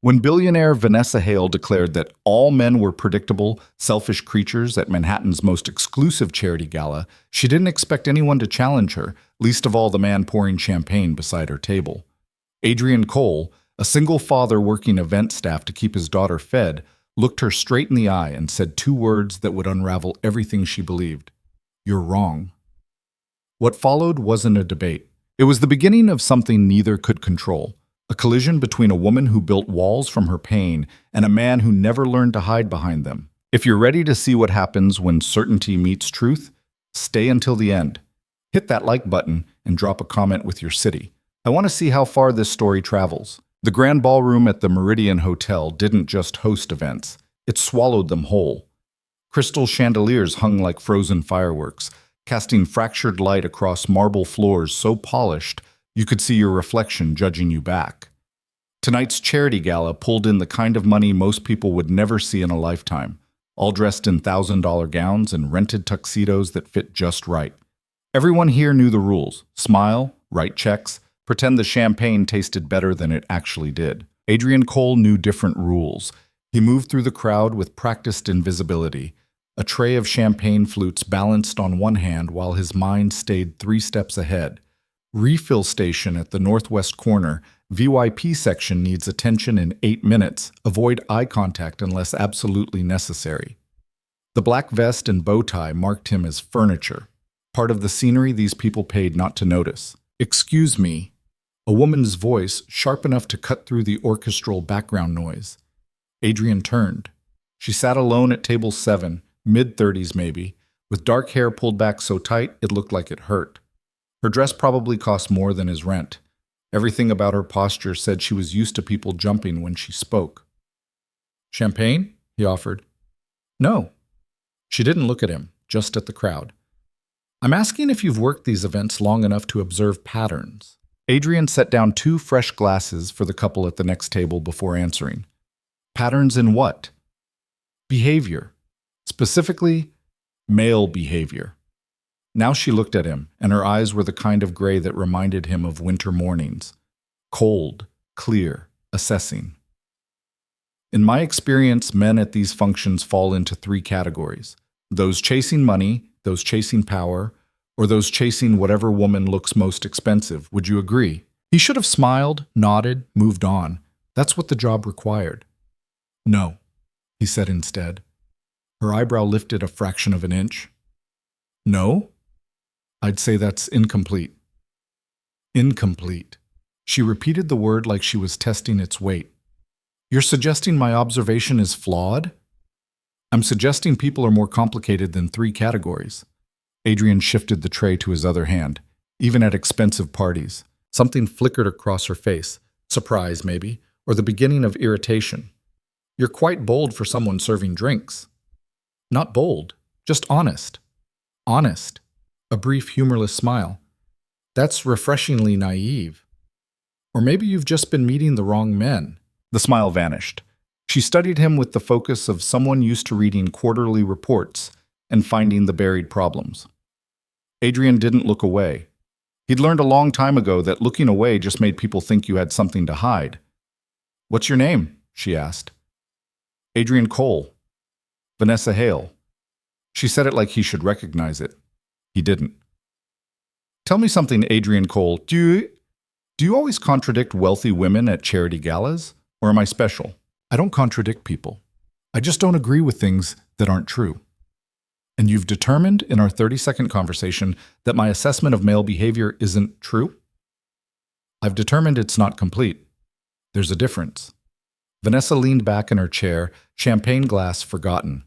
When billionaire Vanessa Hale declared that all men were predictable, selfish creatures at Manhattan's most exclusive charity gala, she didn't expect anyone to challenge her, least of all the man pouring champagne beside her table. Adrian Cole, a single father working event staff to keep his daughter fed, looked her straight in the eye and said two words that would unravel everything she believed. "You're wrong." What followed wasn't a debate. It was the beginning of something neither could control. A collision between a woman who built walls from her pain and a man who never learned to hide behind them. If you're ready to see what happens when certainty meets truth, stay until the end. Hit that like button and drop a comment with your city. I want to see how far this story travels. The Grand Ballroom at the Meridian Hotel didn't just host events. It swallowed them whole. Crystal chandeliers hung like frozen fireworks, casting fractured light across marble floors so polished you could see your reflection judging you back. Tonight's charity gala pulled in the kind of money most people would never see in a lifetime, all dressed in $1,000 gowns and rented tuxedos that fit just right. Everyone here knew the rules: smile, write checks, pretend the champagne tasted better than it actually did. Adrian Cole knew different rules. He moved through the crowd with practiced invisibility, a tray of champagne flutes balanced on one hand while his mind stayed 3 steps ahead. Refill station at the northwest corner. VYP section needs attention in 8 minutes. Avoid eye contact unless absolutely necessary. The black vest and bow tie marked him as furniture, part of the scenery these people paid not to notice. "Excuse me," a woman's voice sharp enough to cut through the orchestral background noise. Adrian turned. She sat alone at table 7, mid-30s maybe, with dark hair pulled back so tight it looked like it hurt. Her dress probably cost more than his rent. Everything about her posture said she was used to people jumping when she spoke. "Champagne?" he offered. "No." She didn't look at him, just at the crowd. "I'm asking if you've worked these events long enough to observe patterns." Adrian set down 2 fresh glasses for the couple at the next table before answering. "Patterns in what?" "Behavior. Specifically, male behavior." Now she looked at him, and her eyes were the kind of gray that reminded him of winter mornings. Cold, clear, assessing. "In my experience, men at these functions fall into 3 categories. Those chasing money, those chasing power, or those chasing whatever woman looks most expensive. Would you agree?" He should have smiled, nodded, moved on. That's what the job required. "No," he said instead. Her eyebrow lifted a fraction of an inch. "No? I'd say that's incomplete." "Incomplete." She repeated the word like she was testing its weight. "You're suggesting my observation is flawed?" "I'm suggesting people are more complicated than 3 categories." Adrian shifted the tray to his other hand. Even at expensive parties, something flickered across her face. Surprise, maybe, or the beginning of irritation. "You're quite bold for someone serving drinks." "Not bold, just honest." "Honest." A brief, humorless smile. "That's refreshingly naive. Or maybe you've just been meeting the wrong men." The smile vanished. She studied him with the focus of someone used to reading quarterly reports and finding the buried problems. Adrian didn't look away. He'd learned a long time ago that looking away just made people think you had something to hide. "What's your name?" she asked. "Adrian Cole." "Vanessa Hale." She said it like he should recognize it. He didn't. "Tell me something, Adrian Cole. Do you always contradict wealthy women at charity galas? Or am I special?" "I don't contradict people. I just don't agree with things that aren't true." "And you've determined in our 30-second conversation that my assessment of male behavior isn't true?" "I've determined it's not complete. There's a difference." Vanessa leaned back in her chair, champagne glass forgotten.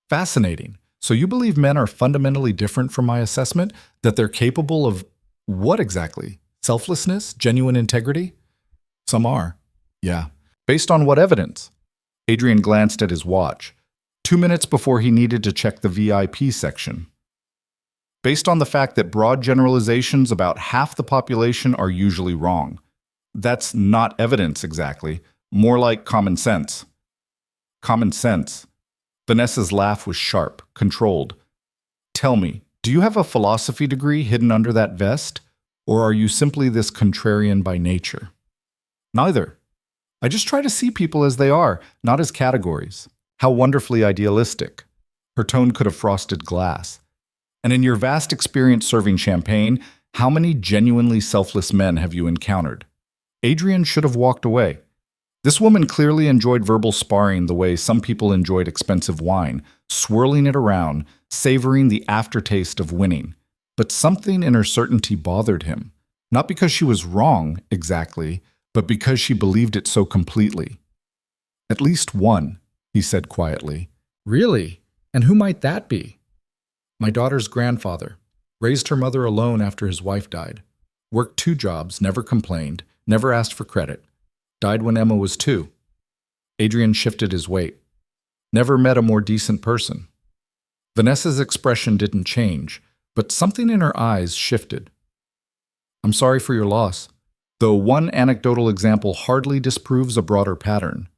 "Fascinating. So you believe men are fundamentally different from my assessment? That they're capable of what exactly? Selflessness? Genuine integrity?" "Some are." "Yeah. Based on what evidence?" Adrian glanced at his watch. 2 minutes before he needed to check the VIP section. "Based on the fact that broad generalizations about half the population are usually wrong. That's not evidence exactly. More like common sense." "Common sense." Vanessa's laugh was sharp, controlled. "Tell me, do you have a philosophy degree hidden under that vest? Or are you simply this contrarian by nature?" "Neither." I just try to see people as they are, not as categories. How wonderfully idealistic. Her tone could have frosted glass. And in your vast experience serving champagne, how many genuinely selfless men have you encountered? Adrian should have walked away. This woman clearly enjoyed verbal sparring the way some people enjoyed expensive wine, swirling it around, savoring the aftertaste of winning. But something in her certainty bothered him. Not because she was wrong, exactly, but because she believed it so completely. At least one, he said quietly. Really? And who might that be? My daughter's grandfather. Raised her mother alone after his wife died. Worked 2 jobs, never complained, never asked for credit. Died when Emma was 2. Adrian shifted his weight. Never met a more decent person. Vanessa's expression didn't change, but something in her eyes shifted. I'm sorry for your loss, though one anecdotal example hardly disproves a broader pattern.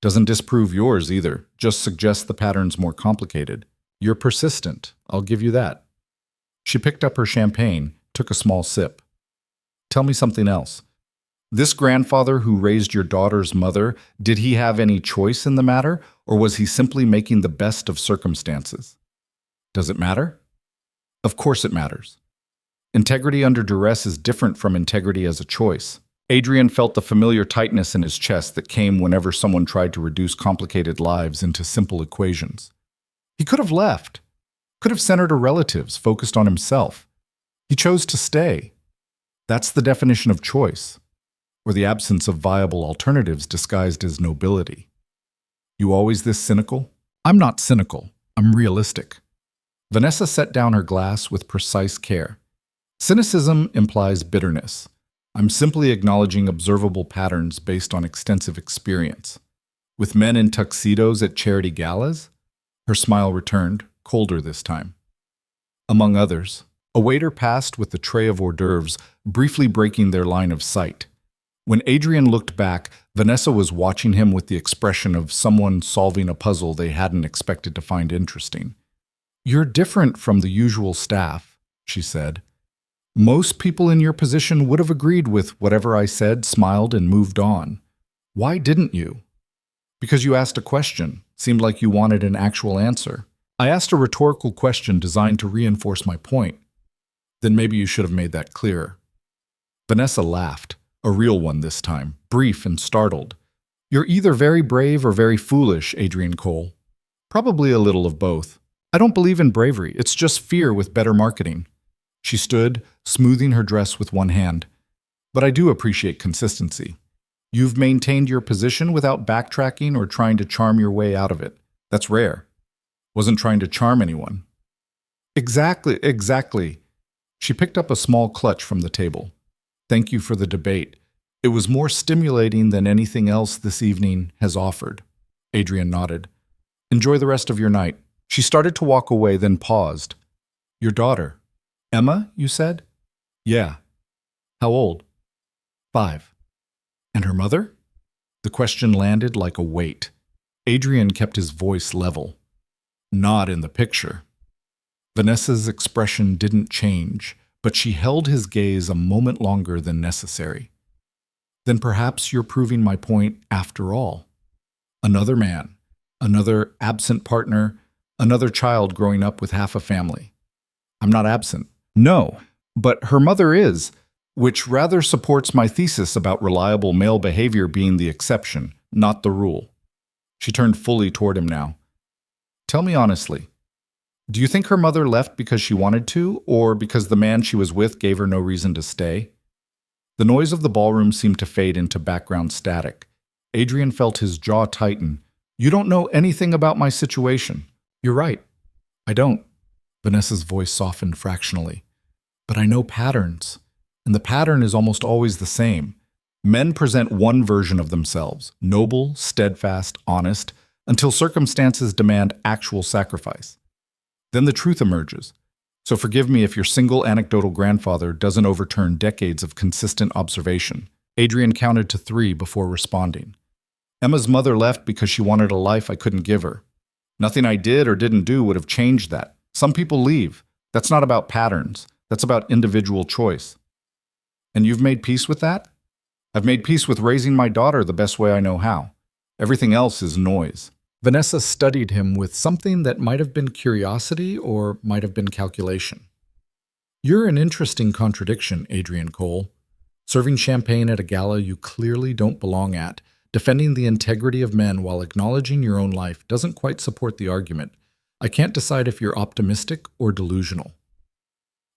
Doesn't disprove yours either, just suggests the pattern's more complicated. You're persistent, I'll give you that. She picked up her champagne, took a small sip. Tell me something else. This grandfather who raised your daughter's mother, did he have any choice in the matter, or was he simply making the best of circumstances? Does it matter? Of course it matters. Integrity under duress is different from integrity as a choice. Adrian felt the familiar tightness in his chest that came whenever someone tried to reduce complicated lives into simple equations. He could have left, could have centered her relatives, focused on himself. He chose to stay. That's the definition of choice, or the absence of viable alternatives disguised as nobility. You always this cynical? I'm not cynical. I'm realistic. Vanessa set down her glass with precise care. Cynicism implies bitterness. I'm simply acknowledging observable patterns based on extensive experience. With men in tuxedos at charity galas? Her smile returned, colder this time. Among others, a waiter passed with a tray of hors d'oeuvres, briefly breaking their line of sight. When Adrian looked back, Vanessa was watching him with the expression of someone solving a puzzle they hadn't expected to find interesting. You're different from the usual staff, she said. Most people in your position would have agreed with whatever I said, smiled, and moved on. Why didn't you? Because you asked a question. Seemed like you wanted an actual answer. I asked a rhetorical question designed to reinforce my point. Then maybe you should have made that clearer. Vanessa laughed, a real one this time, brief and startled. You're either very brave or very foolish, Adrian Cole. Probably a little of both. I don't believe in bravery. It's just fear with better marketing. She stood, smoothing her dress with one hand. But I do appreciate consistency. You've maintained your position without backtracking or trying to charm your way out of it. That's rare. Wasn't trying to charm anyone. Exactly. She picked up a small clutch from the table. Thank you for the debate. It was more stimulating than anything else this evening has offered. Adrian nodded. Enjoy the rest of your night. She started to walk away, then paused. Your daughter. Emma, you said? Yeah. How old? 5. And her mother? The question landed like a weight. Adrian kept his voice level. Not in the picture. Vanessa's expression didn't change, but she held his gaze a moment longer than necessary. Then perhaps you're proving my point after all. Another man, another absent partner, another child growing up with half a family. I'm not absent. No, but her mother is, which rather supports my thesis about reliable male behavior being the exception, not the rule. She turned fully toward him now. Tell me honestly, do you think her mother left because she wanted to, or because the man she was with gave her no reason to stay? The noise of the ballroom seemed to fade into background static. Adrian felt his jaw tighten. You don't know anything about my situation. You're right. I don't. Vanessa's voice softened fractionally. But I know patterns, and the pattern is almost always the same. Men present one version of themselves, noble, steadfast, honest, until circumstances demand actual sacrifice. Then the truth emerges. So forgive me if your single anecdotal grandfather doesn't overturn decades of consistent observation. Adrian counted to 3 before responding. Emma's mother left because she wanted a life I couldn't give her. Nothing I did or didn't do would have changed that. Some people leave. That's not about patterns. That's about individual choice. And you've made peace with that? I've made peace with raising my daughter the best way I know how. Everything else is noise. Vanessa studied him with something that might have been curiosity or might have been calculation. You're an interesting contradiction, Adrian Cole. Serving champagne at a gala you clearly don't belong at, defending the integrity of men while acknowledging your own life doesn't quite support the argument. I can't decide if you're optimistic or delusional.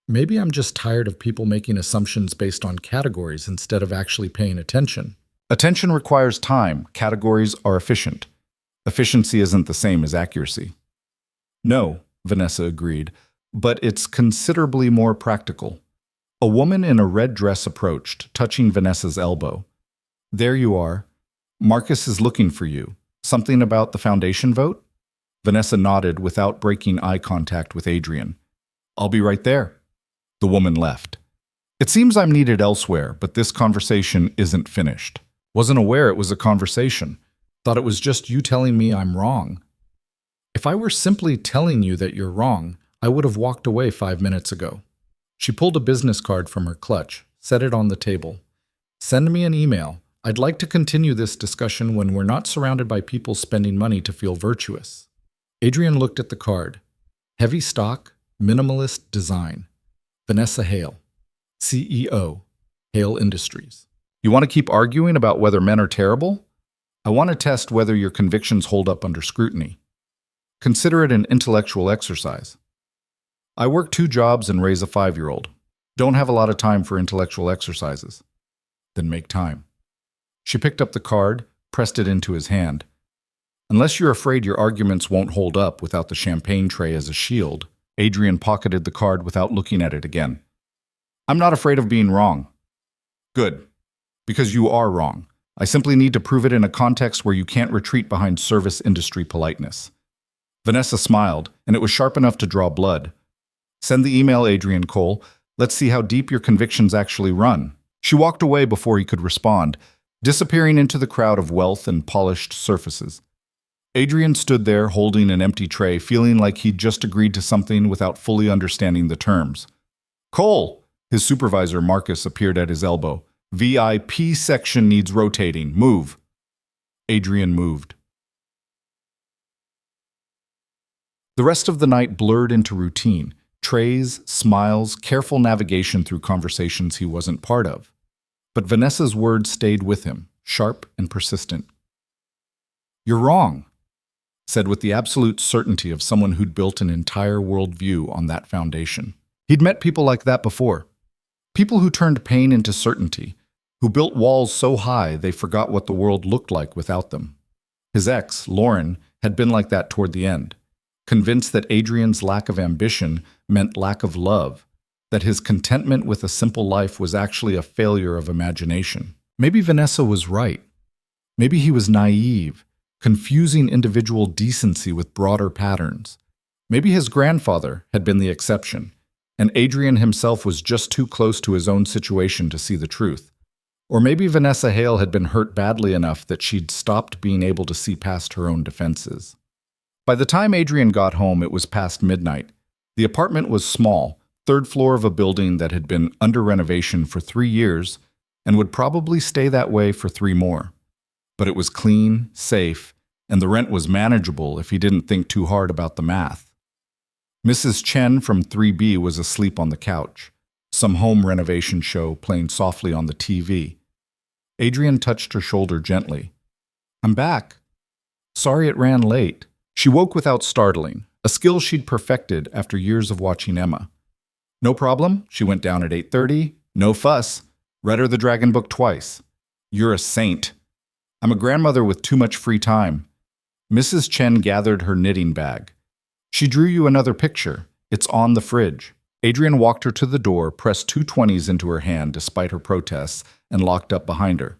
Maybe I'm just tired of people making assumptions based on categories instead of actually paying attention. Attention requires time. Categories are efficient. Efficiency isn't the same as accuracy. No, Vanessa agreed, but it's considerably more practical. A woman in a red dress approached, touching Vanessa's elbow. There you are. Marcus is looking for you. Something about the foundation vote? Vanessa nodded without breaking eye contact with Adrian. I'll be right there. The woman left. It seems I'm needed elsewhere, but this conversation isn't finished. Wasn't aware it was a conversation. Thought it was just you telling me I'm wrong. If I were simply telling you that you're wrong, I would have walked away 5 minutes ago. She pulled a business card from her clutch, set it on the table. Send me an email. I'd like to continue this discussion when we're not surrounded by people spending money to feel virtuous. Adrian looked at the card. Heavy stock, minimalist design. Vanessa Hale, CEO, Hale Industries. You want to keep arguing about whether men are terrible? I want to test whether your convictions hold up under scrutiny. Consider it an intellectual exercise. I work 2 jobs and raise a 5-year-old. Don't have a lot of time for intellectual exercises. Then make time. She picked up the card, pressed it into his hand. Unless you're afraid your arguments won't hold up without the champagne tray as a shield, Adrian pocketed the card without looking at it again. I'm not afraid of being wrong. Good. Because you are wrong. I simply need to prove it in a context where you can't retreat behind service industry politeness. Vanessa smiled, and it was sharp enough to draw blood. Send the email, Adrian Cole. Let's see how deep your convictions actually run. She walked away before he could respond, disappearing into the crowd of wealth and polished surfaces. Adrian stood there holding an empty tray, feeling like he'd just agreed to something without fully understanding the terms. Cole! His supervisor, Marcus, appeared at his elbow. VIP section needs rotating. Move. Adrian moved. The rest of the night blurred into routine. Trays, smiles, careful navigation through conversations he wasn't part of. But Vanessa's words stayed with him, sharp and persistent. You're wrong, said with the absolute certainty of someone who'd built an entire worldview on that foundation. He'd met people like that before. People who turned pain into certainty, who built walls so high they forgot what the world looked like without them. His ex, Lauren, had been like that toward the end, convinced that Adrian's lack of ambition meant lack of love, that his contentment with a simple life was actually a failure of imagination. Maybe Vanessa was right. Maybe he was naive, confusing individual decency with broader patterns. Maybe his grandfather had been the exception, and Adrian himself was just too close to his own situation to see the truth. Or maybe Vanessa Hale had been hurt badly enough that she'd stopped being able to see past her own defenses. By the time Adrian got home, it was past midnight. The apartment was small, 3rd floor of a building that had been under renovation for 3 years and would probably stay that way for 3 more. But it was clean, safe, and the rent was manageable if he didn't think too hard about the math. Mrs. Chen from 3B was asleep on the couch, some home renovation show playing softly on the TV. Adrian touched her shoulder gently. I'm back. Sorry it ran late. She woke without startling, a skill she'd perfected after years of watching Emma. No problem, she went down at 8:30. No fuss. Read her the Dragon book twice. You're a saint. I'm a grandmother with too much free time. Mrs. Chen gathered her knitting bag. She drew you another picture. It's on the fridge. Adrian walked her to the door, pressed 2 20s into her hand despite her protests, and locked up behind her.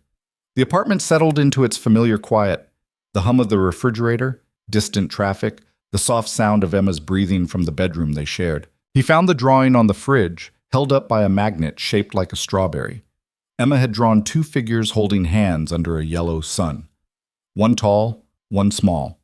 The apartment settled into its familiar quiet. The hum of the refrigerator, distant traffic, the soft sound of Emma's breathing from the bedroom they shared. He found the drawing on the fridge, held up by a magnet shaped like a strawberry. Emma had drawn 2 figures holding hands under a yellow sun. One tall, one small.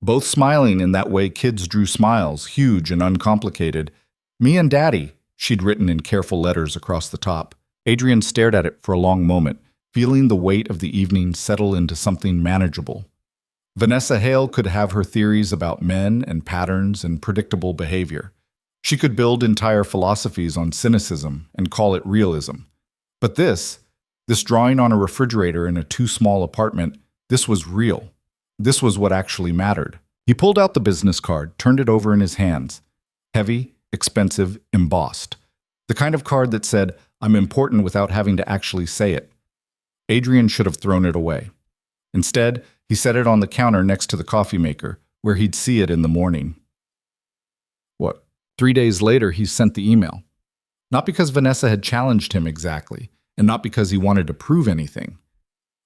Both smiling in that way kids drew smiles, huge and uncomplicated. Me and Daddy, she'd written in careful letters across the top. Adrian stared at it for a long moment, feeling the weight of the evening settle into something manageable. Vanessa Hale could have her theories about men and patterns and predictable behavior. She could build entire philosophies on cynicism and call it realism. But this drawing on a refrigerator in a too small apartment, this was real. This was what actually mattered. He pulled out the business card, turned it over in his hands. Heavy, expensive, embossed. The kind of card that said, "I'm important," without having to actually say it. Adrian should have thrown it away. Instead, he set it on the counter next to the coffee maker, where he'd see it in the morning. 3 days later, he sent the email. Not because Vanessa had challenged him exactly, and not because he wanted to prove anything,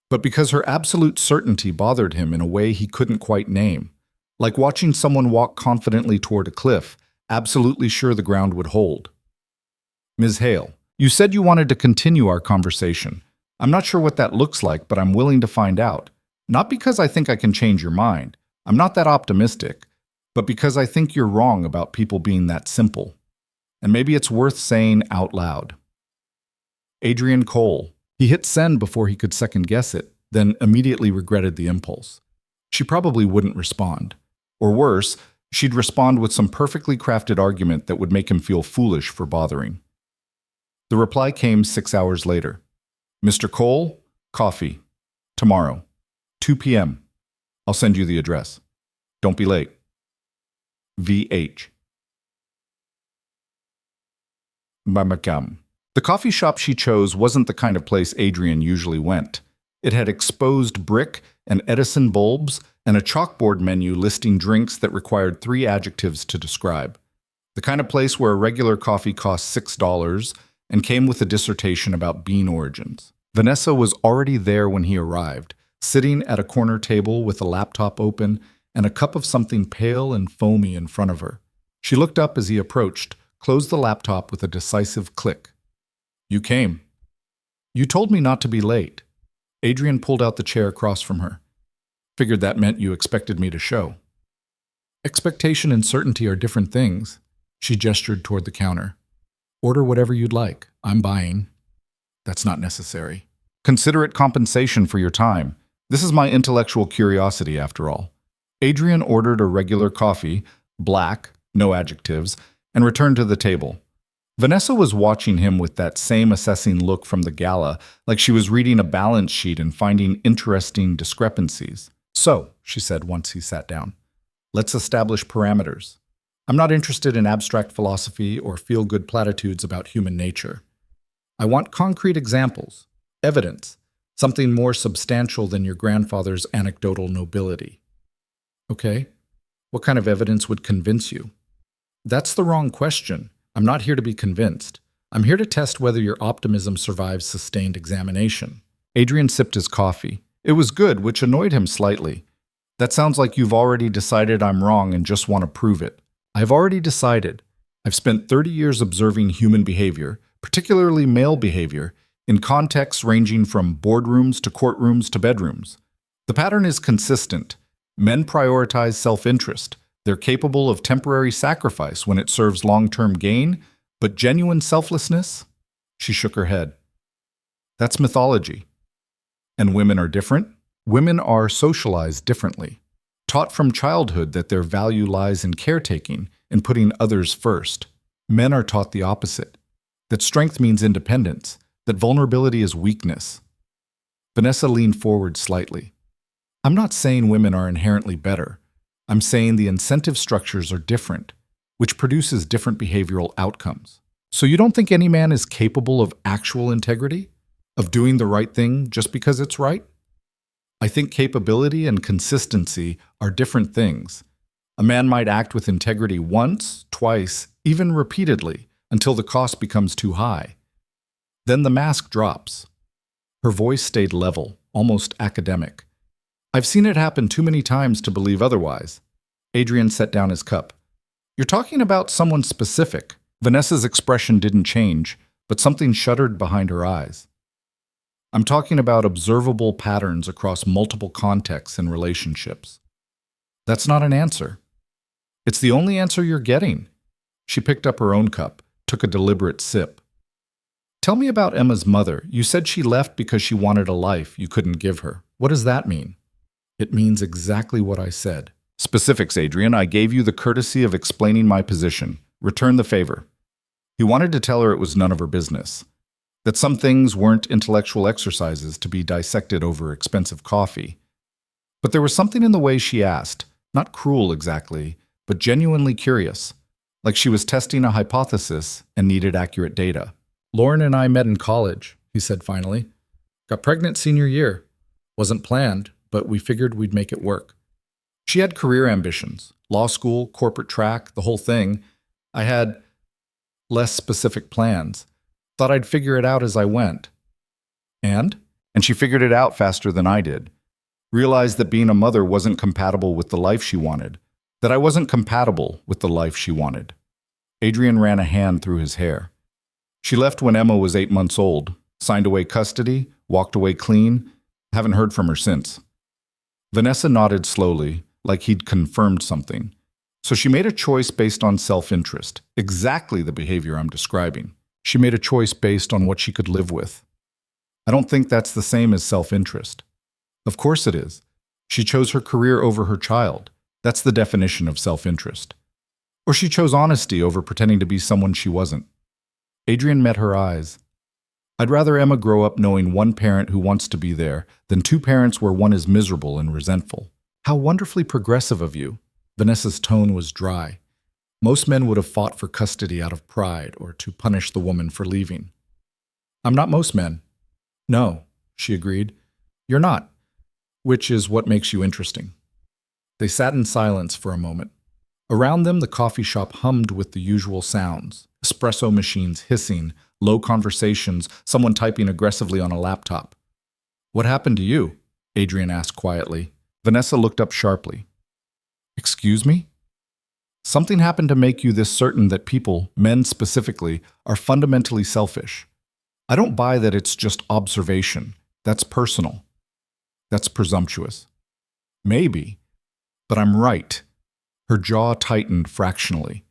but because her absolute certainty bothered him in a way he couldn't quite name, like watching someone walk confidently toward a cliff, absolutely sure the ground would hold. Ms. Hale, you said you wanted to continue our conversation. I'm not sure what that looks like, but I'm willing to find out. Not because I think I can change your mind. I'm not that optimistic, but because I think you're wrong about people being that simple. And maybe it's worth saying out loud. Adrian Cole. He hit send before he could second-guess it, then immediately regretted the impulse. She probably wouldn't respond. Or worse, she'd respond with some perfectly crafted argument that would make him feel foolish for bothering. The reply came 6 hours later. Mr. Cole, coffee. Tomorrow. 2 p.m. I'll send you the address. Don't be late. VH. Bamacam. The coffee shop she chose wasn't the kind of place Adrian usually went. It had exposed brick and Edison bulbs and a chalkboard menu listing drinks that required 3 adjectives to describe. The kind of place where a regular coffee cost $6 and came with a dissertation about bean origins. Vanessa was already there when he arrived, sitting at a corner table with a laptop open and a cup of something pale and foamy in front of her. She looked up as he approached, closed the laptop with a decisive click. You came. You told me not to be late. Adrian pulled out the chair across from her. Figured that meant you expected me to show. Expectation and certainty are different things. She gestured toward the counter. Order whatever you'd like. I'm buying. That's not necessary. Consider it compensation for your time. This is my intellectual curiosity, after all. Adrian ordered a regular coffee, black, no adjectives, and returned to the table. Vanessa was watching him with that same assessing look from the gala, like she was reading a balance sheet and finding interesting discrepancies. So, she said once he sat down, let's establish parameters. I'm not interested in abstract philosophy or feel-good platitudes about human nature. I want concrete examples, evidence, something more substantial than your grandfather's anecdotal nobility. Okay, what kind of evidence would convince you? That's the wrong question. I'm not here to be convinced. I'm here to test whether your optimism survives sustained examination. Adrian sipped his coffee. It was good, which annoyed him slightly. That sounds like you've already decided I'm wrong and just want to prove it. I've already decided. I've spent 30 years observing human behavior, particularly male behavior, in contexts ranging from boardrooms to courtrooms to bedrooms. The pattern is consistent. Men prioritize self-interest. They're capable of temporary sacrifice when it serves long-term gain, but genuine selflessness? She shook her head. That's mythology. And women are different? Women are socialized differently, taught from childhood that their value lies in caretaking and putting others first. Men are taught the opposite, that strength means independence, that vulnerability is weakness. Vanessa leaned forward slightly. I'm not saying women are inherently better. I'm saying the incentive structures are different, which produces different behavioral outcomes. So you don't think any man is capable of actual integrity? Of doing the right thing just because it's right? I think capability and consistency are different things. A man might act with integrity once, twice, even repeatedly, until the cost becomes too high. Then the mask drops. Her voice stayed level, almost academic. I've seen it happen too many times to believe otherwise. Adrian set down his cup. You're talking about someone specific. Vanessa's expression didn't change, but something shuddered behind her eyes. I'm talking about observable patterns across multiple contexts and relationships. That's not an answer. It's the only answer you're getting. She picked up her own cup, took a deliberate sip. Tell me about Emma's mother. You said she left because she wanted a life you couldn't give her. What does that mean? It means exactly what I said. Specifics, Adrian. I gave you the courtesy of explaining my position. Return the favor. He wanted to tell her it was none of her business, that some things weren't intellectual exercises to be dissected over expensive coffee. But there was something in the way she asked, not cruel exactly, but genuinely curious, like she was testing a hypothesis and needed accurate data. Lauren and I met in college, he said finally. Got pregnant senior year. Wasn't planned, but we figured we'd make it work. She had career ambitions, law school, corporate track, the whole thing. I had less specific plans. Thought I'd figure it out as I went. And she figured it out faster than I did. Realized that being a mother wasn't compatible with the life she wanted. That I wasn't compatible with the life she wanted. Adrian ran a hand through his hair. She left when Emma was 8 months old, signed away custody, walked away clean. Haven't heard from her since. Vanessa nodded slowly, like he'd confirmed something. So she made a choice based on self-interest, exactly the behavior I'm describing. She made a choice based on what she could live with. I don't think that's the same as self-interest. Of course it is. She chose her career over her child. That's the definition of self-interest. Or she chose honesty over pretending to be someone she wasn't. Adrian met her eyes. I'd rather Emma grow up knowing one parent who wants to be there than two parents where one is miserable and resentful. How wonderfully progressive of you. Vanessa's tone was dry. Most men would have fought for custody out of pride or to punish the woman for leaving. I'm not most men. No, she agreed. You're not, which is what makes you interesting. They sat in silence for a moment. Around them, the coffee shop hummed with the usual sounds. Espresso machines hissing, low conversations, someone typing aggressively on a laptop. What happened to you? Adrian asked quietly. Vanessa looked up sharply. Excuse me? Something happened to make you this certain that people, men specifically, are fundamentally selfish. I don't buy that it's just observation. That's personal. That's presumptuous. Maybe, but I'm right. Her jaw tightened fractionally.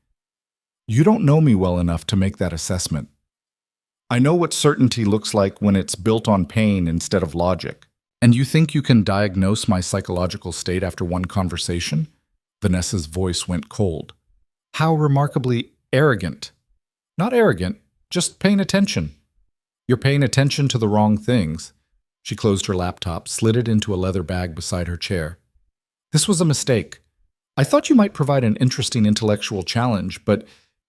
You don't know me well enough to make that assessment. I know what certainty looks like when it's built on pain instead of logic. And you think you can diagnose my psychological state after one conversation? Vanessa's voice went cold. How remarkably arrogant. Not arrogant, just paying attention. You're paying attention to the wrong things. She closed her laptop, slid it into a leather bag beside her chair. This was a mistake. I thought you might provide an interesting intellectual challenge, but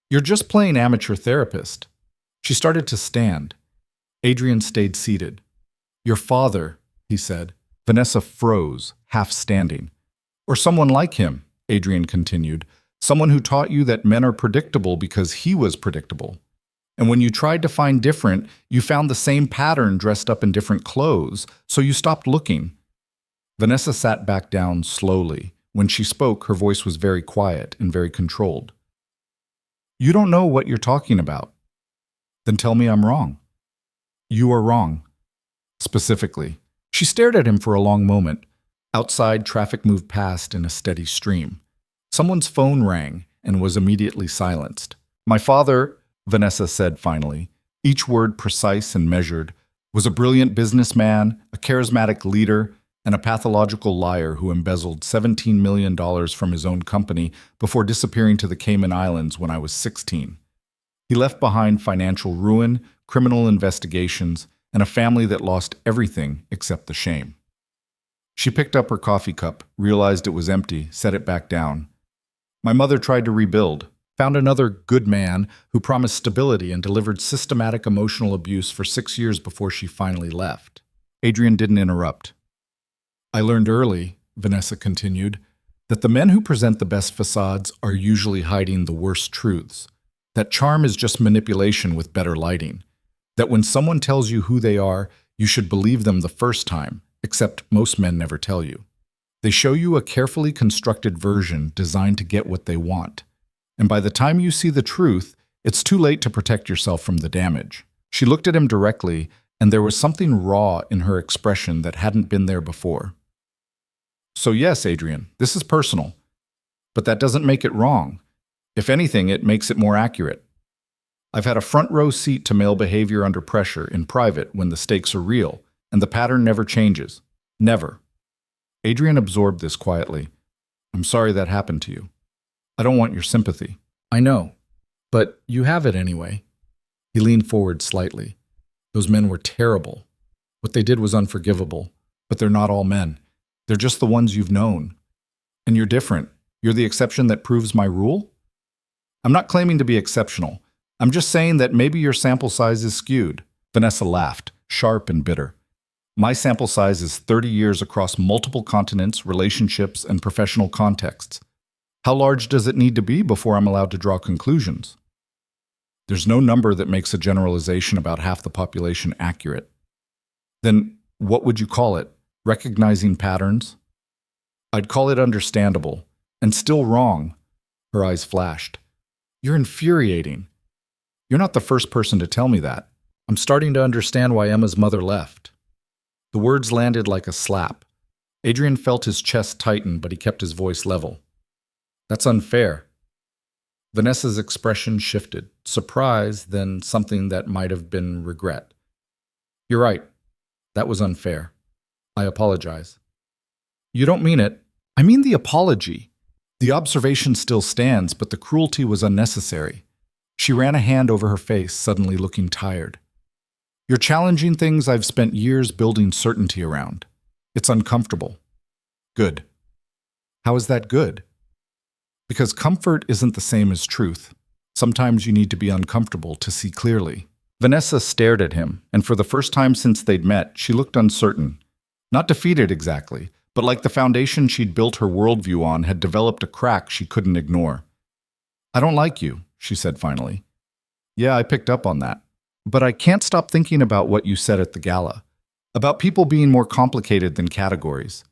you're just playing amateur therapist. She started to stand. Adrian stayed seated. Your father, he said. Vanessa froze, half standing. Or someone like him, Adrian continued. Someone who taught you that men are predictable because he was predictable. And when you tried to find different, you found the same pattern dressed up in different clothes, so you stopped looking. Vanessa sat back down slowly. When she spoke, her voice was very quiet and very controlled. You don't know what you're talking about. Then tell me I'm wrong. You are wrong. Specifically. She stared at him for a long moment. Outside, traffic moved past in a steady stream. Someone's phone rang and was immediately silenced. My father, Vanessa said finally, each word precise and measured, was a brilliant businessman, a charismatic leader, and a pathological liar who embezzled $17 million from his own company before disappearing to the Cayman Islands when I was 16. He left behind financial ruin, criminal investigations, and a family that lost everything except the shame. She picked up her coffee cup, realized it was empty, set it back down. My mother tried to rebuild, found another good man who promised stability and delivered systematic emotional abuse for 6 years before she finally left. Adrian didn't interrupt. I learned early, Vanessa continued, that the men who present the best facades are usually hiding the worst truths. That charm is just manipulation with better lighting. That when someone tells you who they are, you should believe them the first time, except most men never tell you. They show you a carefully constructed version designed to get what they want. And by the time you see the truth, it's too late to protect yourself from the damage. She looked at him directly, and there was something raw in her expression that hadn't been there before. So yes, Adrian, this is personal. But that doesn't make it wrong. If anything, it makes it more accurate. I've had a front row seat to male behavior under pressure in private when the stakes are real, and the pattern never changes. Never. Adrian absorbed this quietly. I'm sorry that happened to you. I don't want your sympathy. I know, but you have it anyway. He leaned forward slightly. Those men were terrible. What they did was unforgivable, but they're not all men. They're just the ones you've known. And you're different. You're the exception that proves my rule? I'm not claiming to be exceptional. I'm just saying that maybe your sample size is skewed. Vanessa laughed, sharp and bitter. My sample size is 30 years across multiple continents, relationships, and professional contexts. How large does it need to be before I'm allowed to draw conclusions? There's no number that makes a generalization about half the population accurate. Then what would you call it? Recognizing patterns? I'd call it understandable, and still wrong. Her eyes flashed. You're infuriating. You're not the first person to tell me that. I'm starting to understand why Emma's mother left. The words landed like a slap. Adrian felt his chest tighten, but he kept his voice level. That's unfair. Vanessa's expression shifted, surprise, then something that might have been regret. You're right. That was unfair. I apologize. You don't mean it. I mean the apology. The observation still stands, but the cruelty was unnecessary. She ran a hand over her face, suddenly looking tired. You're challenging things I've spent years building certainty around. It's uncomfortable. Good. How is that good? Because comfort isn't the same as truth. Sometimes you need to be uncomfortable to see clearly. Vanessa stared at him, and for the first time since they'd met, she looked uncertain. Not defeated exactly, but like the foundation she'd built her worldview on had developed a crack she couldn't ignore. I don't like you, she said finally. Yeah, I picked up on that. But I can't stop thinking about what you said at the gala, about people being more complicated than categories.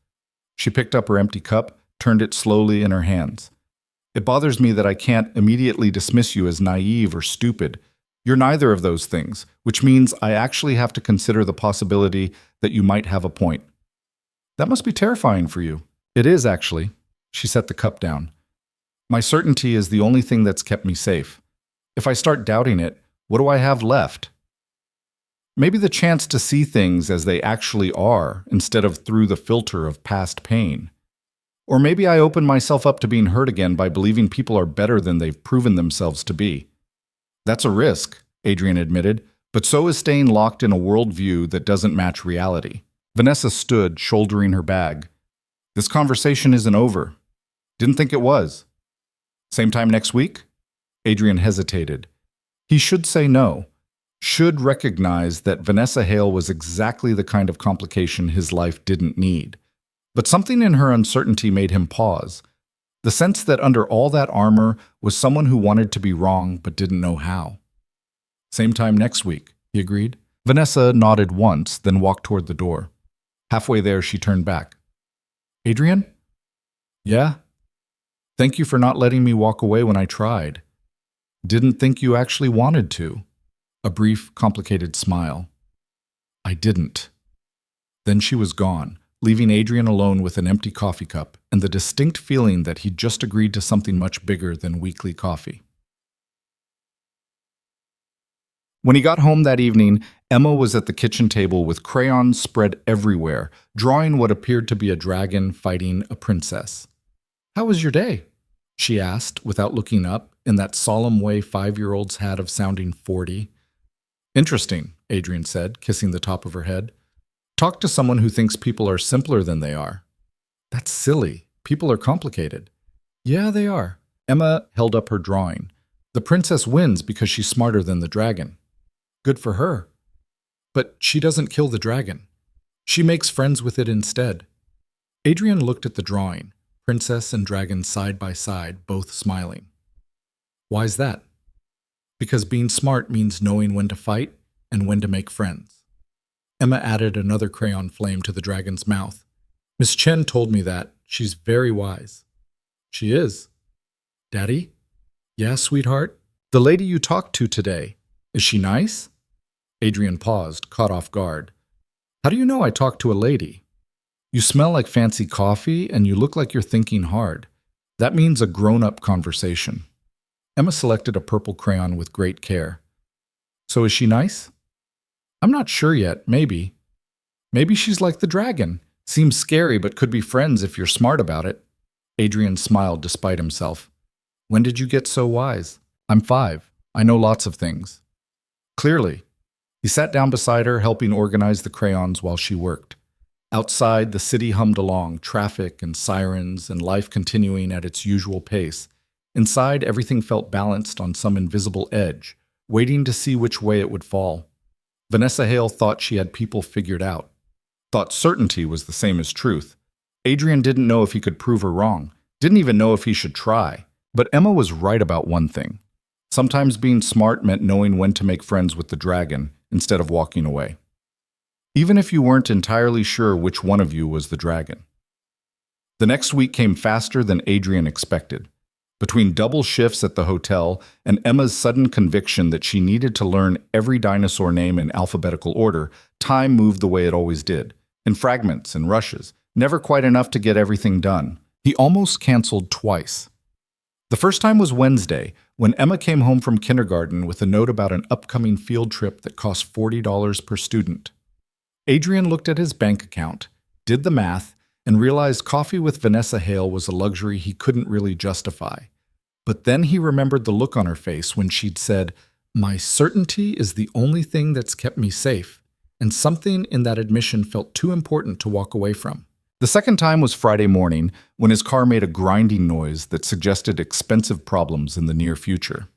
She picked up her empty cup, turned it slowly in her hands. It bothers me that I can't immediately dismiss you as naive or stupid. You're neither of those things, which means I actually have to consider the possibility that you might have a point. That must be terrifying for you. It is, actually. She set the cup down. My certainty is the only thing that's kept me safe. If I start doubting it, what do I have left? Maybe the chance to see things as they actually are instead of through the filter of past pain. Or maybe I open myself up to being hurt again by believing people are better than they've proven themselves to be. That's a risk, Adrian admitted, but so is staying locked in a worldview that doesn't match reality. Vanessa stood, shouldering her bag. This conversation isn't over. Didn't think it was. Same time next week? Adrian hesitated. He should say no, should recognize that Vanessa Hale was exactly the kind of complication his life didn't need. But something in her uncertainty made him pause. The sense that under all that armor was someone who wanted to be wrong but didn't know how. Same time next week, he agreed. Vanessa nodded once, then walked toward the door. Halfway there, she turned back. Adrian? Yeah? Thank you for not letting me walk away when I tried. Didn't think you actually wanted to. A brief, complicated smile. I didn't. Then she was gone, leaving Adrian alone with an empty coffee cup and the distinct feeling that he'd just agreed to something much bigger than weekly coffee. When he got home that evening, Emma was at the kitchen table with crayons spread everywhere, drawing what appeared to be a dragon fighting a princess. How was your day? She asked, without looking up, in that solemn way 5-year-olds had of sounding 40. Interesting, Adrian said, kissing the top of her head. Talk to someone who thinks people are simpler than they are. That's silly. People are complicated. Yeah, they are. Emma held up her drawing. The princess wins because she's smarter than the dragon. Good for her. But she doesn't kill the dragon. She makes friends with it instead. Adrian looked at the drawing, princess and dragon side by side, both smiling. Why's that? Because being smart means knowing when to fight and when to make friends. Emma added another crayon flame to the dragon's mouth. Miss Chen told me that. She's very wise. She is. Daddy? Yeah, sweetheart? The lady you talked to today, is she nice? Adrian paused, caught off guard. How do you know I talked to a lady? You smell like fancy coffee and you look like you're thinking hard. That means a grown-up conversation. Emma selected a purple crayon with great care. So is she nice? I'm not sure yet, maybe. Maybe she's like the dragon. Seems scary, but could be friends if you're smart about it. Adrian smiled despite himself. When did you get so wise? I'm 5. I know lots of things. Clearly. He sat down beside her, helping organize the crayons while she worked. Outside, the city hummed along, traffic and sirens and life continuing at its usual pace. Inside, everything felt balanced on some invisible edge, waiting to see which way it would fall. Vanessa Hale thought she had people figured out. Thought certainty was the same as truth. Adrian didn't know if he could prove her wrong, didn't even know if he should try. But Emma was right about one thing. Sometimes being smart meant knowing when to make friends with the dragon instead of walking away. Even if you weren't entirely sure which one of you was the dragon. The next week came faster than Adrian expected. Between double shifts at the hotel and Emma's sudden conviction that she needed to learn every dinosaur name in alphabetical order, time moved the way it always did, in fragments and rushes, never quite enough to get everything done. He almost canceled twice. The first time was Wednesday, when Emma came home from kindergarten with a note about an upcoming field trip that cost $40 per student. Adrian looked at his bank account, did the math, and realized coffee with Vanessa Hale was a luxury he couldn't really justify. But then he remembered the look on her face when she'd said, "My certainty is the only thing that's kept me safe," and something in that admission felt too important to walk away from. The second time was Friday morning, when his car made a grinding noise that suggested expensive problems in the near future.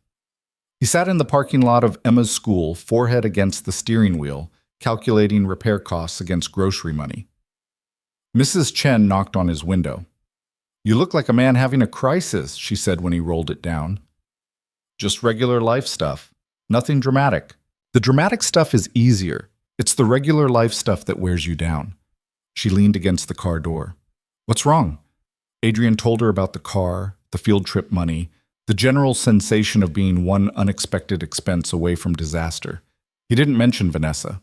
He sat in the parking lot of Emma's school, forehead against the steering wheel, calculating repair costs against grocery money. Mrs. Chen knocked on his window. "You look like a man having a crisis," she said when he rolled it down. "Just regular life stuff. Nothing dramatic. The dramatic stuff is easier. It's the regular life stuff that wears you down." She leaned against the car door. "What's wrong?" Adrian told her about the car, the field trip money, the general sensation of being one unexpected expense away from disaster. He didn't mention Vanessa.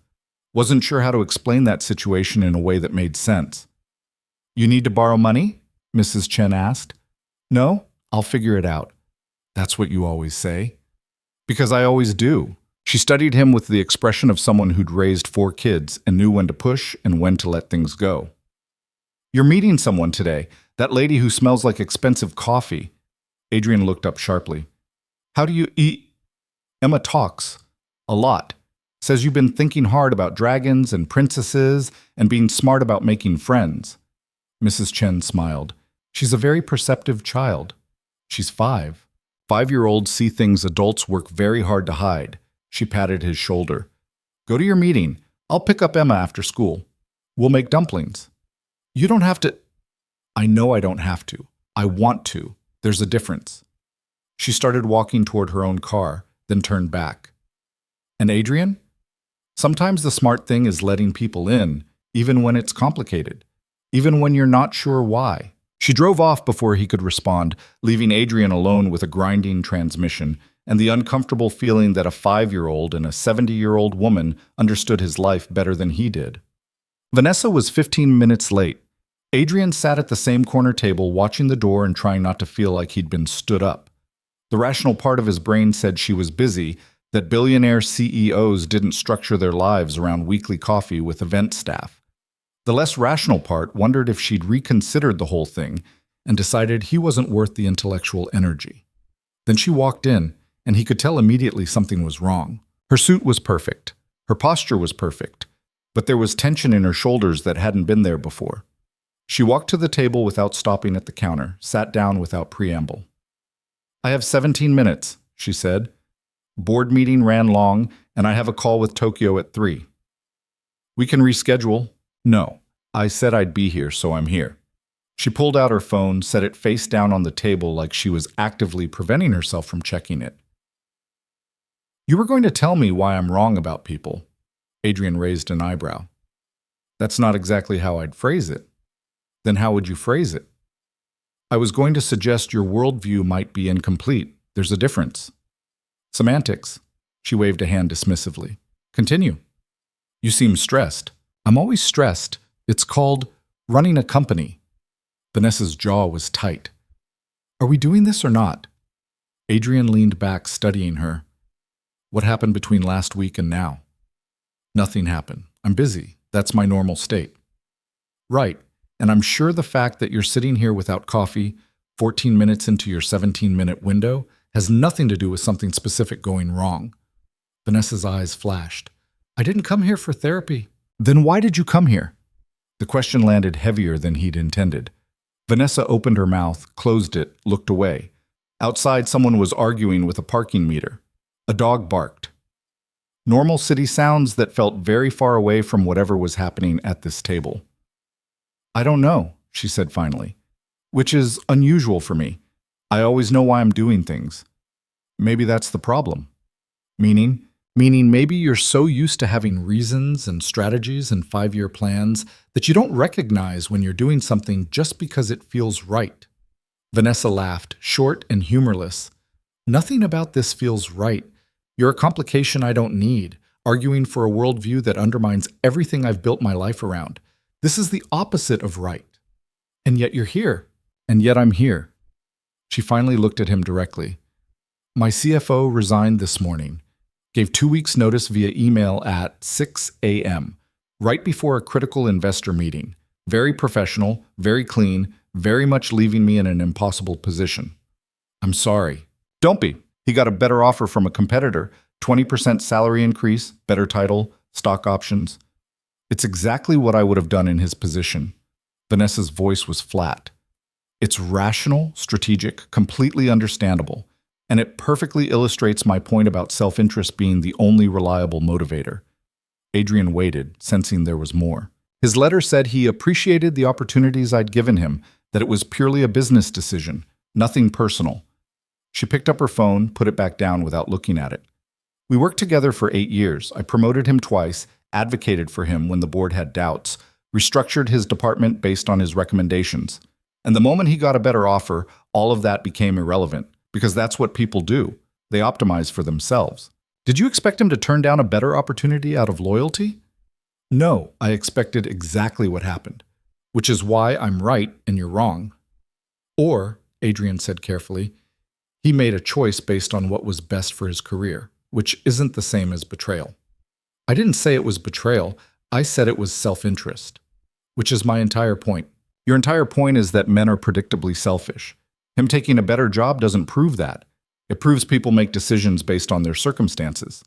Wasn't sure how to explain that situation in a way that made sense. "You need to borrow money?" Mrs. Chen asked. "No, I'll figure it out." "That's what you always say." "Because I always do." She studied him with the expression of someone who'd raised 4 kids and knew when to push and when to let things go. "You're meeting someone today, that lady who smells like expensive coffee." Adrian looked up sharply. "How do you eat?" "Emma talks. A lot. Says you've been thinking hard about dragons and princesses and being smart about making friends." Mrs. Chen smiled. "She's a very perceptive child. She's 5. 5-year-olds see things adults work very hard to hide." She patted his shoulder. "Go to your meeting. I'll pick up Emma after school. We'll make dumplings." "You don't have to." "I know I don't have to. I want to. There's a difference." She started walking toward her own car, then turned back. "And Adrian? Sometimes the smart thing is letting people in, even when it's complicated, even when you're not sure why." She drove off before he could respond, leaving Adrian alone with a grinding transmission and the uncomfortable feeling that a 5-year-old and a 70-year-old woman understood his life better than he did. Vanessa was 15 minutes late. Adrian sat at the same corner table, watching the door and trying not to feel like he'd been stood up. The rational part of his brain said she was busy, that billionaire CEOs didn't structure their lives around weekly coffee with event staff. The less rational part wondered if she'd reconsidered the whole thing and decided he wasn't worth the intellectual energy. Then she walked in, and he could tell immediately something was wrong. Her suit was perfect. Her posture was perfect. But there was tension in her shoulders that hadn't been there before. She walked to the table without stopping at the counter, sat down without preamble. "I have 17 minutes, she said. "Board meeting ran long, and I have a call with Tokyo at 3. "We can reschedule." "No, I said I'd be here, so I'm here." She pulled out her phone, set it face down on the table like she was actively preventing herself from checking it. "You were going to tell me why I'm wrong about people." Adrian raised an eyebrow. "That's not exactly how I'd phrase it." "Then how would you phrase it?" "I was going to suggest your worldview might be incomplete. There's a difference." "Semantics." She waved a hand dismissively. "Continue." "You seem stressed." "I'm always stressed. It's called running a company." Vanessa's jaw was tight. "Are we doing this or not?" Adrian leaned back, studying her. What happened between last week and now? Nothing happened. I'm busy. That's my normal state. Right. And I'm sure the fact that you're sitting here without coffee, 14 minutes into your 17-minute window, has nothing to do with something specific going wrong. Vanessa's eyes flashed. I didn't come here for therapy. Then why did you come here? The question landed heavier than he'd intended. Vanessa opened her mouth, closed it, looked away. Outside, someone was arguing with a parking meter. A dog barked. Normal city sounds that felt very far away from whatever was happening at this table. I don't know, she said finally, which is unusual for me. I always know why I'm doing things. Maybe that's the problem. Meaning maybe you're so used to having reasons and strategies and 5-year plans that you don't recognize when you're doing something just because it feels right. Vanessa laughed, short and humorless. Nothing about this feels right. You're a complication I don't need, arguing for a worldview that undermines everything I've built my life around. This is the opposite of right. And yet you're here. And yet I'm here. She finally looked at him directly. My CFO resigned this morning. Gave 2 weeks' notice via email at 6 a.m., right before a critical investor meeting. Very professional, very clean, very much leaving me in an impossible position. I'm sorry. Don't be. He got a better offer from a competitor, 20% salary increase, better title, stock options. It's exactly what I would have done in his position. Vanessa's voice was flat. It's rational, strategic, completely understandable. And it perfectly illustrates my point about self-interest being the only reliable motivator. Adrian waited, sensing there was more. His letter said he appreciated the opportunities I'd given him, that it was purely a business decision, nothing personal. She picked up her phone, put it back down without looking at it. We worked together for 8 years. I promoted him twice, advocated for him when the board had doubts, restructured his department based on his recommendations. And the moment he got a better offer, all of that became irrelevant. Because that's what people do. They optimize for themselves. Did you expect him to turn down a better opportunity out of loyalty? No, I expected exactly what happened, which is why I'm right and you're wrong. Or, Adrian said carefully, he made a choice based on what was best for his career, which isn't the same as betrayal. I didn't say it was betrayal, I said it was self-interest, which is my entire point. Your entire point is that men are predictably selfish. Him taking a better job doesn't prove that. It proves people make decisions based on their circumstances.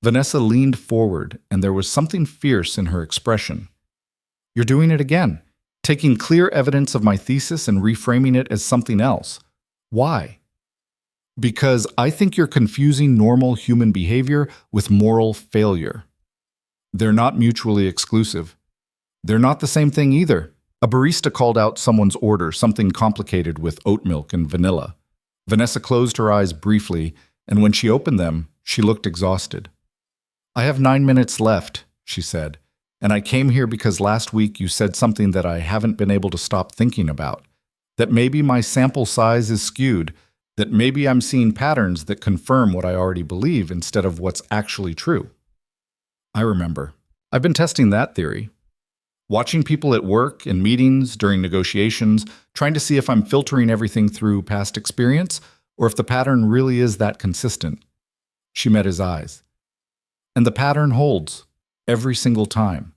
Vanessa leaned forward, and there was something fierce in her expression. You're doing it again, taking clear evidence of my thesis and reframing it as something else. Why? Because I think you're confusing normal human behavior with moral failure. They're not mutually exclusive. They're not the same thing either. A barista called out someone's order, something complicated with oat milk and vanilla. Vanessa closed her eyes briefly, and when she opened them, she looked exhausted. I have 9 minutes left, she said, and I came here because last week you said something that I haven't been able to stop thinking about. That maybe my sample size is skewed, that maybe I'm seeing patterns that confirm what I already believe instead of what's actually true. I remember. I've been testing that theory. Watching people at work, in meetings, during negotiations, trying to see if I'm filtering everything through past experience or if the pattern really is that consistent. She met his eyes. And the pattern holds, every single time.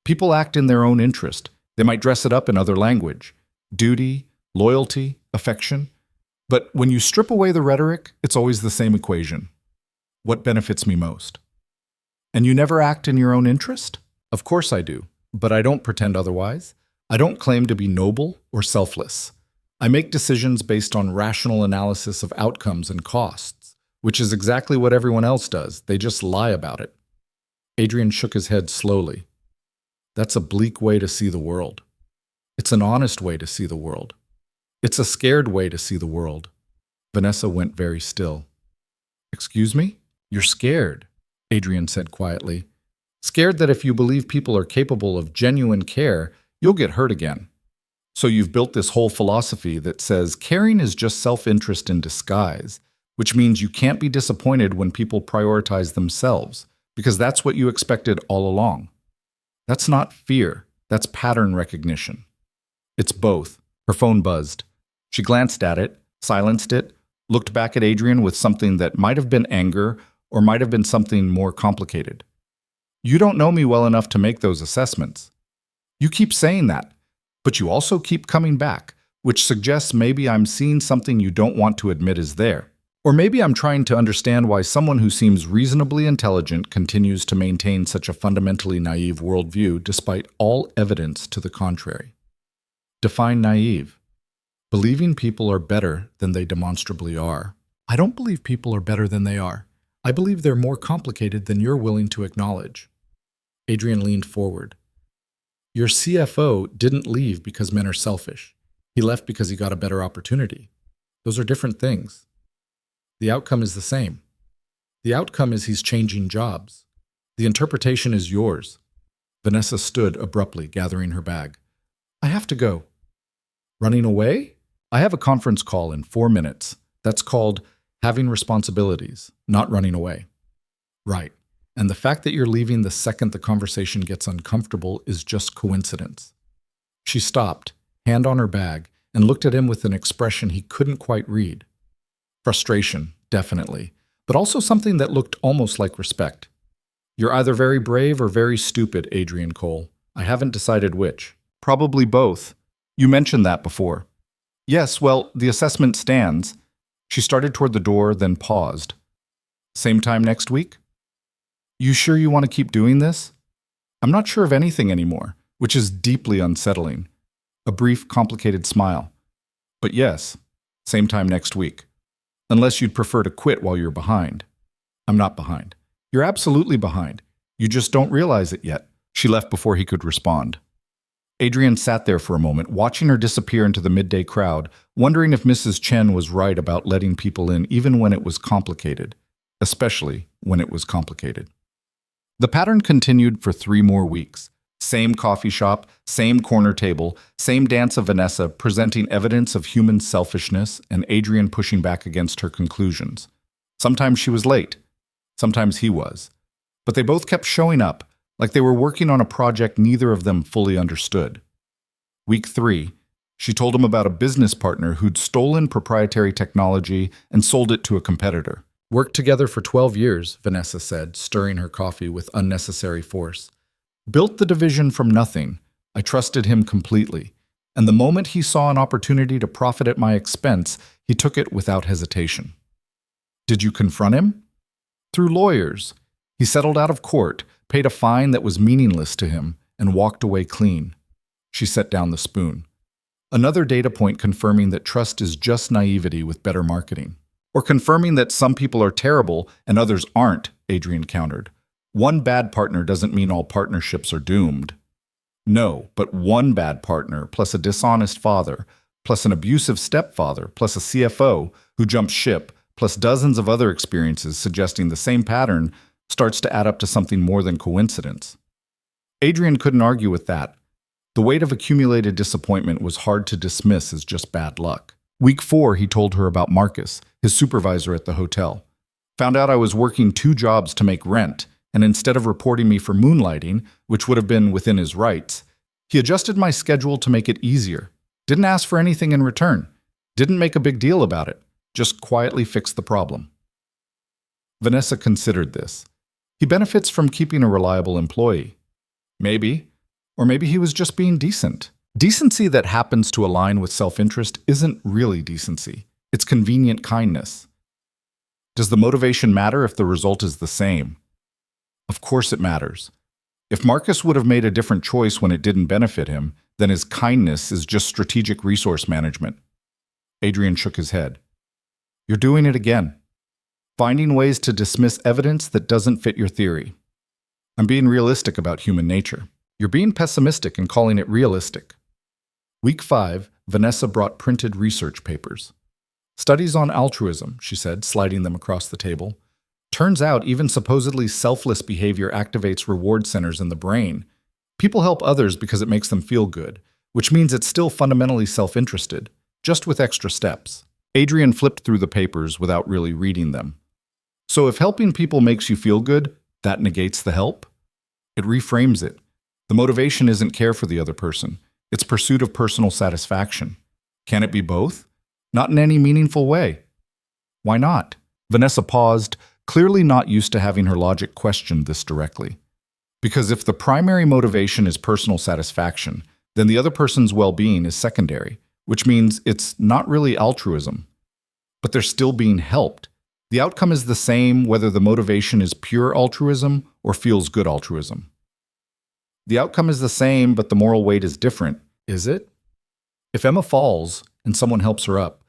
People act in their own interest. They might dress it up in other language. Duty, loyalty, affection. But when you strip away the rhetoric, it's always the same equation. What benefits me most? And you never act in your own interest? Of course I do. But I don't pretend otherwise. I don't claim to be noble or selfless. I make decisions based on rational analysis of outcomes and costs, which is exactly what everyone else does. They just lie about it. Adrian shook his head slowly. That's a bleak way to see the world. It's an honest way to see the world. It's a scared way to see the world. Vanessa went very still. Excuse me? You're scared, Adrian said quietly. Scared that if you believe people are capable of genuine care, you'll get hurt again. So you've built this whole philosophy that says caring is just self-interest in disguise, which means you can't be disappointed when people prioritize themselves, because that's what you expected all along. That's not fear, that's pattern recognition. It's both. Her phone buzzed. She glanced at it, silenced it, looked back at Adrian with something that might have been anger or might have been something more complicated. You don't know me well enough to make those assessments. You keep saying that, but you also keep coming back, which suggests maybe I'm seeing something you don't want to admit is there. Or maybe I'm trying to understand why someone who seems reasonably intelligent continues to maintain such a fundamentally naive worldview despite all evidence to the contrary. Define naive. Believing people are better than they demonstrably are. I don't believe people are better than they are. I believe they're more complicated than you're willing to acknowledge. Adrian leaned forward. Your CFO didn't leave because men are selfish. He left because he got a better opportunity. Those are different things. The outcome is the same. The outcome is he's changing jobs. The interpretation is yours. Vanessa stood abruptly, gathering her bag. I have to go. Running away? I have a conference call in 4 minutes. That's called having responsibilities, not running away. Right. And the fact that you're leaving the second the conversation gets uncomfortable is just coincidence. She stopped, hand on her bag, and looked at him with an expression he couldn't quite read. Frustration, definitely, but also something that looked almost like respect. You're either very brave or very stupid, Adrian Cole. I haven't decided which. Probably both. You mentioned that before. Yes, well, the assessment stands. She started toward the door, then paused. Same time next week? You sure you want to keep doing this? I'm not sure of anything anymore, which is deeply unsettling. A brief, complicated smile. But yes, same time next week. Unless you'd prefer to quit while you're behind. I'm not behind. You're absolutely behind. You just don't realize it yet. She left before he could respond. Adrian sat there for a moment, watching her disappear into the midday crowd, wondering if Mrs. Chen was right about letting people in even when it was complicated, especially when it was complicated. The pattern continued for 3 more weeks. Same coffee shop, same corner table, same dance of Vanessa presenting evidence of human selfishness and Adrian pushing back against her conclusions. Sometimes she was late. Sometimes he was. But they both kept showing up, like they were working on a project neither of them fully understood. Week 3, she told him about a business partner who'd stolen proprietary technology and sold it to a competitor. Worked together for 12 years, Vanessa said, stirring her coffee with unnecessary force. Built the division from nothing. I trusted him completely. And the moment he saw an opportunity to profit at my expense, he took it without hesitation. Did you confront him? Through lawyers. He settled out of court, paid a fine that was meaningless to him, and walked away clean. She set down the spoon. Another data point confirming that trust is just naivety with better marketing. Or confirming that some people are terrible and others aren't, Adrian countered. One bad partner doesn't mean all partnerships are doomed. No, but one bad partner, plus a dishonest father, plus an abusive stepfather, plus a CFO who jumps ship, plus dozens of other experiences suggesting the same pattern starts to add up to something more than coincidence. Adrian couldn't argue with that. The weight of accumulated disappointment was hard to dismiss as just bad luck. Week 4, he told her about Marcus, his supervisor at the hotel. Found out I was working 2 jobs to make rent, and instead of reporting me for moonlighting, which would have been within his rights, he adjusted my schedule to make it easier. Didn't ask for anything in return. Didn't make a big deal about it. Just quietly fixed the problem. Vanessa considered this. He benefits from keeping a reliable employee. Maybe. Or maybe he was just being decent. Decency that happens to align with self-interest isn't really decency. It's convenient kindness. Does the motivation matter if the result is the same? Of course it matters. If Marcus would have made a different choice when it didn't benefit him, then his kindness is just strategic resource management. Adrian shook his head. You're doing it again. Finding ways to dismiss evidence that doesn't fit your theory. I'm being realistic about human nature. You're being pessimistic and calling it realistic. Week 5, Vanessa brought printed research papers. Studies on altruism, she said, sliding them across the table. Turns out even supposedly selfless behavior activates reward centers in the brain. People help others because it makes them feel good, which means it's still fundamentally self-interested, just with extra steps. Adrian flipped through the papers without really reading them. So if helping people makes you feel good, that negates the help? It reframes it. The motivation isn't care for the other person. It's pursuit of personal satisfaction. Can it be both? Not in any meaningful way. Why not? Vanessa paused, clearly not used to having her logic questioned this directly. Because if the primary motivation is personal satisfaction, then the other person's well-being is secondary, which means it's not really altruism. But they're still being helped. The outcome is the same whether the motivation is pure altruism or feels good altruism. The outcome is the same, but the moral weight is different, is it? If Emma falls and someone helps her up,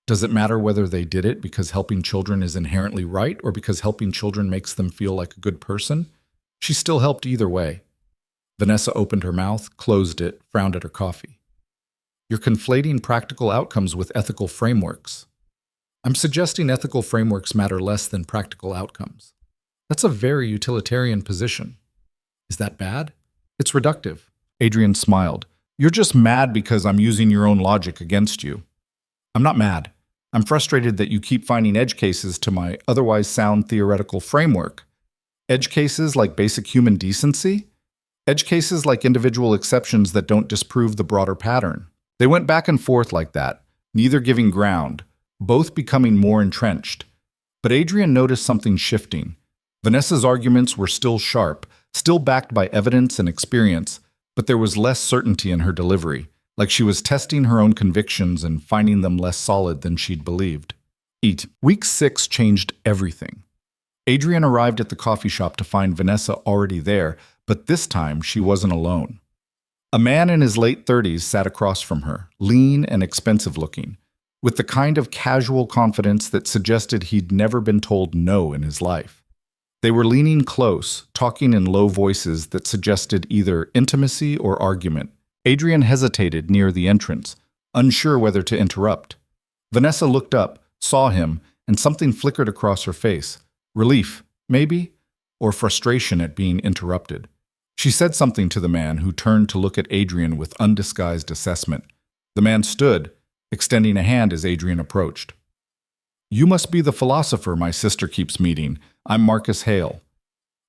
does it matter whether they did it because helping children is inherently right or because helping children makes them feel like a good person? She still helped either way. Vanessa opened her mouth, closed it, frowned at her coffee. You're conflating practical outcomes with ethical frameworks. I'm suggesting ethical frameworks matter less than practical outcomes. That's a very utilitarian position. Is that bad? It's reductive. Adrian smiled. You're just mad because I'm using your own logic against you. I'm not mad. I'm frustrated that you keep finding edge cases to my otherwise sound theoretical framework. Edge cases like basic human decency? Edge cases like individual exceptions that don't disprove the broader pattern. They went back and forth like that, neither giving ground, both becoming more entrenched. But Adrian noticed something shifting. Vanessa's arguments were still sharp, still backed by evidence and experience, but there was less certainty in her delivery, like she was testing her own convictions and finding them less solid than she'd believed. Week 6 changed everything. Adrian arrived at the coffee shop to find Vanessa already there, but this time she wasn't alone. A man in his late 30s sat across from her, lean and expensive-looking, with the kind of casual confidence that suggested he'd never been told no in his life. They were leaning close, talking in low voices that suggested either intimacy or argument. Adrian hesitated near the entrance, unsure whether to interrupt. Vanessa looked up, saw him, and something flickered across her face. Relief, maybe, or frustration at being interrupted. She said something to the man, who turned to look at Adrian with undisguised assessment. The man stood, extending a hand as Adrian approached. You must be the philosopher my sister keeps meeting. I'm Marcus Hale.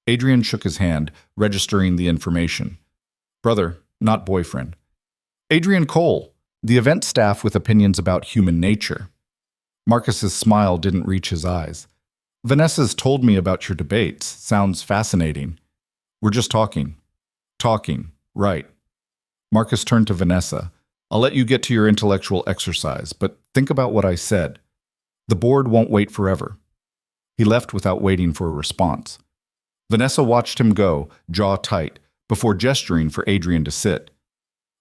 Adrian shook his hand, registering the information. Brother, not boyfriend. Adrian Cole, the event staff with opinions about human nature. Marcus's smile didn't reach his eyes. Vanessa's told me about your debates. Sounds fascinating. We're just talking. Talking, right. Marcus turned to Vanessa. I'll let you get to your intellectual exercise, but think about what I said. The board won't wait forever. He left without waiting for a response. Vanessa watched him go, jaw tight, before gesturing for Adrian to sit.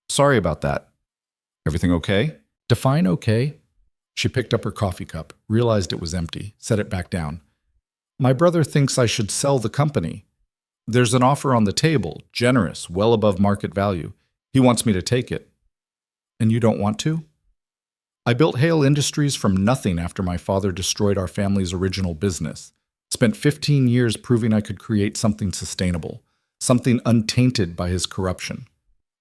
Sorry about that. Everything okay? Define okay. She picked up her coffee cup, realized it was empty, set it back down. My brother thinks I should sell the company. There's an offer on the table, generous, well above market value. He wants me to take it. And you don't want to? I built Hale Industries from nothing after my father destroyed our family's original business. Spent 15 years proving I could create something sustainable, something untainted by his corruption.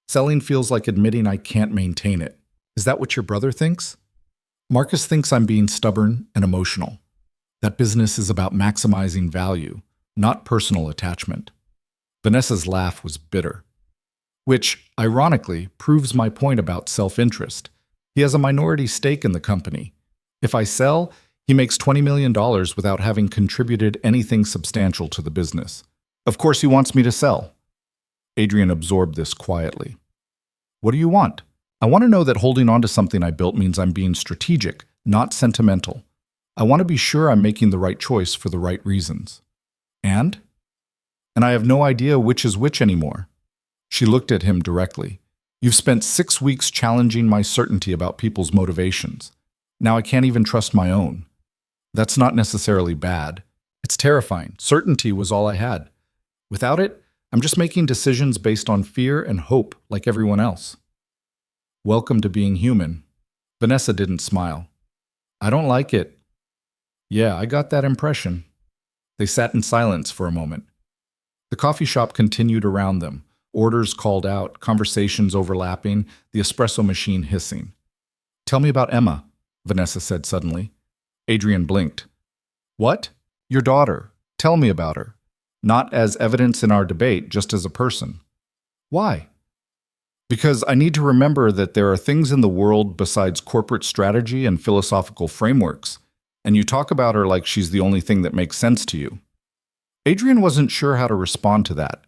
Selling feels like admitting I can't maintain it. Is that what your brother thinks? Marcus thinks I'm being stubborn and emotional. That business is about maximizing value, not personal attachment. Vanessa's laugh was bitter. Which, ironically, proves my point about self-interest. He has a minority stake in the company. If I sell, he makes $20 million without having contributed anything substantial to the business. Of course he wants me to sell. Adrian absorbed this quietly. What do you want? I want to know that holding on to something I built means I'm being strategic, not sentimental. I want to be sure I'm making the right choice for the right reasons. And I have no idea which is which anymore. She looked at him directly. You've spent 6 weeks challenging my certainty about people's motivations. Now I can't even trust my own. That's not necessarily bad. It's terrifying. Certainty was all I had. Without it, I'm just making decisions based on fear and hope like everyone else. Welcome to being human. Vanessa didn't smile. I don't like it. Yeah, I got that impression. They sat in silence for a moment. The coffee shop continued around them, orders called out, conversations overlapping, the espresso machine hissing. Tell me about Emma, Vanessa said suddenly. Adrian blinked. What? Your daughter. Tell me about her. Not as evidence in our debate, just as a person. Why? Because I need to remember that there are things in the world besides corporate strategy and philosophical frameworks. and you talk about her like she's the only thing that makes sense to you. Adrian wasn't sure how to respond to that.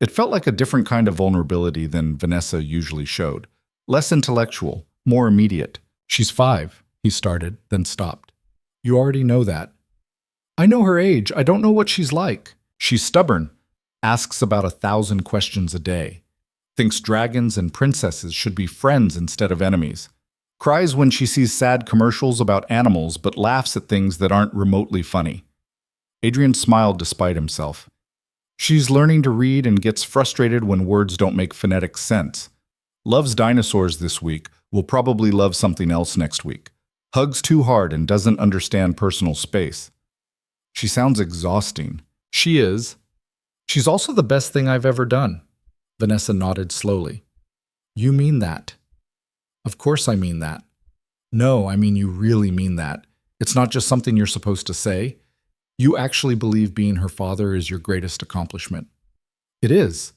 It felt like a different kind of vulnerability than Vanessa usually showed. Less intellectual, more immediate. "She's 5, he started, then stopped. "You already know that." "I know her age. I don't know what she's like." "She's stubborn. Asks about 1,000 questions a day. Thinks dragons and princesses should be friends instead of enemies. Cries when she sees sad commercials about animals but laughs at things that aren't remotely funny." Adrian smiled despite himself. "She's learning to read and gets frustrated when words don't make phonetic sense. Loves dinosaurs this week, will probably love something else next week. Hugs too hard and doesn't understand personal space." "She sounds exhausting." "She is. She's also the best thing I've ever done." Vanessa nodded slowly. "You mean that?" "Of course I mean that." "No, I mean you really mean that. It's not just something you're supposed to say. You actually believe being her father is your greatest accomplishment." "It is.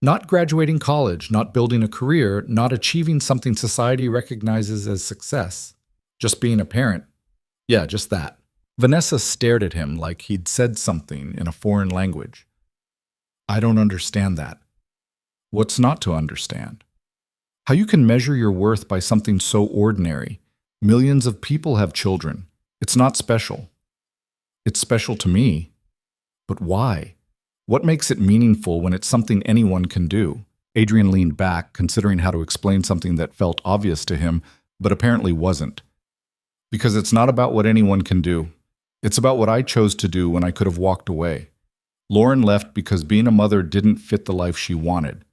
Not graduating college, not building a career, not achieving something society recognizes as success. Just being a parent. Yeah, just that." Vanessa stared at him like he'd said something in a foreign language. "I don't understand that." "What's not to understand?" "How you can measure your worth by something so ordinary. Millions of people have children. It's not special." "It's special to me." "But why? What makes it meaningful when it's something anyone can do?" Adrian leaned back, considering how to explain something that felt obvious to him, but apparently wasn't. "Because it's not about what anyone can do. It's about what I chose to do when I could have walked away. Lauren left because being a mother didn't fit the life she wanted.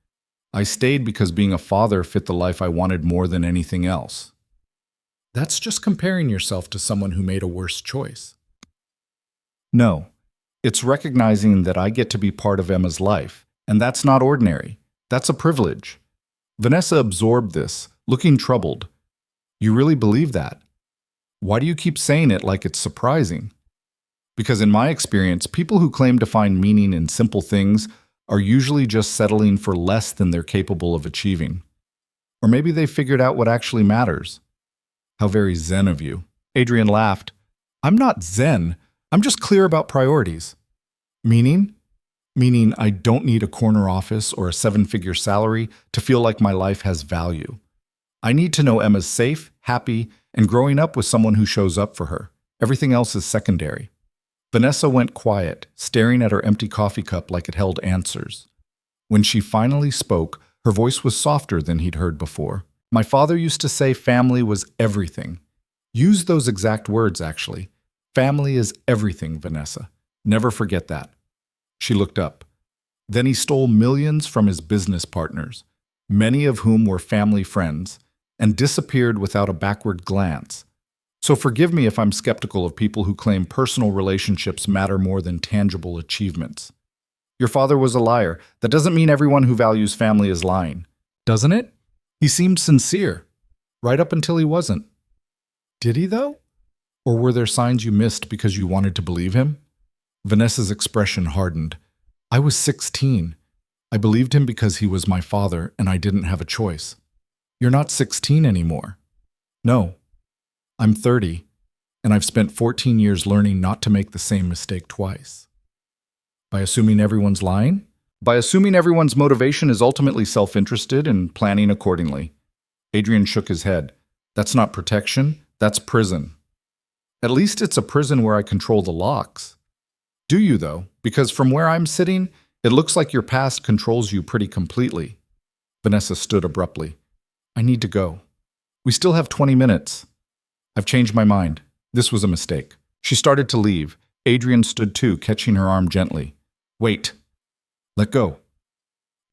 I stayed because being a father fit the life I wanted more than anything else." "That's just comparing yourself to someone who made a worse choice." "No. It's recognizing that I get to be part of Emma's life, and that's not ordinary. That's a privilege." Vanessa absorbed this, looking troubled. "You really believe that? Why do you keep saying it like it's surprising?" "Because in my experience, people who claim to find meaning in simple things are usually just settling for less than they're capable of achieving. Or maybe they figured out what actually matters." "How very zen of you." Adrian laughed. "I'm not zen. I'm just clear about priorities." "Meaning?" "Meaning I don't need a corner office or a 7-figure salary to feel like my life has value. I need to know Emma's safe, happy, and growing up with someone who shows up for her. Everything else is secondary." Vanessa went quiet, staring at her empty coffee cup like it held answers. When she finally spoke, her voice was softer than he'd heard before. "My father used to say family was everything. Use those exact words, actually. Family is everything, Vanessa. Never forget that." She looked up. "Then he stole millions from his business partners, many of whom were family friends, and disappeared without a backward glance. So forgive me if I'm skeptical of people who claim personal relationships matter more than tangible achievements. Your father was a liar. That doesn't mean everyone who values family is lying." "Doesn't it? He seemed sincere, right up until he wasn't." "Did he, though? Or were there signs you missed because you wanted to believe him?" Vanessa's expression hardened. "I was 16. I believed him because he was my father, and I didn't have a choice." "You're not 16 anymore." "No. I'm 30, and I've spent 14 years learning not to make the same mistake twice." "By assuming everyone's lying?" "By assuming everyone's motivation is ultimately self-interested and planning accordingly." Adrian shook his head. "That's not protection, that's prison." "At least it's a prison where I control the locks." "Do you, though? Because from where I'm sitting, it looks like your past controls you pretty completely." Vanessa stood abruptly. "I need to go. We still have 20 minutes. I've changed my mind. This was a mistake." She started to leave. Adrian stood too, catching her arm gently. "Wait. Let go."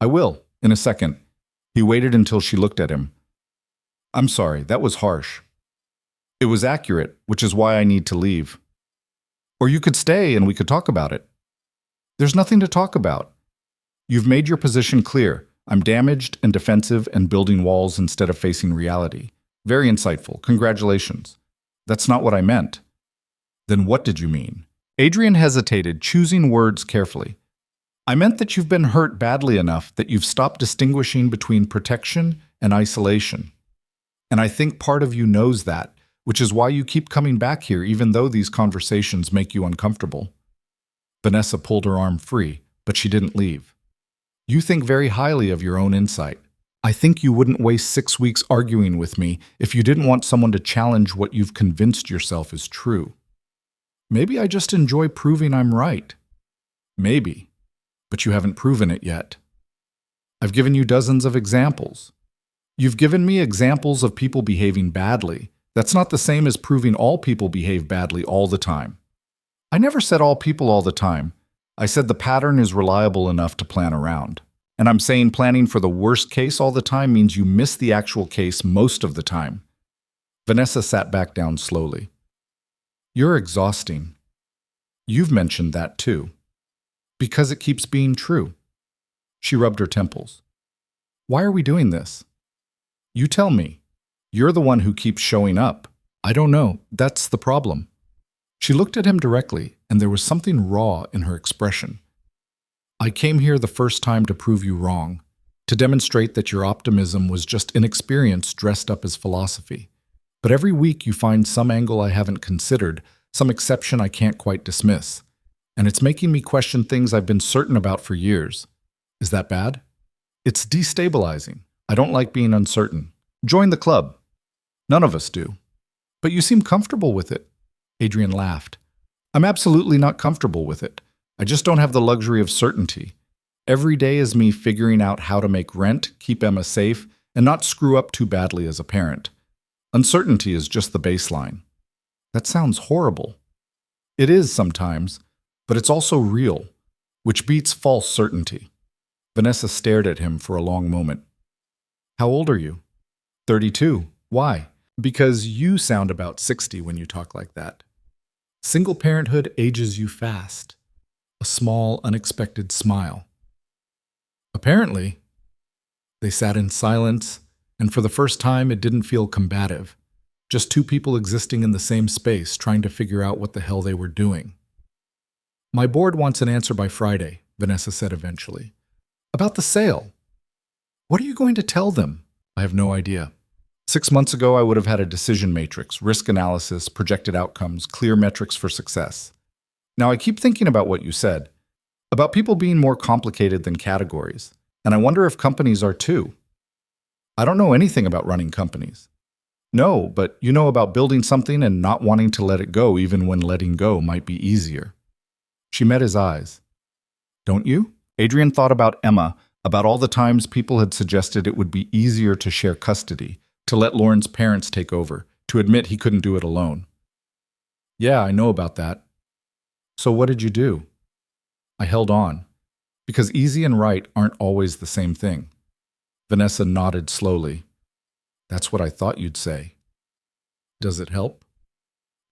"I will, in a second." He waited until she looked at him. "I'm sorry, that was harsh. It was accurate, which is why I need to leave. Or you could stay and we could talk about it." "There's nothing to talk about. You've made your position clear. I'm damaged and defensive and building walls instead of facing reality. Very insightful. Congratulations." "That's not what I meant." "Then what did you mean?" Adrian hesitated, choosing words carefully. "I meant that you've been hurt badly enough that you've stopped distinguishing between protection and isolation. And I think part of you knows that, which is why you keep coming back here even though these conversations make you uncomfortable. Vanessa pulled her arm free, but she didn't leave. You think very highly of your own insight. I think you wouldn't waste 6 weeks arguing with me if you didn't want someone to challenge what you've convinced yourself is true. Maybe I just enjoy proving I'm right. Maybe, but you haven't proven it yet. I've given you dozens of examples. You've given me examples of people behaving badly. That's not the same as proving all people behave badly all the time. I never said all people all the time. I said the pattern is reliable enough to plan around. And I'm saying planning for the worst case all the time means you miss the actual case most of the time. Vanessa sat back down slowly. You're exhausting. You've mentioned that too. Because it keeps being true. She rubbed her temples. Why are we doing this? You tell me. You're the one who keeps showing up. I don't know. That's the problem. She looked at him directly, and there was something raw in her expression. I came here the first time to prove you wrong, to demonstrate that your optimism was just inexperience dressed up as philosophy. But every week you find some angle I haven't considered, some exception I can't quite dismiss. And it's making me question things I've been certain about for years. Is that bad? It's destabilizing. I don't like being uncertain. Join the club. None of us do. But you seem comfortable with it. Adrian laughed. I'm absolutely not comfortable with it. I just don't have the luxury of certainty. Every day is me figuring out how to make rent, keep Emma safe, and not screw up too badly as a parent. Uncertainty is just the baseline. That sounds horrible. It is sometimes, but it's also real, which beats false certainty. Vanessa stared at him for a long moment. How old are you? 32. Why? Because you sound about 60 when you talk like that. Single parenthood ages you fast. A small, unexpected smile. Apparently. They sat in silence, and for the first time it didn't feel combative. Just two people existing in the same space, trying to figure out what the hell they were doing. My board wants an answer by Friday, Vanessa said eventually. About the sale. What are you going to tell them? I have no idea. 6 months ago, I would have had a decision matrix, risk analysis, projected outcomes, clear metrics for success. Now, I keep thinking about what you said, about people being more complicated than categories, and I wonder if companies are too. I don't know anything about running companies. No, but you know about building something and not wanting to let it go even when letting go might be easier. She met his eyes. Don't you? Adrian thought about Emma, about all the times people had suggested it would be easier to share custody, to let Lauren's parents take over, to admit he couldn't do it alone. Yeah, I know about that. So what did you do? I held on, because easy and right aren't always the same thing. Vanessa nodded slowly. That's what I thought you'd say. Does it help?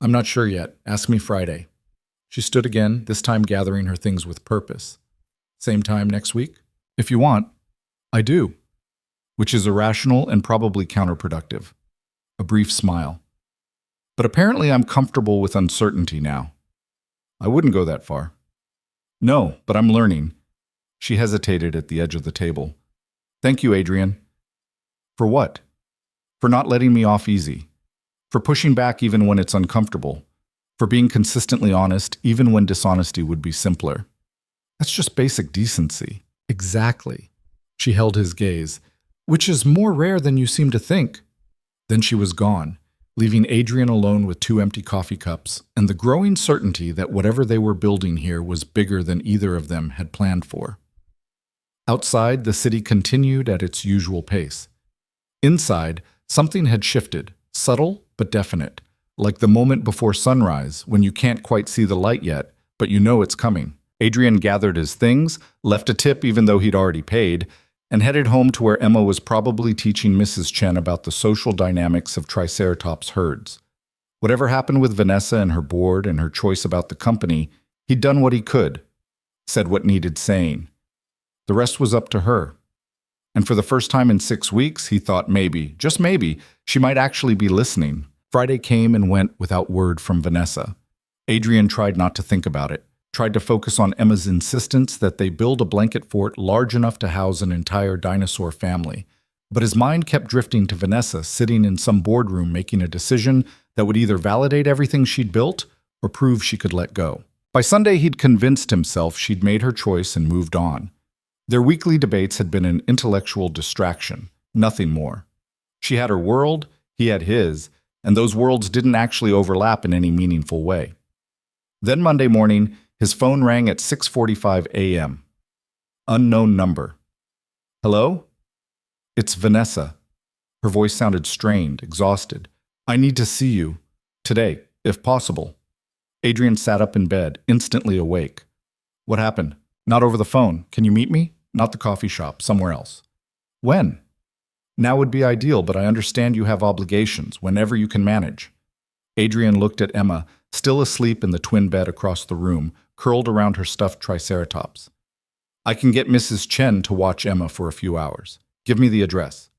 I'm not sure yet. Ask me Friday. She stood again, this time gathering her things with purpose. Same time next week? If you want. I do. Which is irrational and probably counterproductive. A brief smile. But apparently I'm comfortable with uncertainty now. I wouldn't go that far. No, but I'm learning. She hesitated at the edge of the table. Thank you, Adrian. For what? For not letting me off easy. For pushing back even when it's uncomfortable. For being consistently honest even when dishonesty would be simpler. That's just basic decency. Exactly. She held his gaze. Which is more rare than you seem to think. Then she was gone, leaving Adrian alone with 2 empty coffee cups and the growing certainty that whatever they were building here was bigger than either of them had planned for. Outside, the city continued at its usual pace. Inside, something had shifted, subtle but definite, like the moment before sunrise when you can't quite see the light yet, but you know it's coming. Adrian gathered his things, left a tip even though he'd already paid, and headed home to where Emma was probably teaching Mrs. Chen about the social dynamics of Triceratops herds. Whatever happened with Vanessa and her board and her choice about the company, he'd done what he could, said what needed saying. The rest was up to her. And for the first time in 6 weeks, he thought maybe, just maybe, she might actually be listening. Friday came and went without word from Vanessa. Adrian tried not to think about it. Tried to focus on Emma's insistence that they build a blanket fort large enough to house an entire dinosaur family. But his mind kept drifting to Vanessa sitting in some boardroom making a decision that would either validate everything she'd built or prove she could let go. By Sunday, he'd convinced himself she'd made her choice and moved on. Their weekly debates had been an intellectual distraction, nothing more. She had her world, he had his, and those worlds didn't actually overlap in any meaningful way. Then Monday morning, his phone rang at 6:45 a.m. Unknown number. Hello? It's Vanessa. Her voice sounded strained, exhausted. I need to see you. Today, if possible. Adrian sat up in bed, instantly awake. What happened? Not over the phone. Can you meet me? Not the coffee shop, somewhere else. When? Now would be ideal, but I understand you have obligations, whenever you can manage. Adrian looked at Emma, still asleep in the twin bed across the room, curled around her stuffed triceratops. I can get Mrs. Chen to watch Emma for a few hours. Give me the address.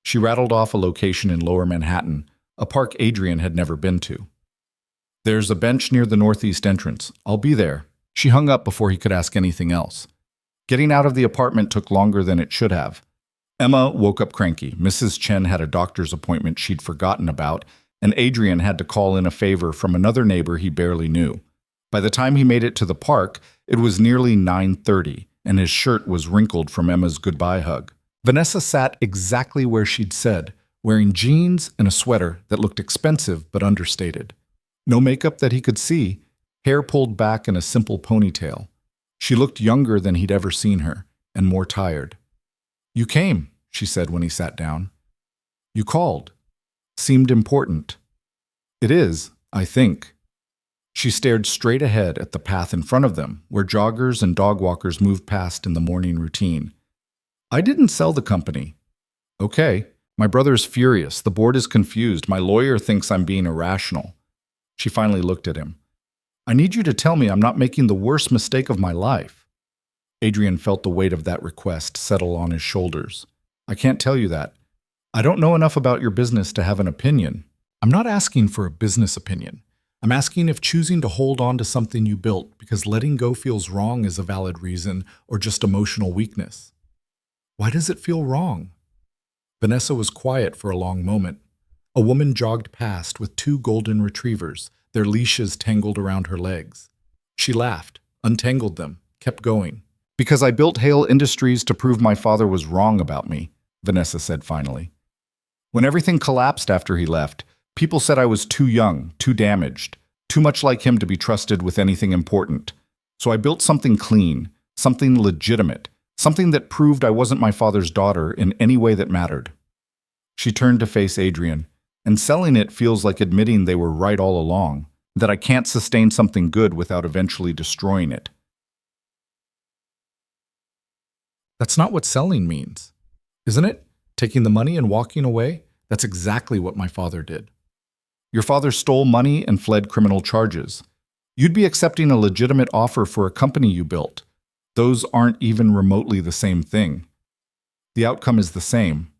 She rattled off a location in Lower Manhattan, a park Adrian had never been to. There's a bench near the northeast entrance. I'll be there. She hung up before he could ask anything else. Getting out of the apartment took longer than it should have. Emma woke up cranky. Mrs. Chen had a doctor's appointment she'd forgotten about, and Adrian had to call in a favor from another neighbor he barely knew. By the time he made it to the park, it was nearly 9:30, and his shirt was wrinkled from Emma's goodbye hug. Vanessa sat exactly where she'd said, wearing jeans and a sweater that looked expensive but understated. No makeup that he could see, hair pulled back in a simple ponytail. She looked younger than he'd ever seen her, and more tired. You came, she said when he sat down. You called. Seemed important. It is, I think. She stared straight ahead at the path in front of them, where joggers and dog walkers moved past in the morning routine. I didn't sell the company. Okay, my brother's furious. The board is confused. My lawyer thinks I'm being irrational. She finally looked at him. I need you to tell me I'm not making the worst mistake of my life. Adrian felt the weight of that request settle on his shoulders. I can't tell you that. I don't know enough about your business to have an opinion. I'm not asking for a business opinion. I'm asking if choosing to hold on to something you built because letting go feels wrong is a valid reason or just emotional weakness. Why does it feel wrong? Vanessa was quiet for a long moment. A woman jogged past with 2 golden retrievers, their leashes tangled around her legs. She laughed, untangled them, kept going. Because I built Hale Industries to prove my father was wrong about me, Vanessa said finally. When everything collapsed after he left, people said I was too young, too damaged, too much like him to be trusted with anything important. So I built something clean, something legitimate, something that proved I wasn't my father's daughter in any way that mattered. She turned to face Adrian, and selling it feels like admitting they were right all along, that I can't sustain something good without eventually destroying it. That's not what selling means, isn't it? Taking the money and walking away? That's exactly what my father did. Your father stole money and fled criminal charges. You'd be accepting a legitimate offer for a company you built. Those aren't even remotely the same thing. The outcome is the same.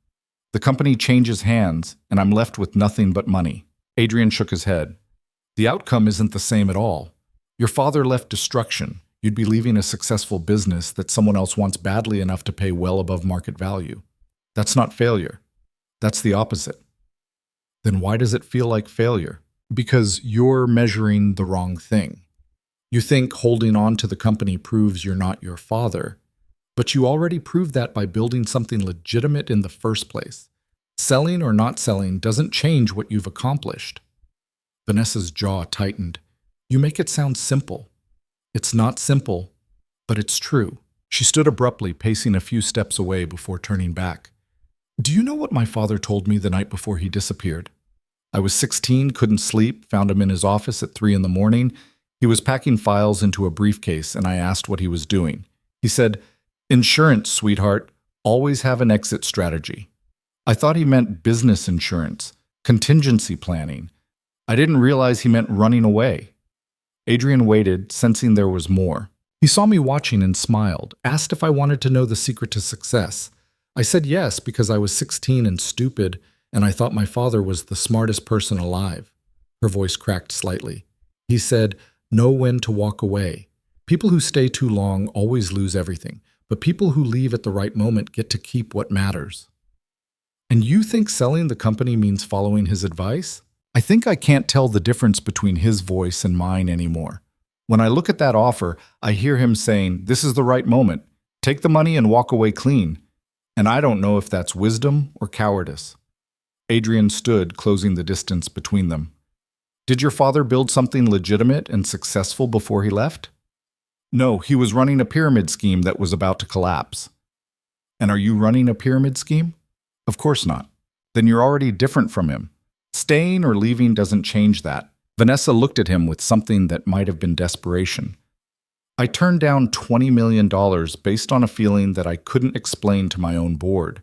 The company changes hands, and I'm left with nothing but money. Adrian shook his head. The outcome isn't the same at all. Your father left destruction. You'd be leaving a successful business that someone else wants badly enough to pay well above market value. That's not failure. That's the opposite. Then why does it feel like failure? Because you're measuring the wrong thing. You think holding on to the company proves you're not your father, but you already proved that by building something legitimate in the first place. Selling or not selling doesn't change what you've accomplished. Vanessa's jaw tightened. You make it sound simple. It's not simple, but it's true. She stood abruptly, pacing a few steps away before turning back. Do you know what my father told me the night before he disappeared? I was 16, couldn't sleep, found him in his office at 3 a.m. He was packing files into a briefcase, and I asked what he was doing. He said, "Insurance, sweetheart. Always have an exit strategy." I thought he meant business insurance, contingency planning. I didn't realize he meant running away. Adrian waited, sensing there was more. He saw me watching and smiled, asked if I wanted to know the secret to success. I said yes because I was 16 and stupid, and I thought my father was the smartest person alive. Her voice cracked slightly. He said, know when to walk away. People who stay too long always lose everything, but people who leave at the right moment get to keep what matters. And you think selling the company means following his advice? I think I can't tell the difference between his voice and mine anymore. When I look at that offer, I hear him saying, "This is the right moment. Take the money and walk away clean." And I don't know if that's wisdom or cowardice. Adrian stood, closing the distance between them. "Did your father build something legitimate and successful before he left?" "No, he was running a pyramid scheme that was about to collapse." "And are you running a pyramid scheme?" "Of course not." "Then you're already different from him. Staying or leaving doesn't change that." Vanessa looked at him with something that might have been desperation. "I turned down $20 million based on a feeling that I couldn't explain to my own board.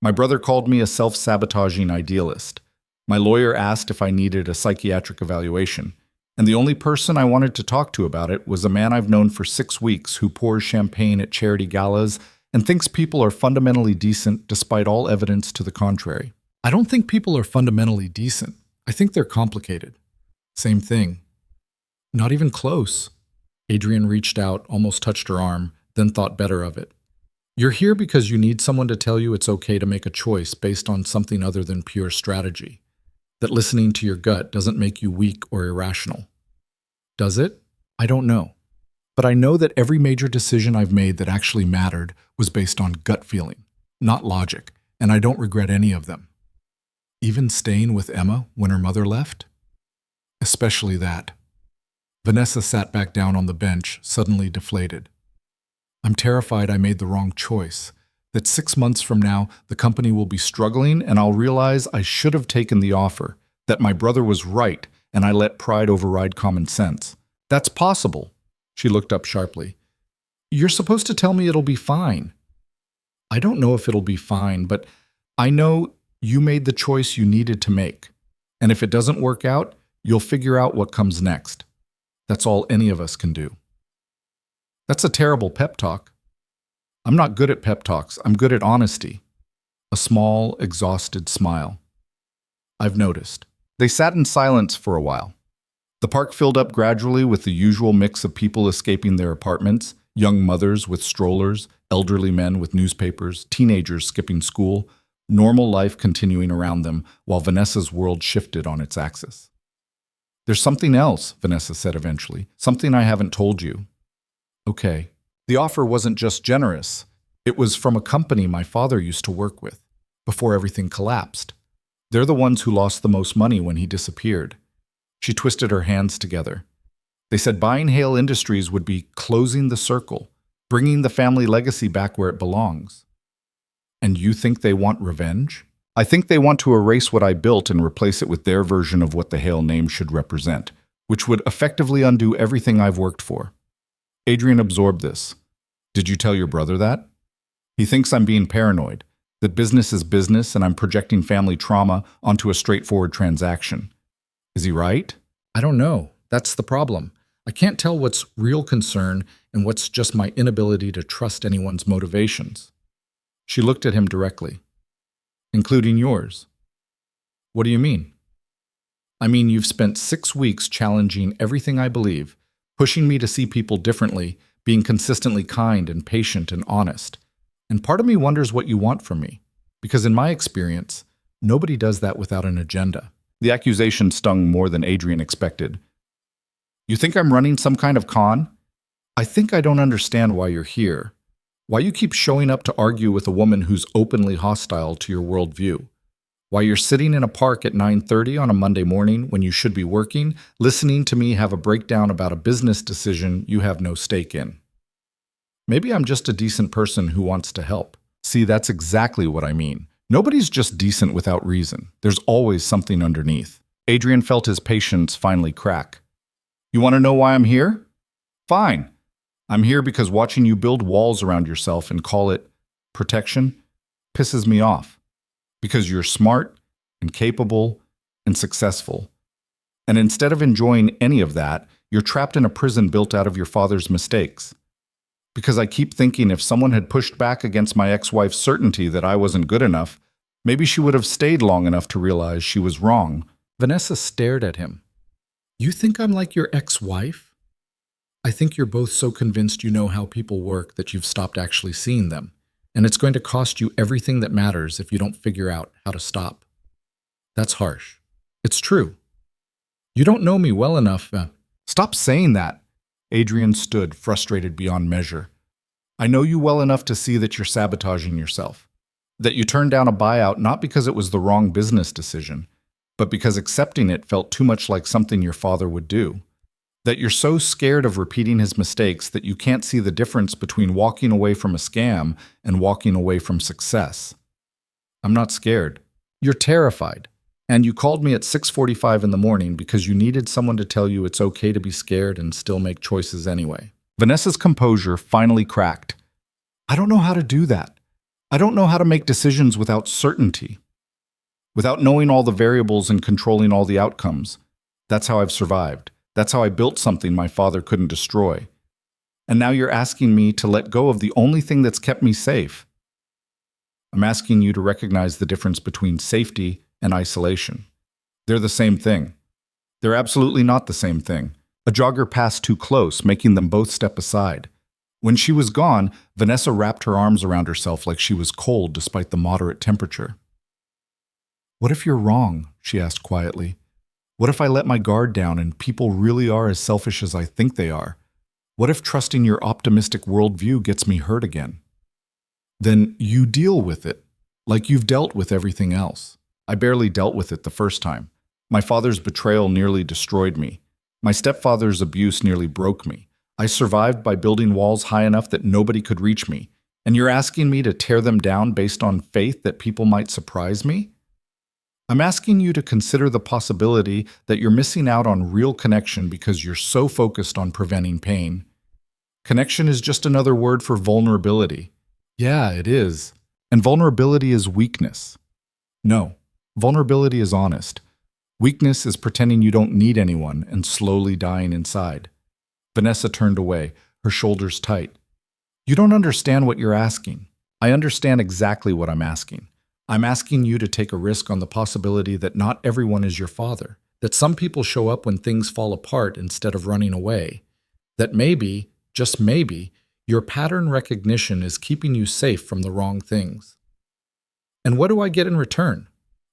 My brother called me a self-sabotaging idealist. My lawyer asked if I needed a psychiatric evaluation. And the only person I wanted to talk to about it was a man I've known for 6 weeks who pours champagne at charity galas and thinks people are fundamentally decent despite all evidence to the contrary." "I don't think people are fundamentally decent. I think they're complicated." "Same thing." "Not even close." Adrian reached out, almost touched her arm, then thought better of it. "You're here because you need someone to tell you it's okay to make a choice based on something other than pure strategy. That listening to your gut doesn't make you weak or irrational." "Does it? I don't know. But I know that every major decision I've made that actually mattered was based on gut feeling, not logic, and I don't regret any of them." "Even staying with Emma when her mother left?" "Especially that." Vanessa sat back down on the bench, suddenly deflated. "I'm terrified I made the wrong choice, that 6 months from now the company will be struggling and I'll realize I should have taken the offer, that my brother was right and I let pride override common sense." "That's possible." She looked up sharply. "You're supposed to tell me it'll be fine." "I don't know if it'll be fine, but I know you made the choice you needed to make. And if it doesn't work out, you'll figure out what comes next. That's all any of us can do." "That's a terrible pep talk." "I'm not good at pep talks. I'm good at honesty." A small, exhausted smile. "I've noticed." They sat in silence for a while. The park filled up gradually with the usual mix of people escaping their apartments, young mothers with strollers, elderly men with newspapers, teenagers skipping school, normal life continuing around them while Vanessa's world shifted on its axis. "There's something else," Vanessa said eventually. "Something I haven't told you." "Okay." The offer wasn't just generous. It was from a company my father used to work with, before everything collapsed. They're the ones who lost the most money when he disappeared. She twisted her hands together. They said buying Hale Industries would be closing the circle, bringing the family legacy back where it belongs. "And you think they want revenge?" "I think they want to erase what I built and replace it with their version of what the Hale name should represent, which would effectively undo everything I've worked for." Adrian absorbed this. "Did you tell your brother that?" "He thinks I'm being paranoid, that business is business and I'm projecting family trauma onto a straightforward transaction." "Is he right?" "I don't know. That's the problem. I can't tell what's real concern and what's just my inability to trust anyone's motivations." She looked at him directly. "Including yours." "What do you mean?" "I mean, you've spent 6 weeks challenging everything I believe, pushing me to see people differently, being consistently kind and patient and honest. And part of me wonders what you want from me. Because in my experience, nobody does that without an agenda." The accusation stung more than Adrian expected. "You think I'm running some kind of con?" "I think I don't understand why you're here. Why you keep showing up to argue with a woman who's openly hostile to your worldview. Why you're sitting in a park at 9:30 on a Monday morning when you should be working, listening to me have a breakdown about a business decision you have no stake in. Maybe I'm just a decent person who wants to help." "See, that's exactly what I mean. Nobody's just decent without reason. There's always something underneath." Adrian felt his patience finally crack. "You want to know why I'm here? Fine. I'm here because watching you build walls around yourself and call it protection pisses me off. Because you're smart and capable and successful. And instead of enjoying any of that, you're trapped in a prison built out of your father's mistakes. Because I keep thinking if someone had pushed back against my ex-wife's certainty that I wasn't good enough, maybe she would have stayed long enough to realize she was wrong." Vanessa stared at him. "You think I'm like your ex-wife?" "I think you're both so convinced you know how people work that you've stopped actually seeing them, and it's going to cost you everything that matters if you don't figure out how to stop." "That's harsh." "It's true. You don't know me well enough. Stop saying that. Adrian stood, frustrated beyond measure. I know you well enough to see that you're sabotaging yourself. That you turned down a buyout not because it was the wrong business decision, but because accepting it felt too much like something your father would do. That you're so scared of repeating his mistakes that you can't see the difference between walking away from a scam and walking away from success. I'm not scared. You're terrified. And you called me at 6:45 in the morning because you needed someone to tell you it's okay to be scared and still make choices anyway. Vanessa's composure finally cracked. I don't know how to do that. I don't know how to make decisions without certainty. Without knowing all the variables and controlling all the outcomes. That's how I've survived. That's how I built something my father couldn't destroy. And now you're asking me to let go of the only thing that's kept me safe. I'm asking you to recognize the difference between safety and isolation. They're the same thing. They're absolutely not the same thing. A jogger passed too close, making them both step aside. When she was gone, Vanessa wrapped her arms around herself like she was cold despite the moderate temperature. What if you're wrong? She asked quietly. What if I let my guard down and people really are as selfish as I think they are? What if trusting your optimistic worldview gets me hurt again? Then you deal with it, like you've dealt with everything else. I barely dealt with it the first time. My father's betrayal nearly destroyed me. My stepfather's abuse nearly broke me. I survived by building walls high enough that nobody could reach me. And you're asking me to tear them down based on faith that people might surprise me? I'm asking you to consider the possibility that you're missing out on real connection because you're so focused on preventing pain. Connection is just another word for vulnerability. Yeah, it is. And vulnerability is weakness. No, vulnerability is honest. Weakness is pretending you don't need anyone and slowly dying inside. Vanessa turned away, her shoulders tight. You don't understand what you're asking. I understand exactly what I'm asking. I'm asking you to take a risk on the possibility that not everyone is your father, that some people show up when things fall apart instead of running away, that maybe, just maybe, your pattern recognition is keeping you safe from the wrong things. And what do I get in return?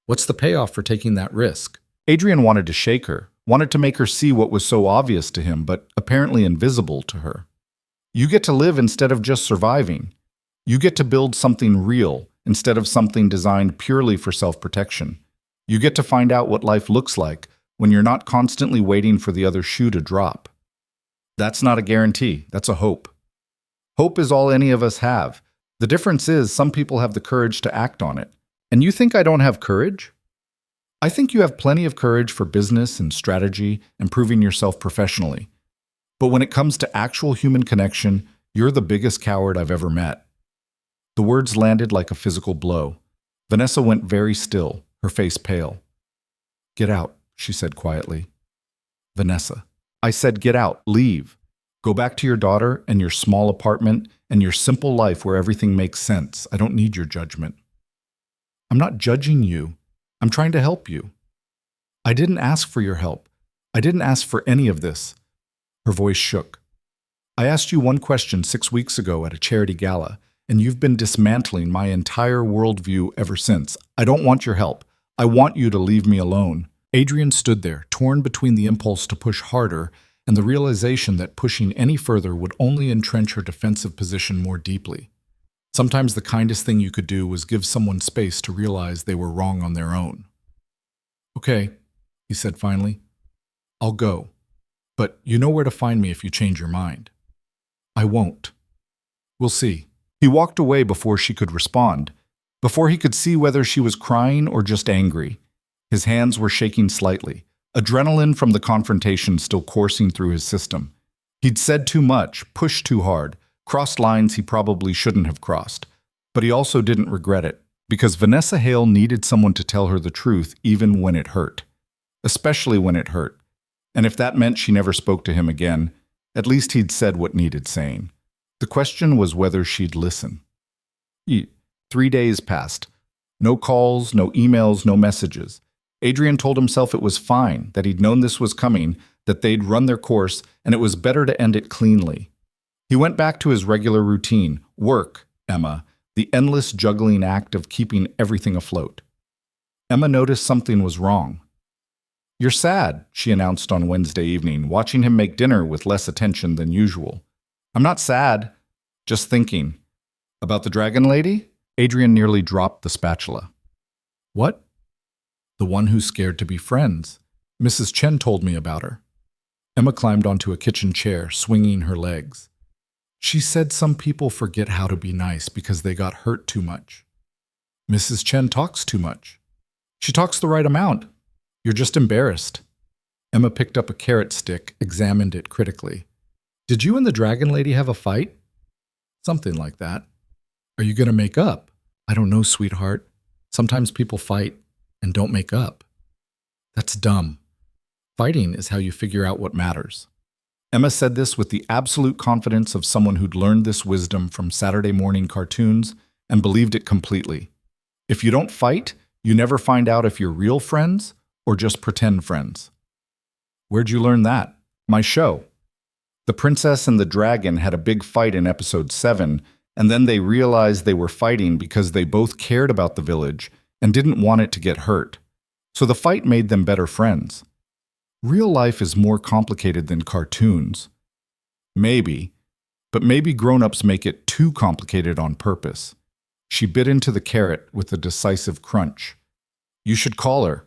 What's the payoff for taking that risk? Adrian wanted to shake her, wanted to make her see what was so obvious to him, but apparently invisible to her. You get to live instead of just surviving. You get to build something real instead of something designed purely for self-protection. You get to find out what life looks like when you're not constantly waiting for the other shoe to drop. That's not a guarantee, that's a hope. Hope is all any of us have. The difference is some people have the courage to act on it. And you think I don't have courage? I think you have plenty of courage for business and strategy and proving yourself professionally. But when it comes to actual human connection, you're the biggest coward I've ever met. The words landed like a physical blow. Vanessa went very still, her face pale. Get out, she said quietly. Vanessa. I said get out, leave. Go back to your daughter and your small apartment and your simple life where everything makes sense. I don't need your judgment. I'm not judging you. I'm trying to help you. I didn't ask for your help. I didn't ask for any of this. Her voice shook. I asked you one question 6 weeks ago at a charity gala, and you've been dismantling my entire worldview ever since. I don't want your help. I want you to leave me alone. Adrian stood there, torn between the impulse to push harder and the realization that pushing any further would only entrench her defensive position more deeply. Sometimes the kindest thing you could do was give someone space to realize they were wrong on their own. Okay, he said finally. I'll go. But you know where to find me if you change your mind. I won't. We'll see. He walked away before she could respond, before he could see whether she was crying or just angry. His hands were shaking slightly, adrenaline from the confrontation still coursing through his system. He'd said too much, pushed too hard, crossed lines he probably shouldn't have crossed. But he also didn't regret it, because Vanessa Hale needed someone to tell her the truth even when it hurt. Especially when it hurt. And if that meant she never spoke to him again, at least he'd said what needed saying. The question was whether she'd listen. 3 days passed. No calls, no emails, no messages. Adrian told himself it was fine, that he'd known this was coming, that they'd run their course, and it was better to end it cleanly. He went back to his regular routine, work, Emma, the endless juggling act of keeping everything afloat. Emma noticed something was wrong. "You're sad," she announced on Wednesday evening, watching him make dinner with less attention than usual. "I'm not sad, just thinking." "About the dragon lady?" Adrian nearly dropped the spatula. "What?" "The one who's scared to be friends. Mrs. Chen told me about her." Emma climbed onto a kitchen chair, swinging her legs. "She said some people forget how to be nice because they got hurt too much." "Mrs. Chen talks too much." "She talks the right amount. You're just embarrassed." Emma picked up a carrot stick, examined it critically. "Did you and the dragon lady have a fight?" "Something like that." "Are you going to make up?" "I don't know, sweetheart. Sometimes people fight and don't make up." "That's dumb. Fighting is how you figure out what matters." Emma said this with the absolute confidence of someone who'd learned this wisdom from Saturday morning cartoons and believed it completely. If you don't fight, you never find out if you're real friends or just pretend friends. "Where'd you learn that?" "My show. The princess and the dragon had a big fight in episode 7, and then they realized they were fighting because they both cared about the village and didn't want it to get hurt. So the fight made them better friends. Real life is more complicated than cartoons. Maybe, but maybe grown-ups make it too complicated on purpose." She bit into the carrot with a decisive crunch. "You should call her."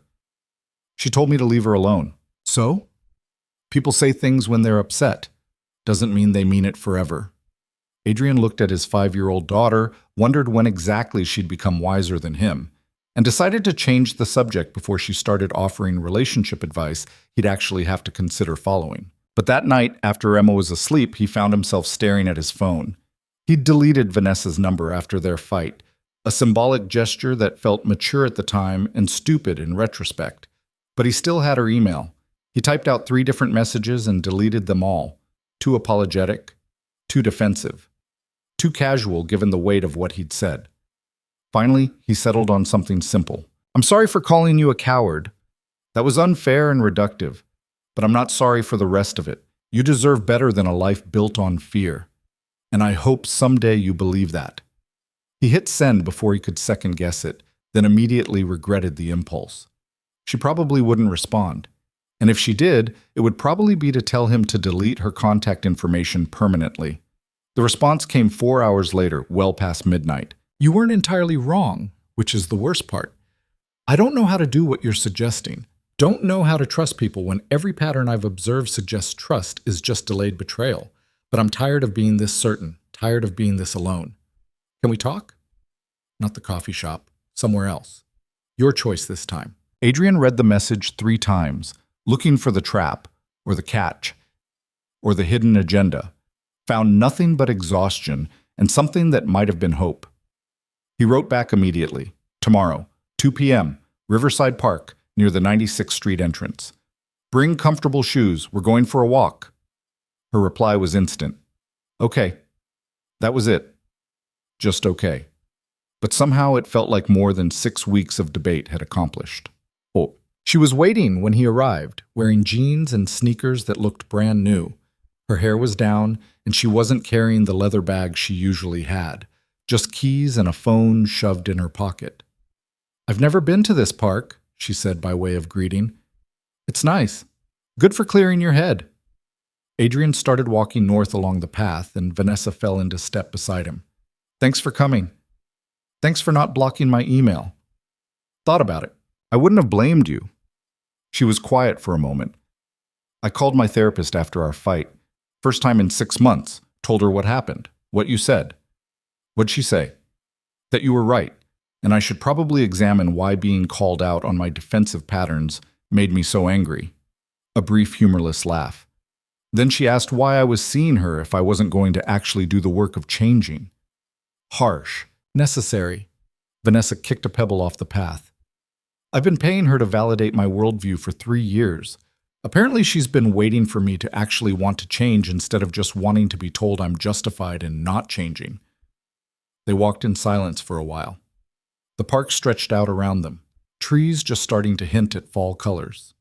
"She told me to leave her alone." "So?" "People say things when they're upset. Doesn't mean they mean it forever." Adrian looked at his 5-year-old daughter, wondered when exactly she'd become wiser than him, and decided to change the subject before she started offering relationship advice he'd actually have to consider following. But that night, after Emma was asleep, he found himself staring at his phone. He'd deleted Vanessa's number after their fight, a symbolic gesture that felt mature at the time and stupid in retrospect. But he still had her email. He typed out 3 different messages and deleted them all. Too apologetic, too defensive, too casual given the weight of what he'd said. Finally, he settled on something simple. "I'm sorry for calling you a coward. That was unfair and reductive, but I'm not sorry for the rest of it. You deserve better than a life built on fear. And I hope someday you believe that." He hit send before he could second-guess it, then immediately regretted the impulse. She probably wouldn't respond. And if she did, it would probably be to tell him to delete her contact information permanently. The response came 4 hours later, well past midnight. "You weren't entirely wrong, which is the worst part. I don't know how to do what you're suggesting. Don't know how to trust people when every pattern I've observed suggests trust is just delayed betrayal. But I'm tired of being this certain, tired of being this alone. Can we talk?" "Not the coffee shop. Somewhere else. Your choice this time." Adrian read the message 3 times, looking for the trap, or the catch, or the hidden agenda. Found nothing but exhaustion and something that might have been hope. He wrote back immediately. "Tomorrow, 2 p.m., Riverside Park, near the 96th Street entrance. Bring comfortable shoes. We're going for a walk." Her reply was instant. "Okay." That was it. Just okay. But somehow it felt like more than 6 weeks of debate had accomplished. Oh. She was waiting when he arrived, wearing jeans and sneakers that looked brand new. Her hair was down, and she wasn't carrying the leather bag she usually had, just keys and a phone shoved in her pocket. "I've never been to this park," she said by way of greeting. "It's nice. Good for clearing your head." Adrian started walking north along the path, and Vanessa fell into step beside him. "Thanks for coming. Thanks for not blocking my email. Thought about it. I wouldn't have blamed you." She was quiet for a moment. "I called my therapist after our fight. First time in 6 months. Told her what happened. What you said." "What'd she say?" "That you were right, and I should probably examine why being called out on my defensive patterns made me so angry." A brief, humorless laugh. Then she asked why I was seeing her if I wasn't going to actually do the work of changing. Harsh. Necessary. Vanessa kicked a pebble off the path. "I've been paying her to validate my worldview for 3 years. Apparently she's been waiting for me to actually want to change instead of just wanting to be told I'm justified in not changing." They walked in silence for a while. The park stretched out around them, trees just starting to hint at fall colors.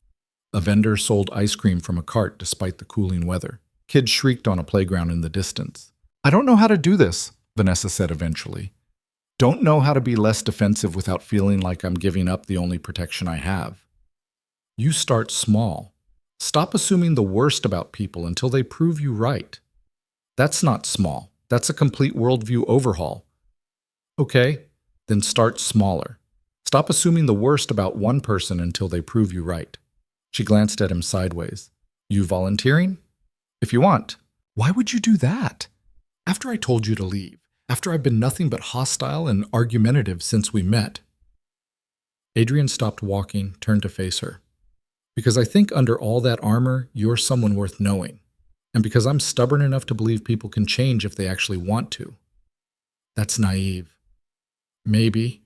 A vendor sold ice cream from a cart despite the cooling weather. Kids shrieked on a playground in the distance. "I don't know how to do this," Vanessa said eventually. "Don't know how to be less defensive without feeling like I'm giving up the only protection I have." You start small. Stop assuming the worst about people until they prove you right. That's not small. That's a complete worldview overhaul. Okay, then start smaller. Stop assuming the worst about one person until they prove you right. She glanced at him sideways. You volunteering? If you want. Why would you do that? After I told you to leave, after I've been nothing but hostile and argumentative since we met. Adrian stopped walking, turned to face her. Because I think under all that armor, you're someone worth knowing. And because I'm stubborn enough to believe people can change if they actually want to. That's naive. Maybe.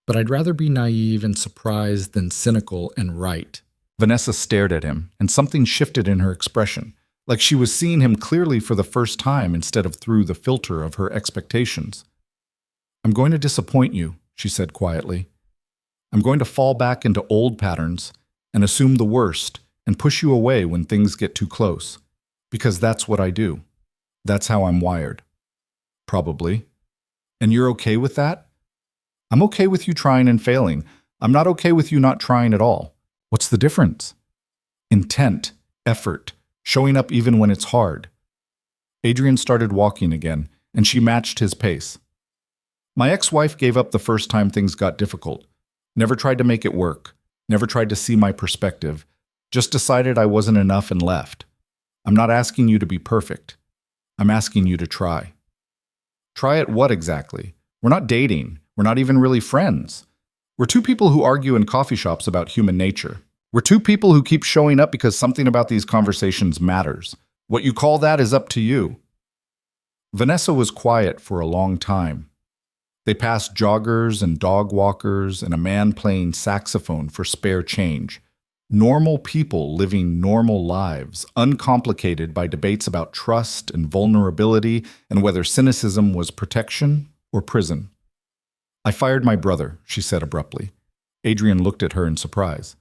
But I'd rather be naive and surprised than cynical and right. Vanessa stared at him, and something shifted in her expression, like she was seeing him clearly for the first time instead of through the filter of her expectations. I'm going to disappoint you, she said quietly. I'm going to fall back into old patterns and assume the worst and push you away when things get too close. Because that's what I do. That's how I'm wired. Probably. And you're okay with that? I'm okay with you trying and failing. I'm not okay with you not trying at all. What's the difference? Intent, effort, showing up even when it's hard. Adrian started walking again, and she matched his pace. My ex-wife gave up the first time things got difficult. Never tried to make it work. Never tried to see my perspective. Just decided I wasn't enough and left. I'm not asking you to be perfect. I'm asking you to try. Try at what exactly? We're not dating. We're not even really friends. We're two people who argue in coffee shops about human nature. We're two people who keep showing up because something about these conversations matters. What you call that is up to you. Vanessa was quiet for a long time. They passed joggers and dog walkers and a man playing saxophone for spare change. Normal people living normal lives, uncomplicated by debates about trust and vulnerability and whether cynicism was protection or prison. I fired my brother, she said abruptly. Adrian looked at her in surprise.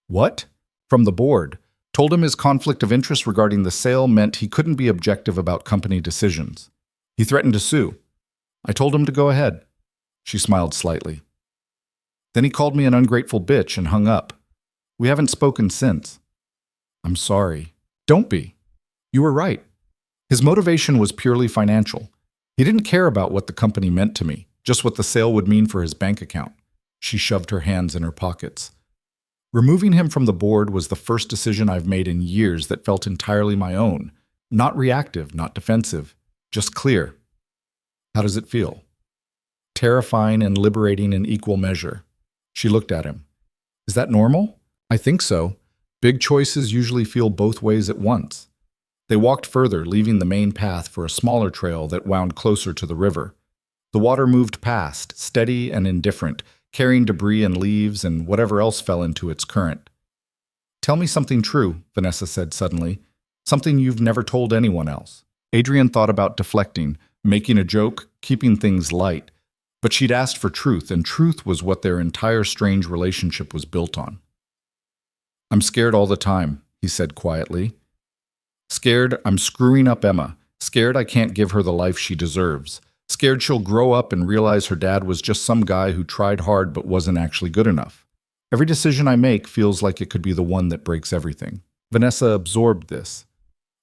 What? From the board. Told him his conflict of interest regarding the sale meant he couldn't be objective about company decisions. He threatened to sue. I told him to go ahead. She smiled slightly. Then he called me an ungrateful bitch and hung up. We haven't spoken since. I'm sorry. Don't be. You were right. His motivation was purely financial. He didn't care about what the company meant to me, just what the sale would mean for his bank account. She shoved her hands in her pockets. Removing him from the board was the first decision I've made in years that felt entirely my own. Not reactive, not defensive, just clear. How does it feel? Terrifying and liberating in equal measure. She looked at him. Is that normal? I think so. Big choices usually feel both ways at once. They walked further, leaving the main path for a smaller trail that wound closer to the river. The water moved past, steady and indifferent, carrying debris and leaves and whatever else fell into its current. Tell me something true, Vanessa said suddenly. Something you've never told anyone else. Adrian thought about deflecting, making a joke, keeping things light. But she'd asked for truth, and truth was what their entire strange relationship was built on. I'm scared all the time, he said quietly. Scared I'm screwing up Emma. Scared I can't give her the life she deserves. Scared she'll grow up and realize her dad was just some guy who tried hard but wasn't actually good enough. Every decision I make feels like it could be the one that breaks everything. Vanessa absorbed this.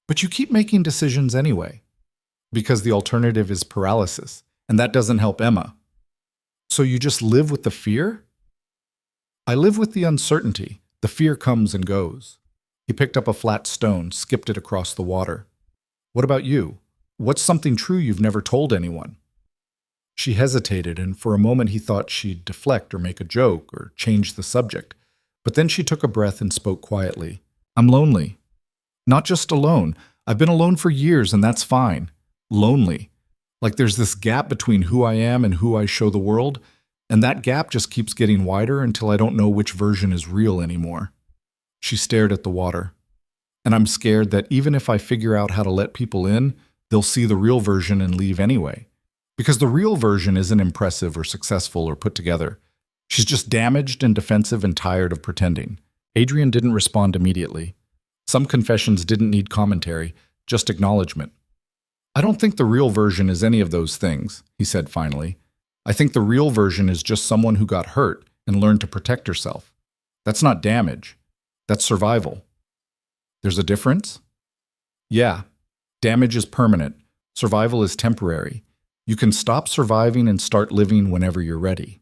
But you keep making decisions anyway. Because the alternative is paralysis, and that doesn't help Emma. So you just live with the fear? I live with the uncertainty. The fear comes and goes. He picked up a flat stone, skipped it across the water. What about you? What's something true you've never told anyone? She hesitated, and for a moment he thought she'd deflect or make a joke or change the subject. But then she took a breath and spoke quietly. I'm lonely. Not just alone. I've been alone for years, and that's fine. Lonely. Like there's this gap between who I am and who I show the world, and that gap just keeps getting wider until I don't know which version is real anymore. She stared at the water. And I'm scared that even if I figure out how to let people in, they'll see the real version and leave anyway. Because the real version isn't impressive or successful or put together. She's just damaged and defensive and tired of pretending. Adrian didn't respond immediately. Some confessions didn't need commentary, just acknowledgement. I don't think the real version is any of those things, he said finally. I think the real version is just someone who got hurt and learned to protect herself. That's not damage. That's survival. There's a difference? Yeah. Damage is permanent. Survival is temporary. You can stop surviving and start living whenever you're ready.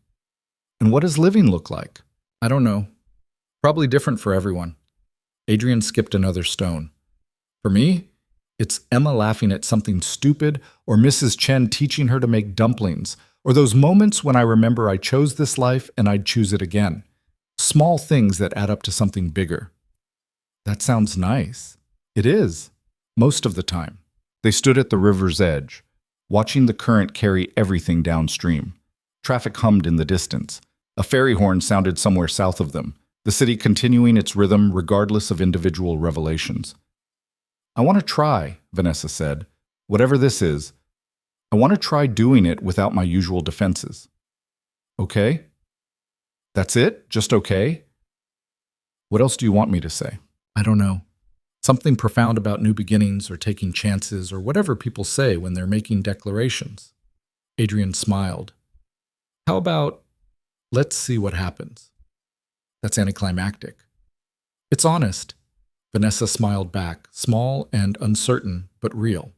And what does living look like? I don't know. Probably different for everyone. Adrian skipped another stone. For me, it's Emma laughing at something stupid, or Mrs. Chen teaching her to make dumplings, or those moments when I remember I chose this life and I'd choose it again. Small things that add up to something bigger. That sounds nice. It is, most of the time. They stood at the river's edge, watching the current carry everything downstream. Traffic hummed in the distance. A ferry horn sounded somewhere south of them, the city continuing its rhythm regardless of individual revelations. I want to try, Vanessa said. Whatever this is, I want to try doing it without my usual defenses. Okay? That's it? Just okay? What else do you want me to say? I don't know. Something profound about new beginnings or taking chances or whatever people say when they're making declarations. Adrian smiled. How about, let's see what happens? That's anticlimactic. It's honest. Vanessa smiled back, small and uncertain, but real.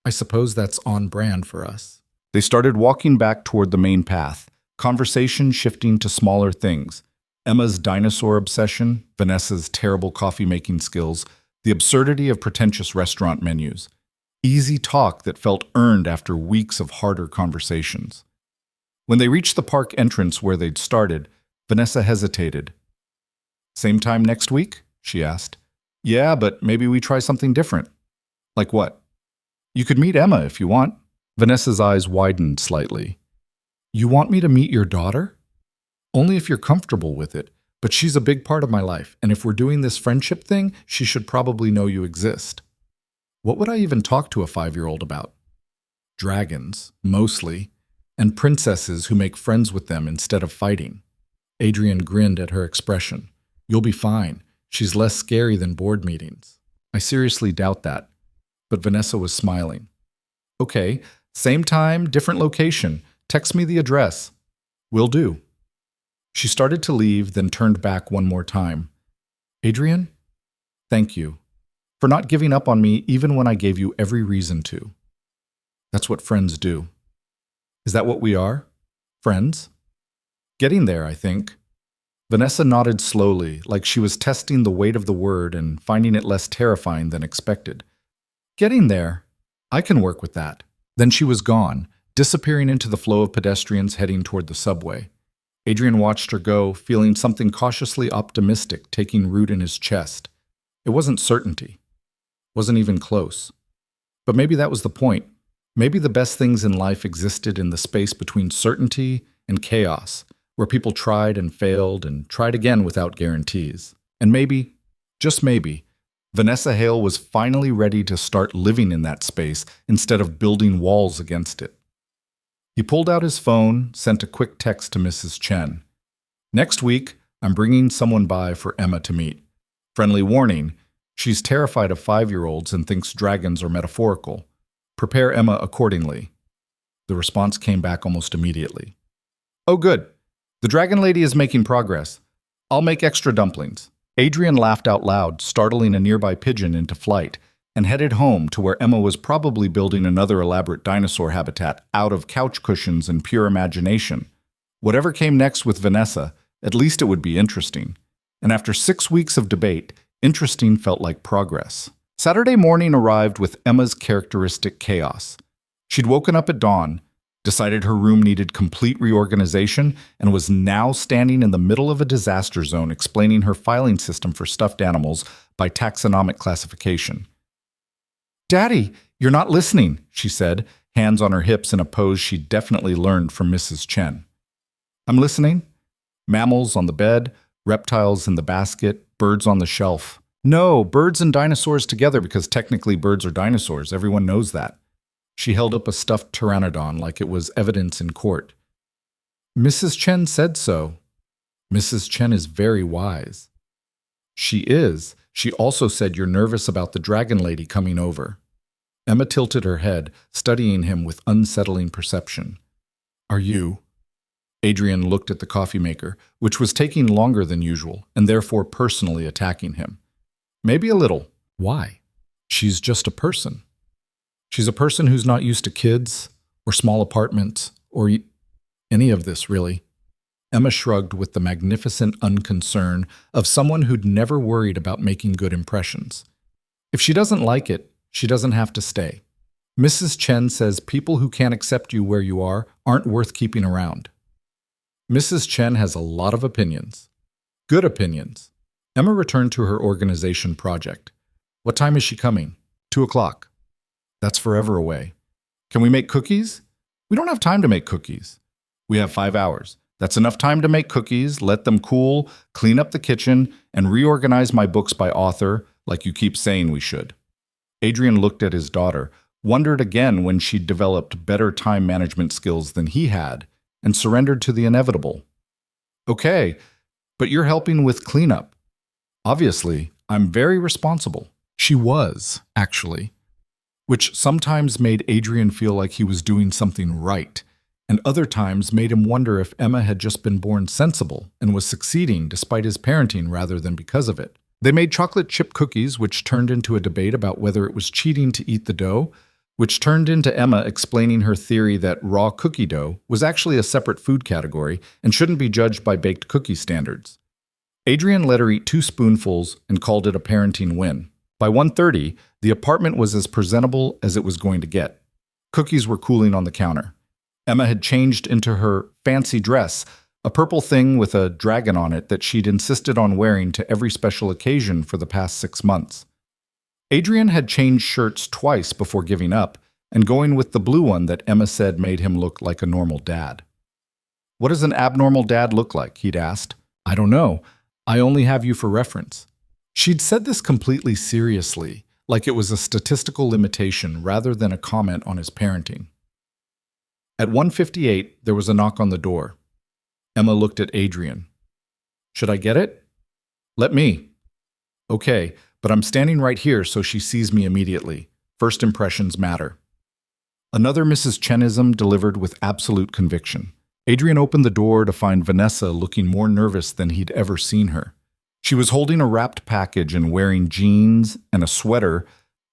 I suppose that's on brand for us. They started walking back toward the main path, conversation shifting to smaller things. Emma's dinosaur obsession, Vanessa's terrible coffee-making skills, the absurdity of pretentious restaurant menus. Easy talk that felt earned after weeks of harder conversations. When they reached the park entrance where they'd started, Vanessa hesitated. Same time next week? She asked. Yeah, but maybe we try something different. Like what? You could meet Emma if you want. Vanessa's eyes widened slightly. You want me to meet your daughter? Only if you're comfortable with it, but she's a big part of my life, and if we're doing this friendship thing, she should probably know you exist. What would I even talk to a 5-year-old about? Dragons, mostly, and princesses who make friends with them instead of fighting. Adrian grinned at her expression. You'll be fine. She's less scary than board meetings. I seriously doubt that. But Vanessa was smiling. Okay, same time, different location. Text me the address. Will do. She started to leave, then turned back one more time. Adrian, thank you for not giving up on me even when I gave you every reason to. That's what friends do. Is that what we are? Friends? Getting there, I think. Vanessa nodded slowly, like she was testing the weight of the word and finding it less terrifying than expected. Getting there. I can work with that. Then she was gone, disappearing into the flow of pedestrians heading toward the subway. Adrian watched her go, feeling something cautiously optimistic taking root in his chest. It wasn't certainty. Wasn't even close. But maybe that was the point. Maybe the best things in life existed in the space between certainty and chaos, where people tried and failed and tried again without guarantees. And maybe, just maybe, Vanessa Hale was finally ready to start living in that space instead of building walls against it. He pulled out his phone, sent a quick text to Mrs. Chen. Next week, I'm bringing someone by for Emma to meet. Friendly warning, she's terrified of 5-year-olds and thinks dragons are metaphorical. Prepare Emma accordingly. The response came back almost immediately. Oh, good. The dragon lady is making progress. I'll make extra dumplings. Adrian laughed out loud, startling a nearby pigeon into flight, and headed home to where Emma was probably building another elaborate dinosaur habitat out of couch cushions and pure imagination. Whatever came next with Vanessa, at least it would be interesting. And after 6 weeks of debate, interesting felt like progress. Saturday morning arrived with Emma's characteristic chaos. She'd woken up at dawn, decided her room needed complete reorganization, and was now standing in the middle of a disaster zone explaining her filing system for stuffed animals by taxonomic classification. Daddy, you're not listening, she said, hands on her hips in a pose she'd definitely learned from Mrs. Chen. I'm listening. Mammals on the bed, reptiles in the basket, birds on the shelf. No, birds and dinosaurs together because technically birds are dinosaurs. Everyone knows that. She held up a stuffed pteranodon like it was evidence in court. Mrs. Chen said so. Mrs. Chen is very wise. She is. She also said you're nervous about the dragon lady coming over. Emma tilted her head, studying him with unsettling perception. Are you? Adrian looked at the coffee maker, which was taking longer than usual, and therefore personally attacking him. Maybe a little. Why? She's just a person. She's a person who's not used to kids, or small apartments, or any of this, really. Emma shrugged with the magnificent unconcern of someone who'd never worried about making good impressions. If she doesn't like it, she doesn't have to stay. Mrs. Chen says people who can't accept you where you are aren't worth keeping around. Mrs. Chen has a lot of opinions. Good opinions. Emma returned to her organization project. What time is she coming? 2:00. That's forever away. Can we make cookies? We don't have time to make cookies. We have 5 hours. That's enough time to make cookies, let them cool, clean up the kitchen, and reorganize my books by author, like you keep saying we should. Adrian looked at his daughter, wondered again when she'd developed better time management skills than he had, and surrendered to the inevitable. Okay, but you're helping with cleanup. Obviously, I'm very responsible. She was, actually, which sometimes made Adrian feel like he was doing something right, and other times made him wonder if Emma had just been born sensible and was succeeding despite his parenting rather than because of it. They made chocolate chip cookies, which turned into a debate about whether it was cheating to eat the dough, which turned into Emma explaining her theory that raw cookie dough was actually a separate food category and shouldn't be judged by baked cookie standards. Adrian let her eat 2 spoonfuls and called it a parenting win. By 1:30, the apartment was as presentable as it was going to get. Cookies were cooling on the counter. Emma had changed into her fancy dress, a purple thing with a dragon on it that she'd insisted on wearing to every special occasion for the past 6 months. Adrian had changed shirts twice before giving up, and going with the blue one that Emma said made him look like a normal dad. What does an abnormal dad look like? He'd asked. I don't know. I only have you for reference. She'd said this completely seriously, like it was a statistical limitation rather than a comment on his parenting. At 1:58, there was a knock on the door. Emma looked at Adrian. Should I get it? Let me. Okay, but I'm standing right here so she sees me immediately. First impressions matter. Another Mrs. Chenism delivered with absolute conviction. Adrian opened the door to find Vanessa looking more nervous than he'd ever seen her. She was holding a wrapped package and wearing jeans and a sweater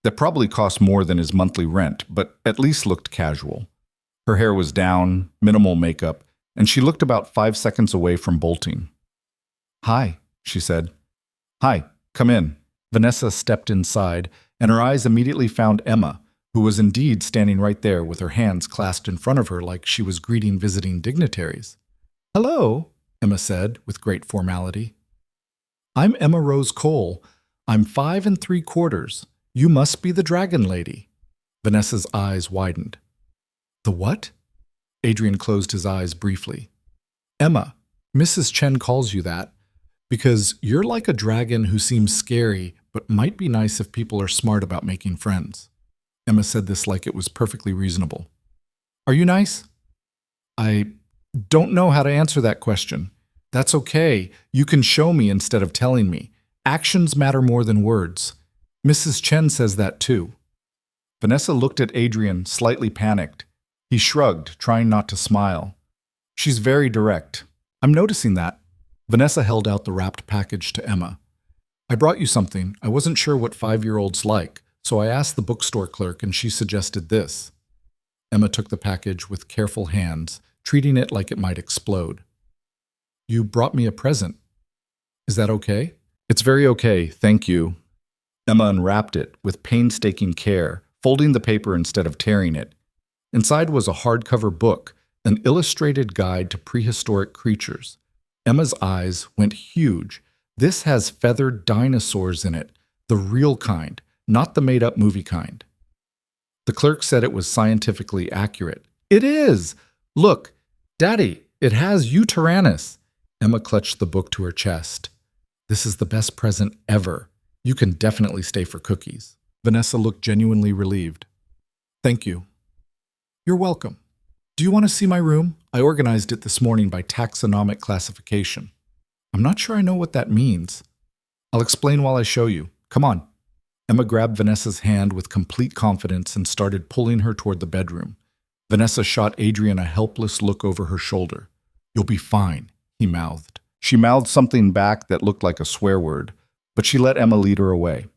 that probably cost more than his monthly rent, but at least looked casual. Her hair was down, minimal makeup, and she looked about 5 seconds away from bolting. Hi, she said. Hi, come in. Vanessa stepped inside, and her eyes immediately found Emma, who was indeed standing right there with her hands clasped in front of her like she was greeting visiting dignitaries. Hello, Emma said with great formality. I'm Emma Rose Cole. I'm 5 3/4. You must be the dragon lady. Vanessa's eyes widened. The what? Adrian closed his eyes briefly. Emma, Mrs. Chen calls you that because you're like a dragon who seems scary but might be nice if people are smart about making friends. Emma said this like it was perfectly reasonable. Are you nice? I don't know how to answer that question. That's okay. You can show me instead of telling me. Actions matter more than words. Mrs. Chen says that too. Vanessa looked at Adrian, slightly panicked. He shrugged, trying not to smile. She's very direct. I'm noticing that. Vanessa held out the wrapped package to Emma. I brought you something. I wasn't sure what 5-year-olds like, so I asked the bookstore clerk and she suggested this. Emma took the package with careful hands, treating it like it might explode. You brought me a present. Is that okay? It's very okay, thank you. Emma unwrapped it with painstaking care, folding the paper instead of tearing it. Inside was a hardcover book, an illustrated guide to prehistoric creatures. Emma's eyes went huge. This has feathered dinosaurs in it, the real kind, not the made-up movie kind. The clerk said it was scientifically accurate. It is! Look, Daddy, it has Uranus. Emma clutched the book to her chest. This is the best present ever. You can definitely stay for cookies. Vanessa looked genuinely relieved. Thank you. You're welcome. Do you want to see my room? I organized it this morning by taxonomic classification. I'm not sure I know what that means. I'll explain while I show you. Come on. Emma grabbed Vanessa's hand with complete confidence and started pulling her toward the bedroom. Vanessa shot Adrian a helpless look over her shoulder. You'll be fine, he mouthed. She mouthed something back that looked like a swear word, but she let Emma lead her away.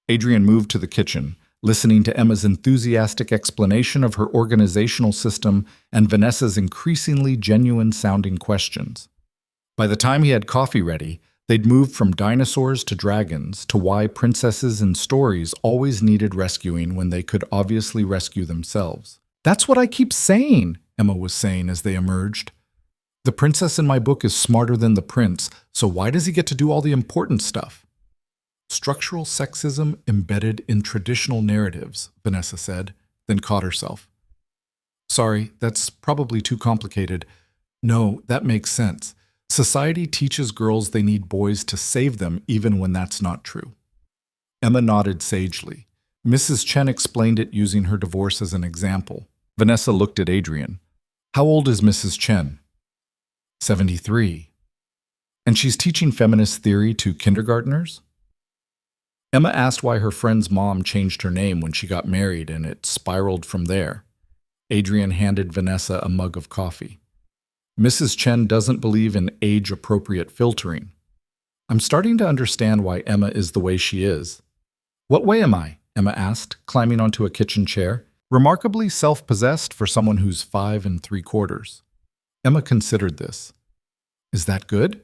Adrian moved to the kitchen, listening to Emma's enthusiastic explanation of her organizational system and Vanessa's increasingly genuine-sounding questions. By the time he had coffee ready, they'd moved from dinosaurs to dragons to why princesses in stories always needed rescuing when they could obviously rescue themselves. That's what I keep saying, Emma was saying as they emerged. The princess in my book is smarter than the prince, so why does he get to do all the important stuff? Structural sexism embedded in traditional narratives, Vanessa said, then caught herself. Sorry, that's probably too complicated. No, that makes sense. Society teaches girls they need boys to save them even when that's not true. Emma nodded sagely. Mrs. Chen explained it using her divorce as an example. Vanessa looked at Adrian. How old is Mrs. Chen? 73. And she's teaching feminist theory to kindergartners? Emma asked why her friend's mom changed her name when she got married, and it spiraled from there. Adrian handed Vanessa a mug of coffee. Mrs. Chen doesn't believe in age-appropriate filtering. I'm starting to understand why Emma is the way she is. What way am I? Emma asked, climbing onto a kitchen chair, remarkably self-possessed for someone who's 5 3/4. Emma considered this. Is that good?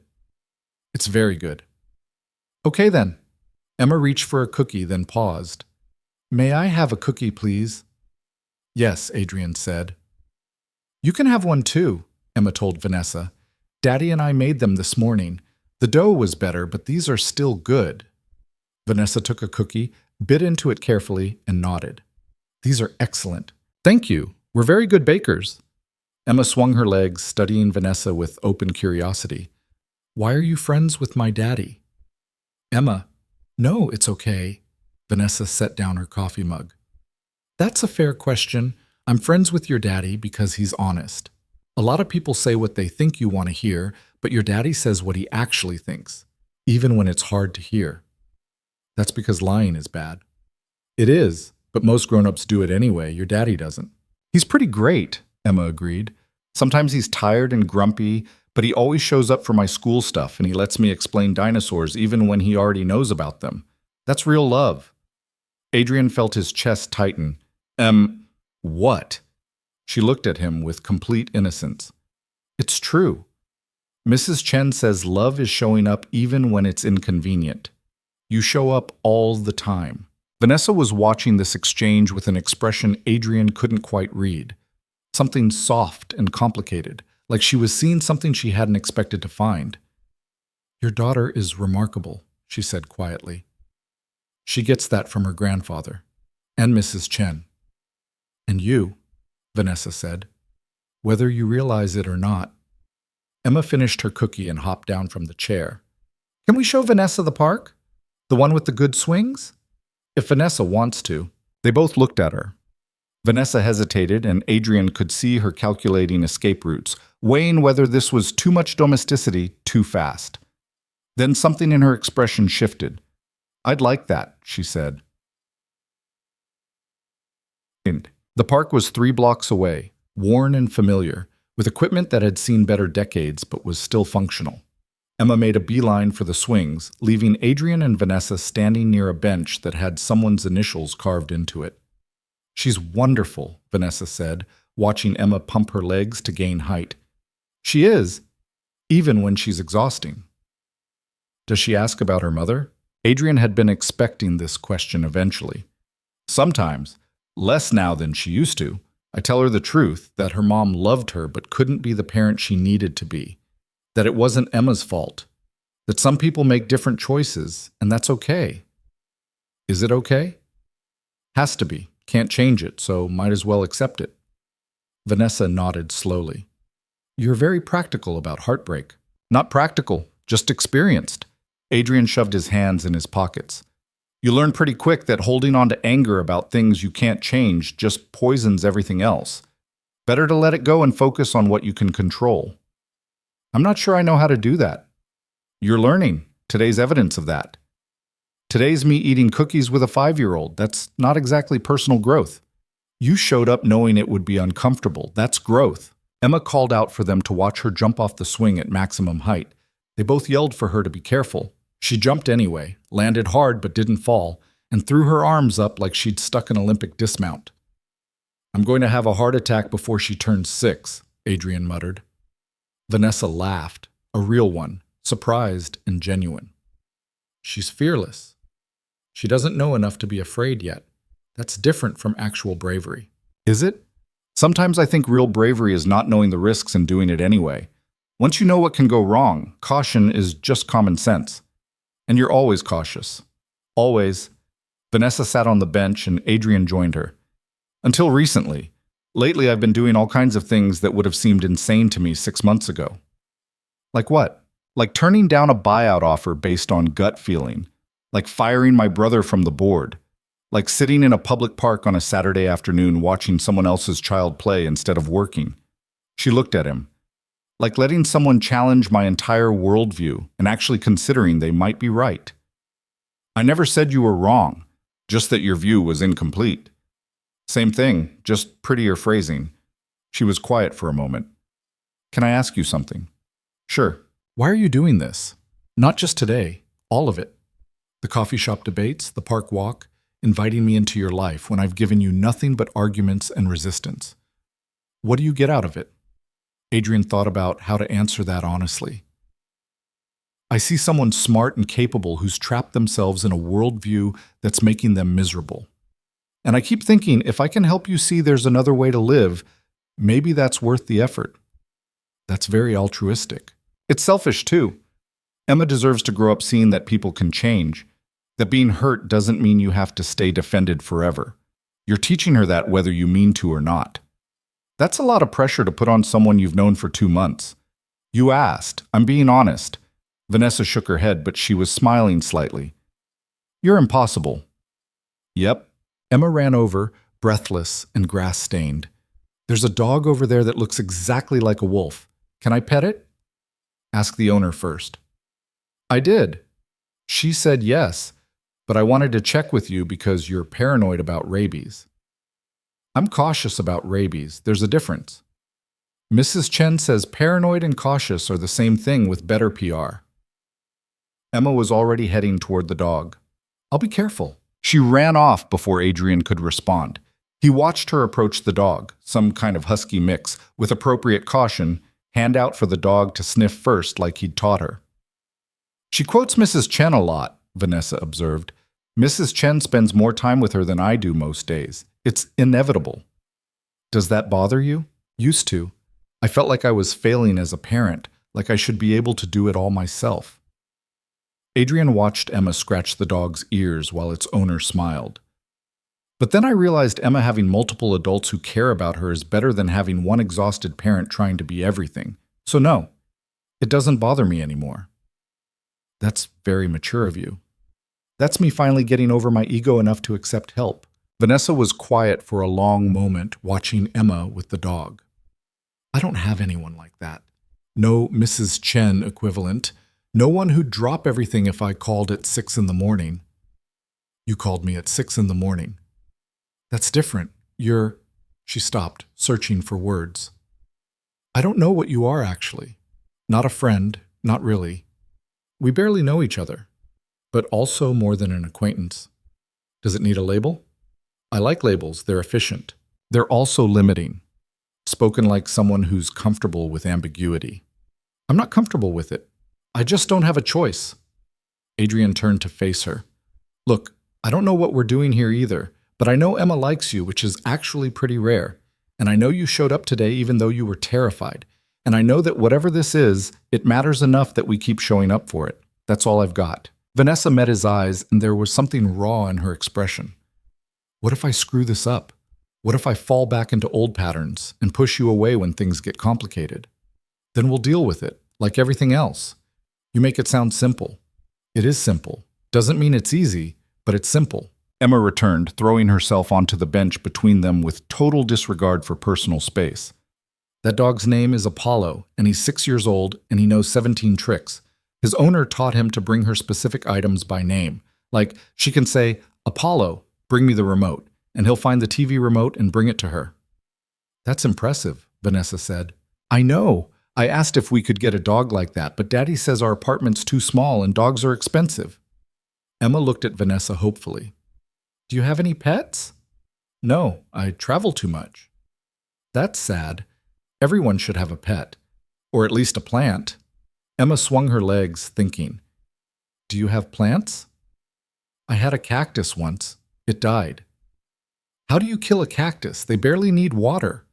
It's very good. Okay then. Emma reached for a cookie, then paused. May I have a cookie, please? Yes, Adrian said. You can have one too, Emma told Vanessa. Daddy and I made them this morning. The dough was better, but these are still good. Vanessa took a cookie, bit into it carefully, and nodded. These are excellent. Thank you. We're very good bakers. Emma swung her legs, studying Vanessa with open curiosity. Why are you friends with my daddy? Emma. No, it's okay. Vanessa set down her coffee mug. That's a fair question. I'm friends with your daddy because he's honest. A lot of people say what they think you want to hear, but your daddy says what he actually thinks, even when it's hard to hear. That's because lying is bad. It is, but most grown-ups do it anyway. Your daddy doesn't. He's pretty great, Emma agreed. Sometimes he's tired and grumpy, but he always shows up for my school stuff and he lets me explain dinosaurs even when he already knows about them. That's real love. Adrian felt his chest tighten. What? She looked at him with complete innocence. It's true. Mrs. Chen says love is showing up even when it's inconvenient. You show up all the time. Vanessa was watching this exchange with an expression Adrian couldn't quite read. Something soft and complicated, like she was seeing something she hadn't expected to find. Your daughter is remarkable, she said quietly. She gets that from her grandfather, and Mrs. Chen. And you, Vanessa said, whether you realize it or not. Emma finished her cookie and hopped down from the chair. Can we show Vanessa the park? The one with the good swings? If Vanessa wants to. They both looked at her. Vanessa hesitated, and Adrian could see her calculating escape routes, weighing whether this was too much domesticity too fast. Then something in her expression shifted. I'd like that, she said. The park was 3 blocks away, worn and familiar, with equipment that had seen better decades but was still functional. Emma made a beeline for the swings, leaving Adrian and Vanessa standing near a bench that had someone's initials carved into it. She's wonderful, Vanessa said, watching Emma pump her legs to gain height. She is, even when she's exhausting. Does she ask about her mother? Adrian had been expecting this question eventually. Sometimes, less now than she used to, I tell her the truth, that her mom loved her but couldn't be the parent she needed to be, that it wasn't Emma's fault, that some people make different choices, and that's okay. Is it okay? Has to be. Can't change it, so might as well accept it. Vanessa nodded slowly. You're very practical about heartbreak. Not practical, just experienced. Adrian shoved his hands in his pockets. You learn pretty quick that holding on to anger about things you can't change just poisons everything else. Better to let it go and focus on what you can control. I'm not sure I know how to do that. You're learning. Today's evidence of that. Today's me eating cookies with a 5-year-old. That's not exactly personal growth. You showed up knowing it would be uncomfortable. That's growth. Emma called out for them to watch her jump off the swing at maximum height. They both yelled for her to be careful. She jumped anyway, landed hard but didn't fall, and threw her arms up like she'd stuck an Olympic dismount. "I'm going to have a heart attack before she turns 6, Adrian muttered. Vanessa laughed, a real one, surprised and genuine. She's fearless. She doesn't know enough to be afraid yet. That's different from actual bravery. Is it? Sometimes I think real bravery is not knowing the risks and doing it anyway. Once you know what can go wrong, caution is just common sense. And you're always cautious. Always. Vanessa sat on the bench and Adrian joined her. Until recently. Lately, I've been doing all kinds of things that would have seemed insane to me 6 months ago. Like what? Like turning down a buyout offer based on gut feeling. Like firing my brother from the board. Like sitting in a public park on a Saturday afternoon watching someone else's child play instead of working. She looked at him. Like letting someone challenge my entire worldview and actually considering they might be right. I never said you were wrong, just that your view was incomplete. Same thing, just prettier phrasing. She was quiet for a moment. Can I ask you something? Sure. Why are you doing this? Not just today, all of it. The coffee shop debates, the park walk, inviting me into your life when I've given you nothing but arguments and resistance. What do you get out of it? Adrian thought about how to answer that honestly. I see someone smart and capable who's trapped themselves in a worldview that's making them miserable. And I keep thinking, if I can help you see there's another way to live, maybe that's worth the effort. That's very altruistic. It's selfish too. Emma deserves to grow up seeing that people can change, that being hurt doesn't mean you have to stay defended forever. You're teaching her that whether you mean to or not. That's a lot of pressure to put on someone you've known for 2 months. You asked. I'm being honest. Vanessa shook her head, but she was smiling slightly. You're impossible. Yep. Emma ran over, breathless and grass-stained. There's a dog over there that looks exactly like a wolf. Can I pet it? Ask the owner first. I did. She said yes, but I wanted to check with you because you're paranoid about rabies. I'm cautious about rabies. There's a difference. Mrs. Chen says paranoid and cautious are the same thing with better PR. Emma was already heading toward the dog. I'll be careful. She ran off before Adrian could respond. He watched her approach the dog, some kind of husky mix, with appropriate caution, hand out for the dog to sniff first like he'd taught her. She quotes Mrs. Chen a lot, Vanessa observed. Mrs. Chen spends more time with her than I do most days. It's inevitable. Does that bother you? Used to. I felt like I was failing as a parent, like I should be able to do it all myself. Adrian watched Emma scratch the dog's ears while its owner smiled. But then I realized Emma having multiple adults who care about her is better than having one exhausted parent trying to be everything. So no, it doesn't bother me anymore. That's very mature of you. That's me finally getting over my ego enough to accept help. Vanessa was quiet for a long moment, watching Emma with the dog. I don't have anyone like that. No Mrs. Chen equivalent. No one who'd drop everything if I called at 6 in the morning. You called me at 6 in the morning. That's different. She stopped, searching for words. I don't know what you are, actually. Not a friend, not really. We barely know each other, but also more than an acquaintance. Does it need a label? I like labels. They're efficient. They're also limiting. Spoken like someone who's comfortable with ambiguity. I'm not comfortable with it. I just don't have a choice. Adrian turned to face her. Look, I don't know what we're doing here either, but I know Emma likes you, which is actually pretty rare. And I know you showed up today even though you were terrified. And I know that whatever this is, it matters enough that we keep showing up for it. That's all I've got. Vanessa met his eyes, and there was something raw in her expression. What if I screw this up? What if I fall back into old patterns and push you away when things get complicated? Then we'll deal with it, like everything else. You make it sound simple. It is simple. Doesn't mean it's easy, but it's simple. Emma returned, throwing herself onto the bench between them with total disregard for personal space. That dog's name is Apollo, and he's 6 years old, and he knows 17 tricks. His owner taught him to bring her specific items by name. Like, she can say, Apollo, bring me the remote, and he'll find the TV remote and bring it to her. That's impressive, Vanessa said. I know. I asked if we could get a dog like that, but Daddy says our apartment's too small and dogs are expensive. Emma looked at Vanessa hopefully. Do you have any pets? No, I travel too much. That's sad. Everyone should have a pet, or at least a plant. Emma swung her legs, thinking. Do you have plants? I had a cactus once. It died. How do you kill a cactus? They barely need water.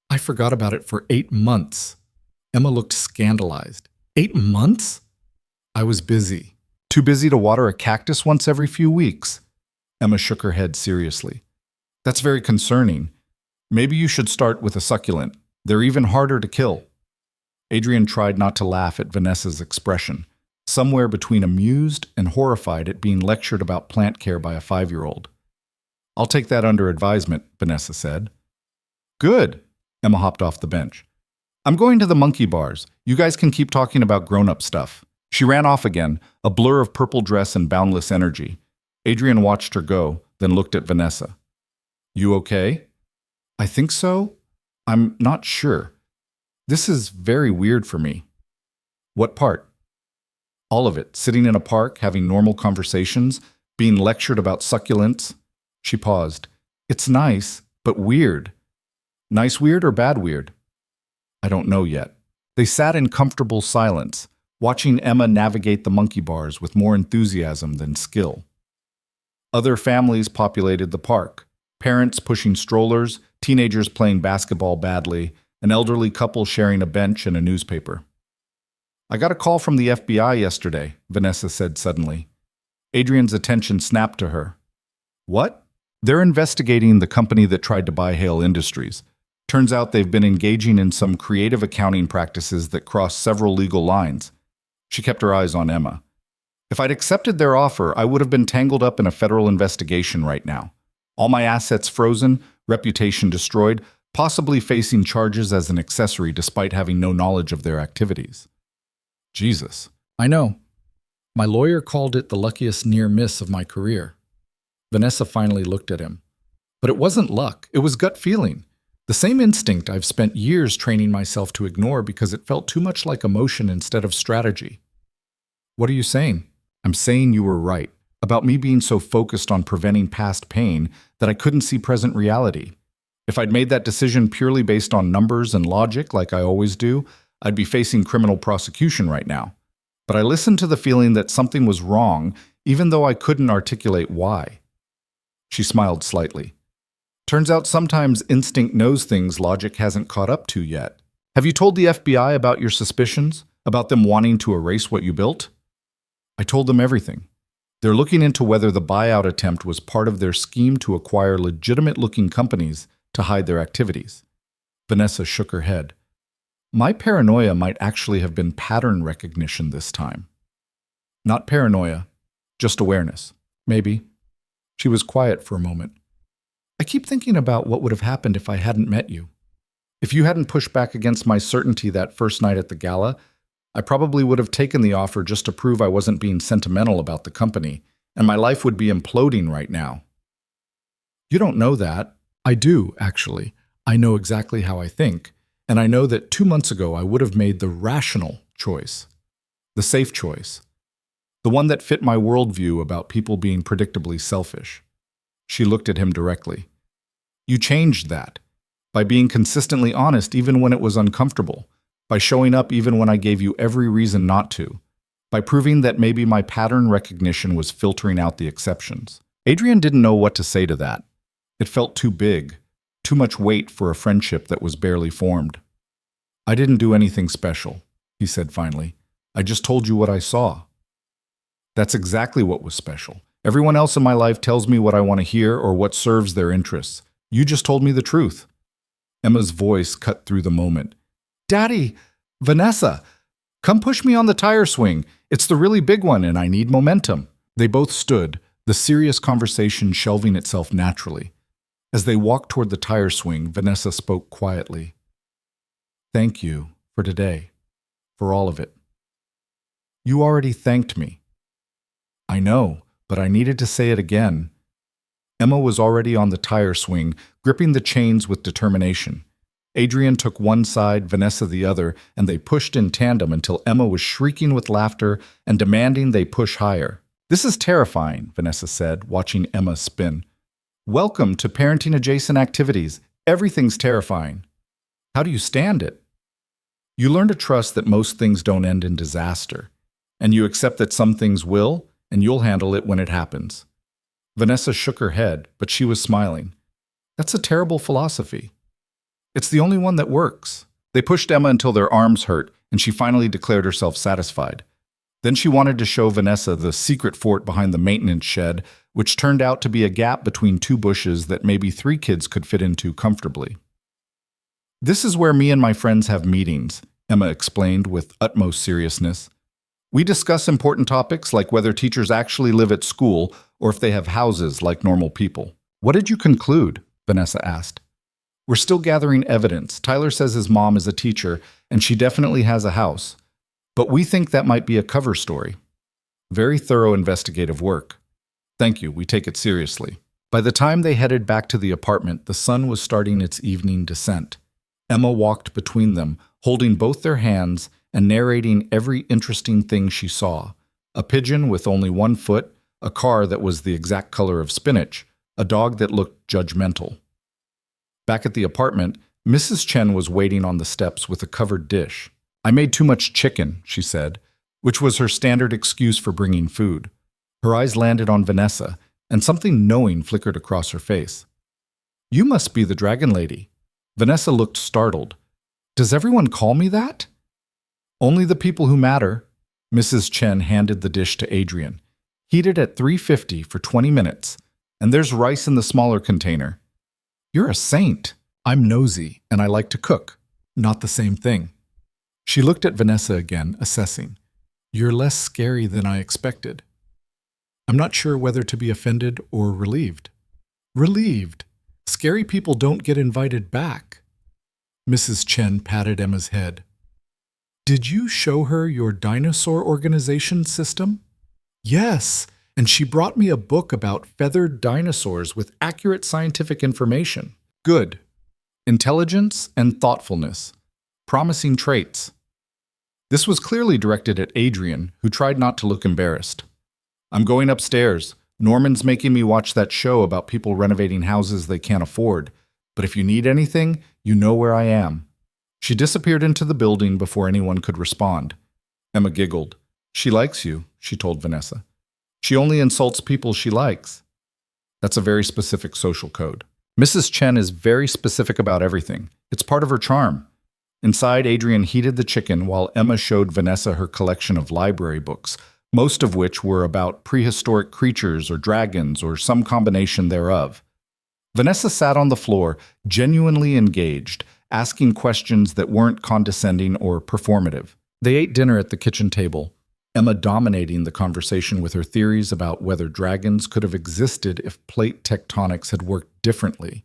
I forgot about it for 8 months. Emma looked scandalized. 8 months? I was busy. Too busy to water a cactus once every few weeks. Emma shook her head seriously. That's very concerning. Maybe you should start with a succulent. They're even harder to kill. Adrian tried not to laugh at Vanessa's expression, somewhere between amused and horrified at being lectured about plant care by a 5-year-old. I'll take that under advisement, Vanessa said. Good. Emma hopped off the bench. I'm going to the monkey bars. You guys can keep talking about grown-up stuff. She ran off again, a blur of purple dress and boundless energy. Adrian watched her go, then looked at Vanessa. You okay? I think so. I'm not sure. This is very weird for me. What part? All of it. Sitting in a park, having normal conversations, being lectured about succulents. She paused. It's nice, but weird. Nice weird or bad weird? I don't know yet. They sat in comfortable silence, watching Emma navigate the monkey bars with more enthusiasm than skill. Other families populated the park. Parents pushing strollers, teenagers playing basketball badly, an elderly couple sharing a bench and a newspaper. I got a call from the FBI yesterday, Vanessa said suddenly. Adrian's attention snapped to her. What? They're investigating the company that tried to buy Hale Industries. Turns out they've been engaging in some creative accounting practices that cross several legal lines. She kept her eyes on Emma. If I'd accepted their offer, I would have been tangled up in a federal investigation right now. All my assets frozen, reputation destroyed, possibly facing charges as an accessory despite having no knowledge of their activities. Jesus. I know. My lawyer called it the luckiest near miss of my career. Vanessa finally looked at him. But it wasn't luck, it was gut feeling. The same instinct I've spent years training myself to ignore because it felt too much like emotion instead of strategy. What are you saying? I'm saying you were right, about me being so focused on preventing past pain that I couldn't see present reality. If I'd made that decision purely based on numbers and logic, like I always do, I'd be facing criminal prosecution right now. But I listened to the feeling that something was wrong, even though I couldn't articulate why. She smiled slightly. Turns out sometimes instinct knows things logic hasn't caught up to yet. Have you told the FBI about your suspicions? About them wanting to erase what you built? I told them everything. They're looking into whether the buyout attempt was part of their scheme to acquire legitimate-looking companies to hide their activities. Vanessa shook her head. My paranoia might actually have been pattern recognition this time. Not paranoia, just awareness. Maybe. She was quiet for a moment. I keep thinking about what would have happened if I hadn't met you. If you hadn't pushed back against my certainty that first night at the gala, I probably would have taken the offer just to prove I wasn't being sentimental about the company, and my life would be imploding right now. You don't know that. I do, actually. I know exactly how I think, and I know that 2 months ago I would have made the rational choice, the safe choice, the one that fit my worldview about people being predictably selfish. She looked at him directly. You changed that, by being consistently honest even when it was uncomfortable, by showing up even when I gave you every reason not to, by proving that maybe my pattern recognition was filtering out the exceptions. Adrian didn't know what to say to that. It felt too big, too much weight for a friendship that was barely formed. I didn't do anything special, he said finally. I just told you what I saw. That's exactly what was special. Everyone else in my life tells me what I want to hear or what serves their interests. You just told me the truth. Emma's voice cut through the moment. Daddy, Vanessa, come push me on the tire swing. It's the really big one and I need momentum. They both stood, the serious conversation shelving itself naturally. As they walked toward the tire swing, Vanessa spoke quietly. Thank you for today, for all of it. You already thanked me. I know, but I needed to say it again. Emma was already on the tire swing, gripping the chains with determination. Adrian took one side, Vanessa the other, and they pushed in tandem until Emma was shrieking with laughter and demanding they push higher. "This is terrifying," Vanessa said, watching Emma spin. "Welcome to parenting-adjacent activities. Everything's terrifying. How do you stand it?" "You learn to trust that most things don't end in disaster, and you accept that some things will, and you'll handle it when it happens." Vanessa shook her head, but she was smiling. "That's a terrible philosophy." "It's the only one that works." They pushed Emma until their arms hurt, and she finally declared herself satisfied. Then she wanted to show Vanessa the secret fort behind the maintenance shed, which turned out to be a gap between two bushes that maybe 3 kids could fit into comfortably. "This is where me and my friends have meetings," Emma explained with utmost seriousness. "We discuss important topics like whether teachers actually live at school or if they have houses like normal people." "What did you conclude?" Vanessa asked. "We're still gathering evidence. Tyler says his mom is a teacher, and she definitely has a house. But we think that might be a cover story." "Very thorough investigative work." "Thank you, we take it seriously." By the time they headed back to the apartment, the sun was starting its evening descent. Emma walked between them, holding both their hands and narrating every interesting thing she saw. A pigeon with only 1 foot, a car that was the exact color of spinach, a dog that looked judgmental. Back at the apartment, Mrs. Chen was waiting on the steps with a covered dish. "I made too much chicken," she said, which was her standard excuse for bringing food. Her eyes landed on Vanessa, and something knowing flickered across her face. "You must be the dragon lady." Vanessa looked startled. "Does everyone call me that?" "Only the people who matter." Mrs. Chen handed the dish to Adrian. "Heat it at 350 for 20 minutes, and there's rice in the smaller container." "You're a saint." "I'm nosy, and I like to cook." "Not the same thing." She looked at Vanessa again, assessing. "You're less scary than I expected." "I'm not sure whether to be offended or relieved." "Relieved? Scary people don't get invited back." Mrs. Chen patted Emma's head. "Did you show her your dinosaur organization system?" "Yes, and she brought me a book about feathered dinosaurs with accurate scientific information." "Good. Intelligence and thoughtfulness. Promising traits." This was clearly directed at Adrian, who tried not to look embarrassed. "I'm going upstairs. Norman's making me watch that show about people renovating houses they can't afford. But if you need anything, you know where I am." She disappeared into the building before anyone could respond. Emma giggled. "She likes you," she told Vanessa. "She only insults people she likes." That's a very specific social code. Mrs. Chen is very specific about everything. It's part of her charm. Inside, Adrian heated the chicken while Emma showed Vanessa her collection of library books, most of which were about prehistoric creatures or dragons or some combination thereof. Vanessa sat on the floor, genuinely engaged, asking questions that weren't condescending or performative. They ate dinner at the kitchen table, Emma dominating the conversation with her theories about whether dragons could have existed if plate tectonics had worked differently.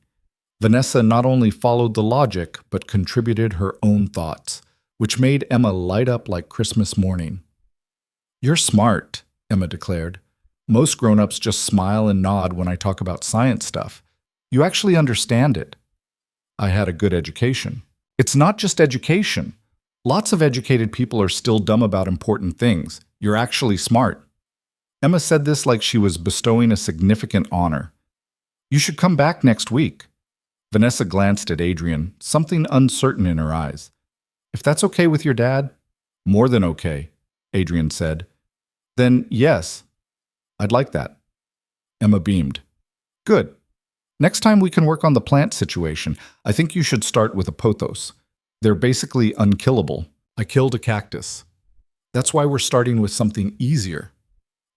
Vanessa not only followed the logic, but contributed her own thoughts, which made Emma light up like Christmas morning. "You're smart," Emma declared. "Most grown-ups just smile and nod when I talk about science stuff. You actually understand it." "I had a good education." "It's not just education. Lots of educated people are still dumb about important things. You're actually smart." Emma said this like she was bestowing a significant honor. "You should come back next week." Vanessa glanced at Adrian, something uncertain in her eyes. "If that's okay with your dad?" "More than okay," Adrian said. "Then yes, I'd like that." Emma beamed. "Good. Next time we can work on the plant situation. I think you should start with a pothos. They're basically unkillable. I killed a cactus. That's why we're starting with something easier."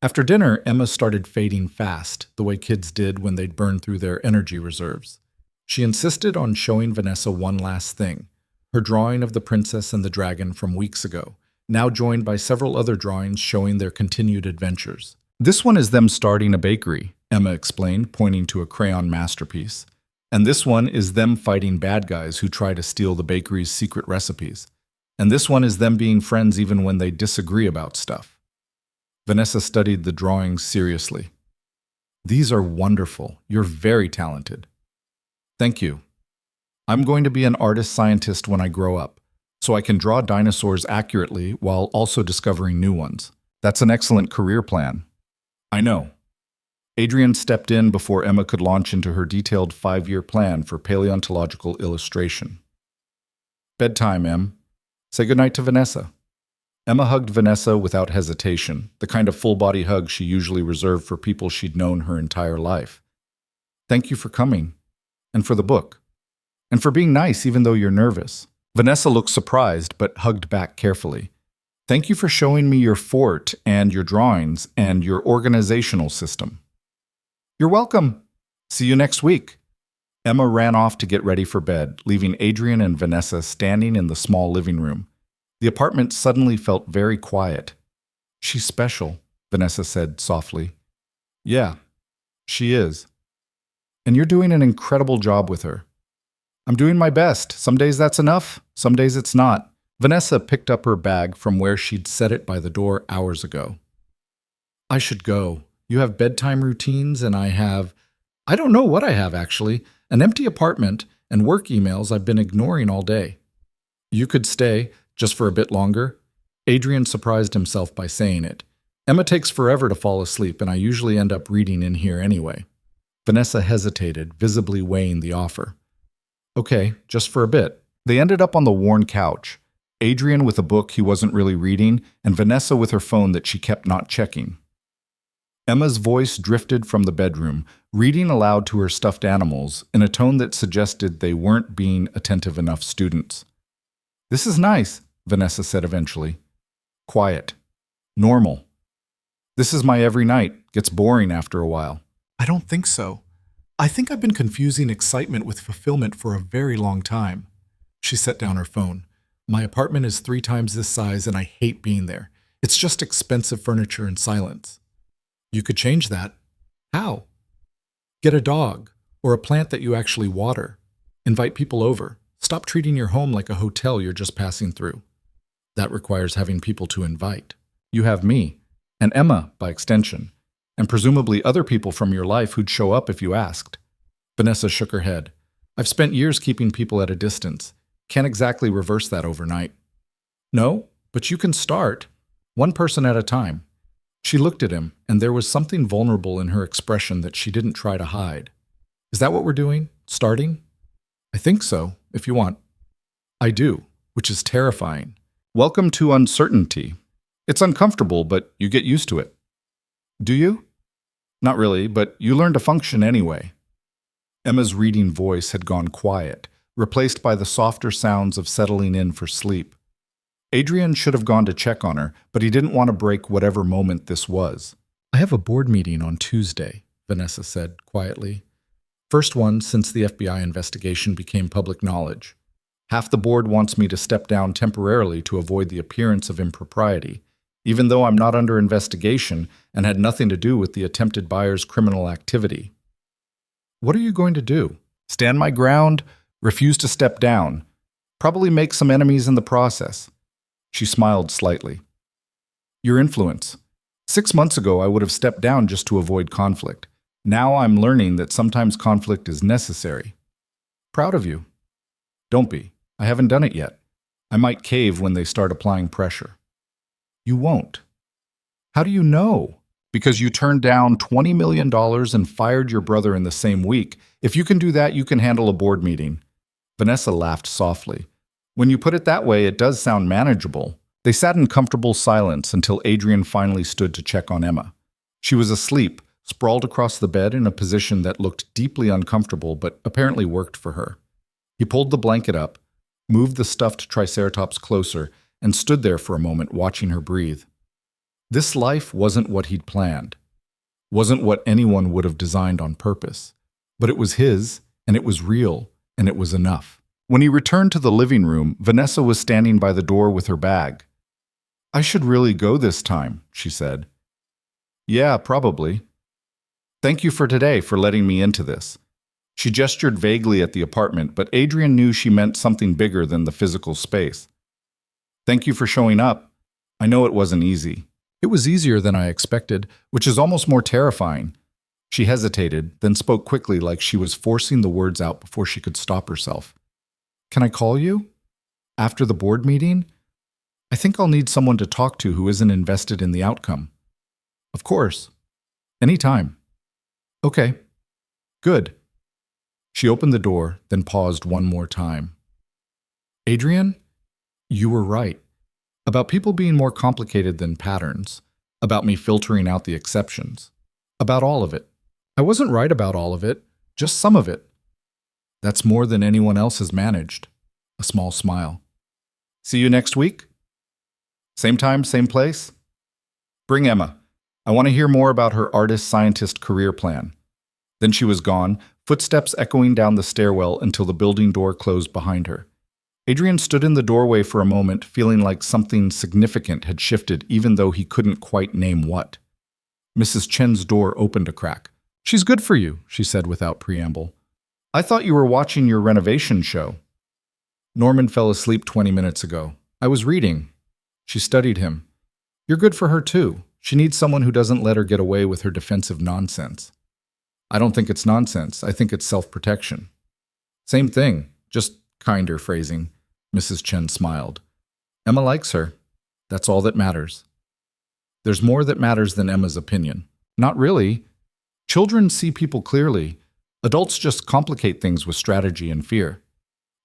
After dinner, Emma started fading fast, the way kids did when they'd burn through their energy reserves. She insisted on showing Vanessa one last thing, her drawing of the princess and the dragon from weeks ago, now joined by several other drawings showing their continued adventures. "This one is them starting a bakery," Emma explained, pointing to a crayon masterpiece. "And this one is them fighting bad guys who try to steal the bakery's secret recipes. And this one is them being friends even when they disagree about stuff." Vanessa studied the drawings seriously. "These are wonderful. You're very talented." "Thank you." I'm going to be an artist scientist when I grow up, so I can draw dinosaurs accurately while also discovering new ones. That's an excellent career plan. I know. Adrian stepped in before Emma could launch into her detailed 5-year plan for paleontological illustration. Bedtime, Em. Say goodnight to Vanessa. Emma hugged Vanessa without hesitation, the kind of full-body hug she usually reserved for people she'd known her entire life. Thank you for coming, and for the book, and for being nice even though you're nervous. Vanessa looked surprised but hugged back carefully. Thank you for showing me your fort and your drawings and your organizational system. You're welcome. See you next week. Emma ran off to get ready for bed, leaving Adrian and Vanessa standing in the small living room. The apartment suddenly felt very quiet. She's special, Vanessa said softly. Yeah, she is. And you're doing an incredible job with her. I'm doing my best. Some days that's enough, some days it's not. Vanessa picked up her bag from where she'd set it by the door hours ago. I should go. You have bedtime routines and I don't know what I have actually, an empty apartment and work emails I've been ignoring all day. You could stay, just for a bit longer. Adrian surprised himself by saying it. Emma takes forever to fall asleep and I usually end up reading in here anyway. Vanessa hesitated, visibly weighing the offer. Okay, just for a bit. They ended up on the worn couch. Adrian with a book he wasn't really reading, and Vanessa with her phone that she kept not checking. Emma's voice drifted from the bedroom, reading aloud to her stuffed animals in a tone that suggested they weren't being attentive enough students. This is nice, Vanessa said eventually. Quiet. Normal. This is my every night. Gets boring after a while. I don't think so. I think I've been confusing excitement with fulfillment for a very long time. She set down her phone. My apartment is 3 times this size and I hate being there. It's just expensive furniture and silence. You could change that. How? Get a dog, or a plant that you actually water. Invite people over. Stop treating your home like a hotel you're just passing through. That requires having people to invite. You have me, and Emma, by extension, and presumably other people from your life who'd show up if you asked. Vanessa shook her head. I've spent years keeping people at a distance. Can't exactly reverse that overnight. No, but you can start, one person at a time. She looked at him, and there was something vulnerable in her expression that she didn't try to hide. Is that what we're doing? Starting? I think so, if you want. I do, which is terrifying. Welcome to uncertainty. It's uncomfortable, but you get used to it. Do you? Not really, but you learn to function anyway. Emma's reading voice had gone quiet, replaced by the softer sounds of settling in for sleep. Adrian should have gone to check on her, but he didn't want to break whatever moment this was. I have a board meeting on Tuesday, Vanessa said quietly. First one since the FBI investigation became public knowledge. Half the board wants me to step down temporarily to avoid the appearance of impropriety, even though I'm not under investigation and had nothing to do with the attempted buyer's criminal activity. What are you going to do? Stand my ground? Refuse to step down? Probably make some enemies in the process. She smiled slightly. Your influence. 6 months ago, I would have stepped down just to avoid conflict. Now I'm learning that sometimes conflict is necessary. Proud of you. Don't be. I haven't done it yet. I might cave when they start applying pressure. You won't. How do you know? Because you turned down $20 million and fired your brother in the same week. If you can do that, you can handle a board meeting. Vanessa laughed softly. When you put it that way, it does sound manageable. They sat in comfortable silence until Adrian finally stood to check on Emma. She was asleep, sprawled across the bed in a position that looked deeply uncomfortable but apparently worked for her. He pulled the blanket up, moved the stuffed triceratops closer, and stood there for a moment watching her breathe. This life wasn't what he'd planned, wasn't what anyone would have designed on purpose, but it was his, and it was real, and it was enough. When he returned to the living room, Vanessa was standing by the door with her bag. I should really go this time, she said. Yeah, probably. Thank you for today, for letting me into this. She gestured vaguely at the apartment, but Adrian knew she meant something bigger than the physical space. Thank you for showing up. I know it wasn't easy. It was easier than I expected, which is almost more terrifying. She hesitated, then spoke quickly like she was forcing the words out before she could stop herself. Can I call you? After the board meeting? I think I'll need someone to talk to who isn't invested in the outcome. Of course. Anytime. Okay. Good. She opened the door, then paused one more time. Adrian, you were right. About people being more complicated than patterns. About me filtering out the exceptions. About all of it. I wasn't right about all of it, just some of it. That's more than anyone else has managed. A small smile. See you next week? Same time, same place? Bring Emma. I want to hear more about her artist-scientist career plan. Then she was gone, footsteps echoing down the stairwell until the building door closed behind her. Adrian stood in the doorway for a moment, feeling like something significant had shifted, even though he couldn't quite name what. Mrs. Chen's door opened a crack. She's good for you, she said without preamble. I thought you were watching your renovation show. Norman fell asleep 20 minutes ago. I was reading. She studied him. You're good for her too. She needs someone who doesn't let her get away with her defensive nonsense. I don't think it's nonsense. I think it's self-protection. Same thing, just kinder phrasing. Mrs. Chen smiled. Emma likes her. That's all that matters. There's more that matters than Emma's opinion. Not really. Children see people clearly. Adults just complicate things with strategy and fear.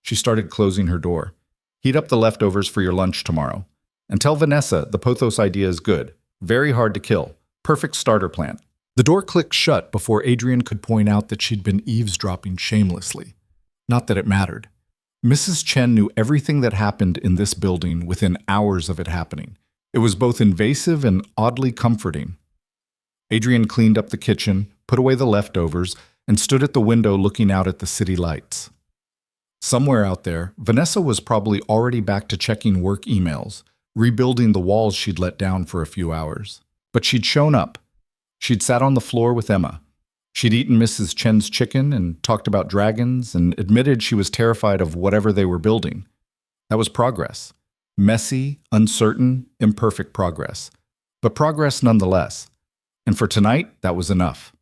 She started closing her door. Heat up the leftovers for your lunch tomorrow. And tell Vanessa the pothos idea is good. Very hard to kill. Perfect starter plant. The door clicked shut before Adrian could point out that she'd been eavesdropping shamelessly. Not that it mattered. Mrs. Chen knew everything that happened in this building within hours of it happening. It was both invasive and oddly comforting. Adrian cleaned up the kitchen, put away the leftovers, and stood at the window looking out at the city lights. Somewhere out there, Vanessa was probably already back to checking work emails, rebuilding the walls she'd let down for a few hours. But she'd shown up. She'd sat on the floor with Emma. She'd eaten Mrs. Chen's chicken and talked about dragons and admitted she was terrified of whatever they were building. That was progress. Messy, uncertain, imperfect progress. But progress nonetheless. And for tonight, that was enough.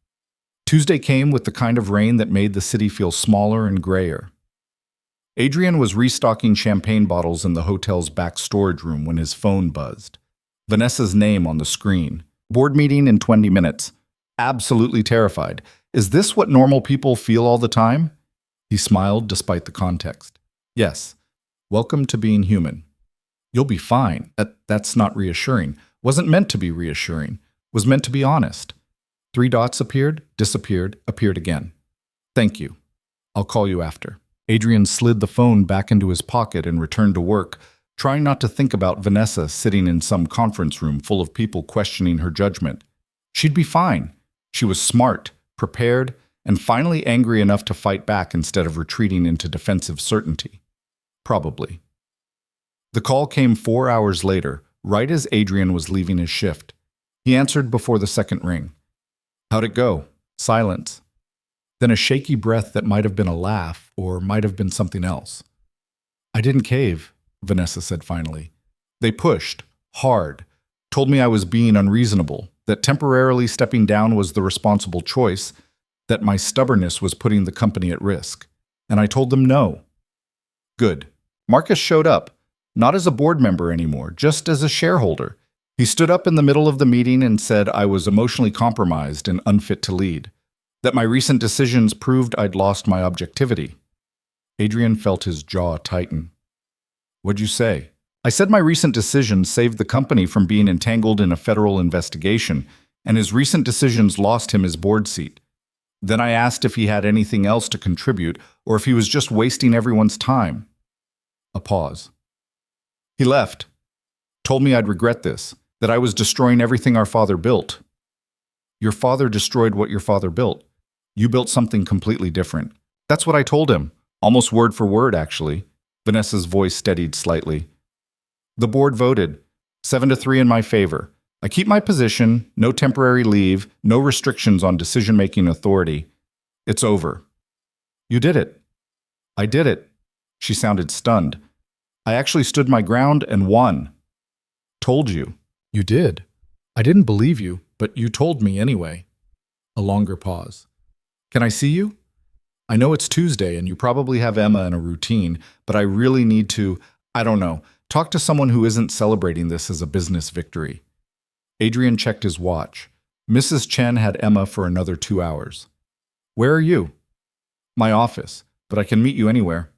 Tuesday came with the kind of rain that made the city feel smaller and grayer. Adrian was restocking champagne bottles in the hotel's back storage room when his phone buzzed. Vanessa's name on the screen. Board meeting in 20 minutes. Absolutely terrified. Is this what normal people feel all the time? He smiled despite the context. Yes. Welcome to being human. You'll be fine. That's not reassuring. Wasn't meant to be reassuring. Was meant to be honest. 3 dots appeared, disappeared, appeared again. Thank you. I'll call you after. Adrian slid the phone back into his pocket and returned to work, trying not to think about Vanessa sitting in some conference room full of people questioning her judgment. She'd be fine. She was smart, prepared, and finally angry enough to fight back instead of retreating into defensive certainty. Probably. The call came 4 hours later, right as Adrian was leaving his shift. He answered before the second ring. How'd it go? Silence. Then a shaky breath that might have been a laugh or might have been something else. I didn't cave, Vanessa said finally. They pushed, hard, told me I was being unreasonable, that temporarily stepping down was the responsible choice, that my stubbornness was putting the company at risk. And I told them no. Good. Marcus showed up, not as a board member anymore, just as a shareholder. He stood up in the middle of the meeting and said I was emotionally compromised and unfit to lead, that my recent decisions proved I'd lost my objectivity. Adrian felt his jaw tighten. What'd you say? I said my recent decisions saved the company from being entangled in a federal investigation, and his recent decisions lost him his board seat. Then I asked if he had anything else to contribute, or if he was just wasting everyone's time. A pause. He left. Told me I'd regret this, that I was destroying everything our father built. Your father destroyed what your father built. You built something completely different. That's what I told him, almost word for word, actually. Vanessa's voice steadied slightly. The board voted, 7-3 in my favor. I keep my position, no temporary leave, no restrictions on decision-making authority. It's over. You did it. I did it. She sounded stunned. I actually stood my ground and won. Told you. You did. I didn't believe you, but you told me anyway. A longer pause. Can I see you? I know it's Tuesday and you probably have Emma in a routine, but I really need to, I don't know, talk to someone who isn't celebrating this as a business victory. Adrian checked his watch. Mrs. Chen had Emma for another 2 hours. Where are you? My office, but I can meet you anywhere.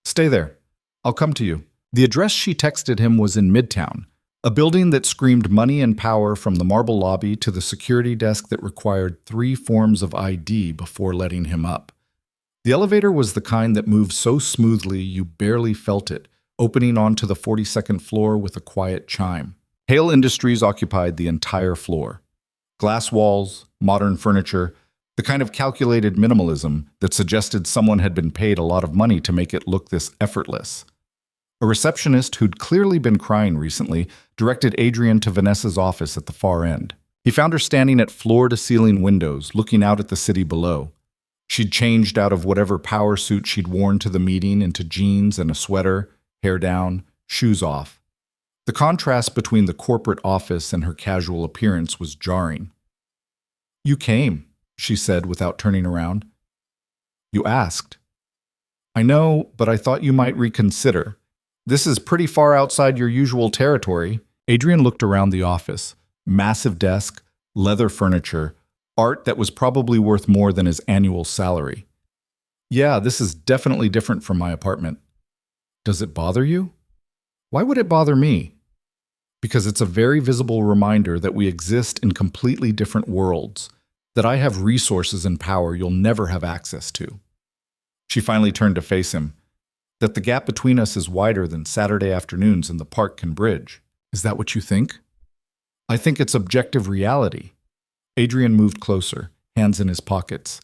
Stay there. I'll come to you. The address she texted him was in Midtown, a building that screamed money and power from the marble lobby to the security desk that required 3 forms of ID before letting him up. The elevator was the kind that moved so smoothly you barely felt it, opening onto the 42nd floor with a quiet chime. Hale Industries occupied the entire floor. Glass walls, modern furniture, the kind of calculated minimalism that suggested someone had been paid a lot of money to make it look this effortless. A receptionist who'd clearly been crying recently directed Adrian to Vanessa's office at the far end. He found her standing at floor-to-ceiling windows, looking out at the city below. She'd changed out of whatever power suit she'd worn to the meeting into jeans and a sweater, hair down, shoes off. The contrast between the corporate office and her casual appearance was jarring. "You came," she said without turning around. "You asked." "I know, but I thought you might reconsider. This is pretty far outside your usual territory." Adrian looked around the office. Massive desk, leather furniture, art that was probably worth more than his annual salary. "Yeah, this is definitely different from my apartment." "Does it bother you?" "Why would it bother me?" "Because it's a very visible reminder that we exist in completely different worlds, that I have resources and power you'll never have access to." She finally turned to face him. "That the gap between us is wider than Saturday afternoons in the park can bridge. Is that what you think?" "I think it's objective reality." Adrian moved closer, hands in his pockets.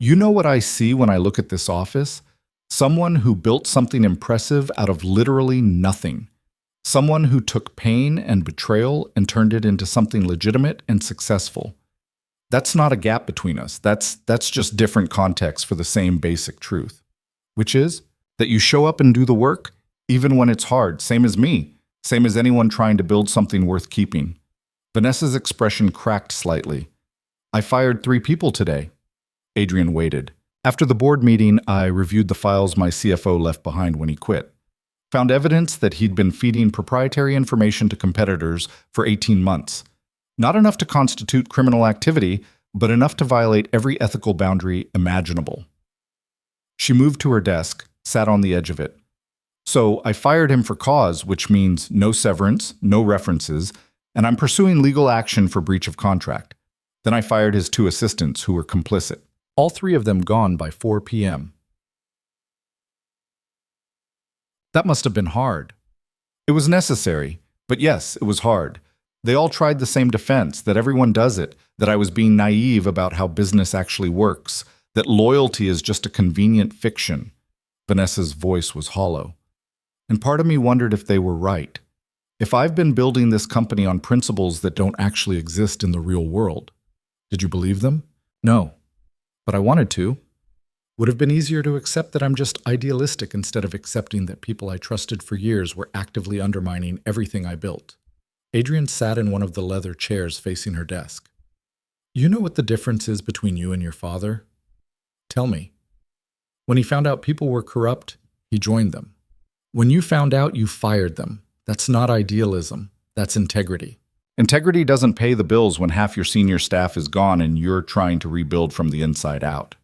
"You know what I see when I look at this office? Someone who built something impressive out of literally nothing. Someone who took pain and betrayal and turned it into something legitimate and successful. That's not a gap between us. That's just different context for the same basic truth. Which is that you show up and do the work, even when it's hard, same as me, same as anyone trying to build something worth keeping." Vanessa's expression cracked slightly. "I fired 3 people today." Adrian waited. "After the board meeting, I reviewed the files my CFO left behind when he quit. Found evidence that he'd been feeding proprietary information to competitors for 18 months. Not enough to constitute criminal activity, but enough to violate every ethical boundary imaginable." She moved to her desk, sat on the edge of it. "So I fired him for cause, which means no severance, no references, and I'm pursuing legal action for breach of contract. Then I fired his 2 assistants who were complicit. All 3 of them gone by 4 p.m. That must have been hard." "It was necessary, but yes, it was hard. They all tried the same defense, that everyone does it, that I was being naive about how business actually works, that loyalty is just a convenient fiction." Vanessa's voice was hollow. "And part of me wondered if they were right. If I've been building this company on principles that don't actually exist in the real world." "Did you believe them?" "No. But I wanted to. Would have been easier to accept that I'm just idealistic instead of accepting that people I trusted for years were actively undermining everything I built." Adrian sat in one of the leather chairs facing her desk. "You know what the difference is between you and your father?" "Tell me." "When he found out people were corrupt, he joined them. When you found out, you fired them. That's not idealism. That's integrity." "Integrity doesn't pay the bills when half your senior staff is gone and you're trying to rebuild from the inside out."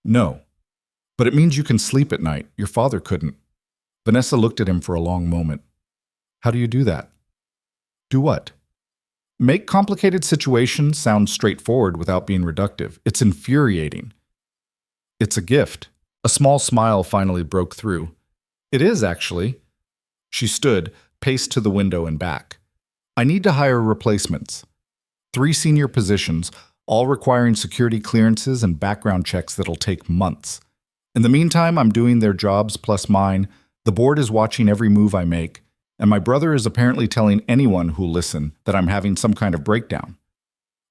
"No. But it means you can sleep at night. Your father couldn't." Vanessa looked at him for a long moment. "How do you do that?" "Do what?" "Make complicated situations sound straightforward without being reductive. It's infuriating." "It's a gift." A small smile finally broke through. "It is, actually." She stood, paced to the window and back. "I need to hire replacements. 3 senior positions, all requiring security clearances and background checks that'll take months. In the meantime, I'm doing their jobs plus mine. The board is watching every move I make, and my brother is apparently telling anyone who'll listen that I'm having some kind of breakdown."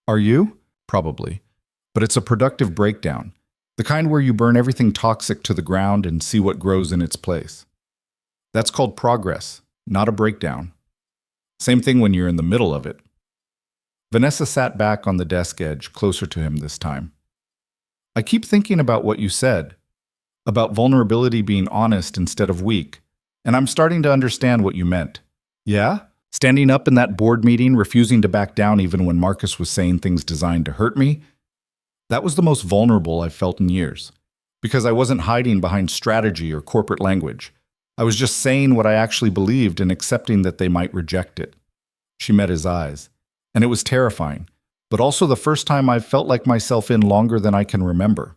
"Are you?" "Probably. But it's a productive breakdown. The kind where you burn everything toxic to the ground and see what grows in its place. That's called progress, not a breakdown. Same thing when you're in the middle of it." Vanessa sat back on the desk edge, closer to him this time. I keep thinking about what you said, about vulnerability being honest instead of weak, and I'm starting to understand what you meant. Yeah? Standing up in that board meeting, refusing to back down even when Marcus was saying things designed to hurt me, that was the most vulnerable I've felt in years. Because I wasn't hiding behind strategy or corporate language. I was just saying what I actually believed and accepting that they might reject it. She met his eyes, and it was terrifying, but also the first time I've felt like myself in longer than I can remember.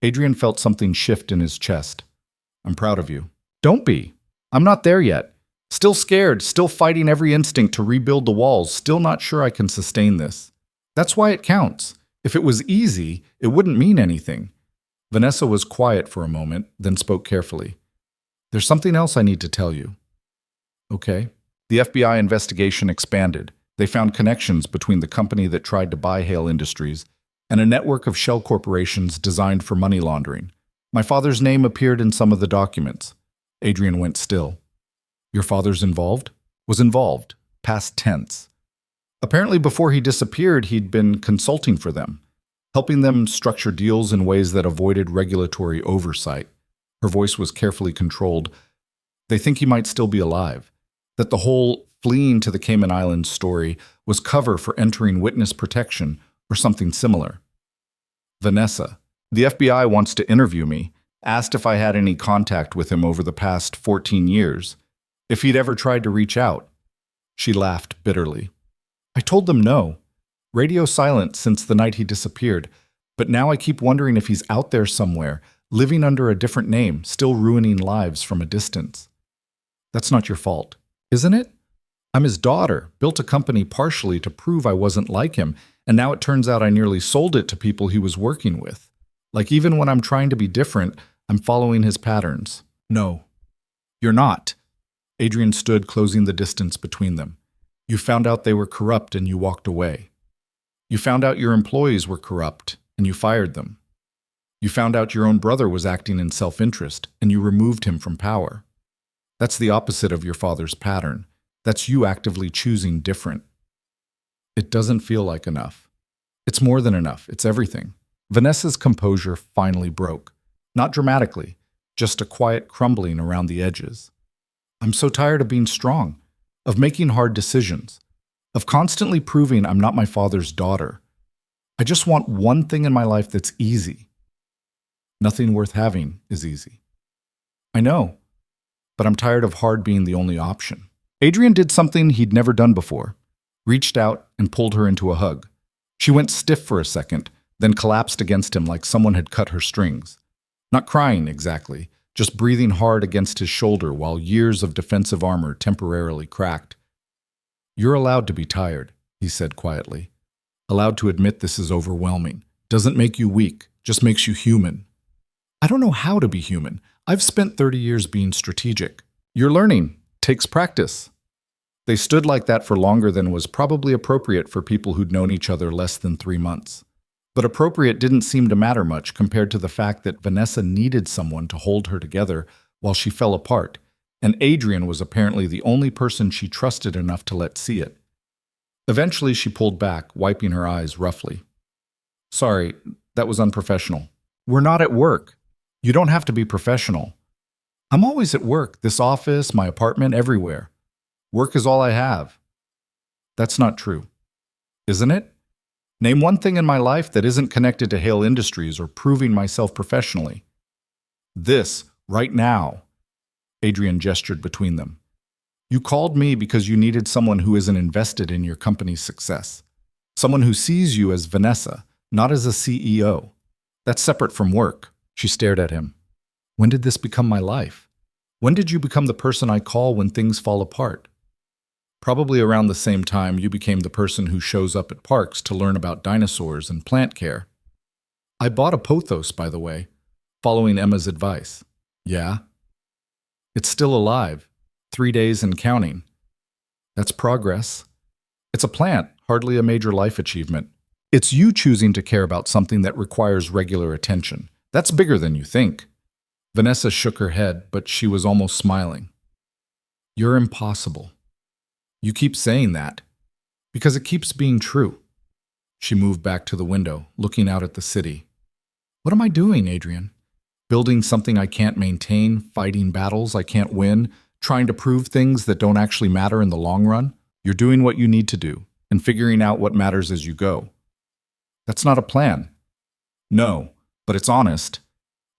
Adrian felt something shift in his chest. I'm proud of you. Don't be. I'm not there yet. Still scared, still fighting every instinct to rebuild the walls, still not sure I can sustain this. That's why it counts. If it was easy, it wouldn't mean anything. Vanessa was quiet for a moment, then spoke carefully. There's something else I need to tell you. Okay. The FBI investigation expanded. They found connections between the company that tried to buy Hale Industries and a network of shell corporations designed for money laundering. My father's name appeared in some of the documents. Adrian went still. Your father's involved? Was involved. Past tense. Apparently before he disappeared, he'd been consulting for them, helping them structure deals in ways that avoided regulatory oversight. Her voice was carefully controlled. They think he might still be alive, that the whole fleeing to the Cayman Islands story was cover for entering witness protection or something similar. Vanessa, the FBI wants to interview me, asked if I had any contact with him over the past 14 years, if he'd ever tried to reach out. She laughed bitterly. I told them no. Radio silent since the night he disappeared, but now I keep wondering if he's out there somewhere, living under a different name, still ruining lives from a distance. That's not your fault, isn't it? I'm his daughter, built a company partially to prove I wasn't like him, and now it turns out I nearly sold it to people he was working with. Like even when I'm trying to be different, I'm following his patterns. No, you're not. Adrian stood, closing the distance between them. You found out they were corrupt and you walked away. You found out your employees were corrupt and you fired them. You found out your own brother was acting in self-interest and you removed him from power. That's the opposite of your father's pattern. That's you actively choosing different. It doesn't feel like enough. It's more than enough. It's everything. Vanessa's composure finally broke. Not dramatically, just a quiet crumbling around the edges. I'm so tired of being strong, of making hard decisions, of constantly proving I'm not my father's daughter. I just want one thing in my life that's easy. Nothing worth having is easy. I know, but I'm tired of hard being the only option. Adrian did something he'd never done before, reached out and pulled her into a hug. She went stiff for a second, then collapsed against him like someone had cut her strings. Not crying exactly, just breathing hard against his shoulder while years of defensive armor temporarily cracked. You're allowed to be tired, he said quietly. Allowed to admit this is overwhelming. Doesn't make you weak, just makes you human. I don't know how to be human. I've spent 30 years being strategic. You're learning. Takes practice. They stood like that for longer than was probably appropriate for people who'd known each other less than 3 months. But appropriate didn't seem to matter much compared to the fact that Vanessa needed someone to hold her together while she fell apart, and Adrian was apparently the only person she trusted enough to let see it. Eventually she pulled back, wiping her eyes roughly. Sorry, that was unprofessional. We're not at work. You don't have to be professional. I'm always at work, this office, my apartment, everywhere. Work is all I have. That's not true, isn't it? Name one thing in my life that isn't connected to Hale Industries or proving myself professionally. This, right now. Adrian gestured between them. You called me because you needed someone who isn't invested in your company's success. Someone who sees you as Vanessa, not as a CEO. That's separate from work. She stared at him. When did this become my life? When did you become the person I call when things fall apart? Probably around the same time you became the person who shows up at parks to learn about dinosaurs and plant care. I bought a pothos, by the way, following Emma's advice. Yeah? It's still alive, 3 days and counting. That's progress. It's a plant, hardly a major life achievement. It's you choosing to care about something that requires regular attention. That's bigger than you think. Vanessa shook her head, but she was almost smiling. You're impossible. You keep saying that, because it keeps being true. She moved back to the window, looking out at the city. What am I doing, Adrian? Building something I can't maintain, fighting battles I can't win, trying to prove things that don't actually matter in the long run? You're doing what you need to do and figuring out what matters as you go. That's not a plan. No, but it's honest.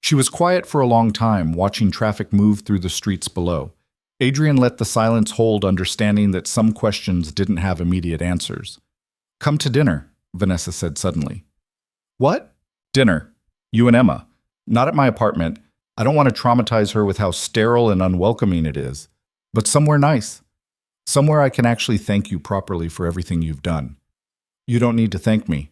She was quiet for a long time, watching traffic move through the streets below. Adrian let the silence hold, understanding that some questions didn't have immediate answers. Come to dinner, Vanessa said suddenly. What? Dinner. You and Emma. Not at my apartment. I don't want to traumatize her with how sterile and unwelcoming it is. But somewhere nice. Somewhere I can actually thank you properly for everything you've done. You don't need to thank me.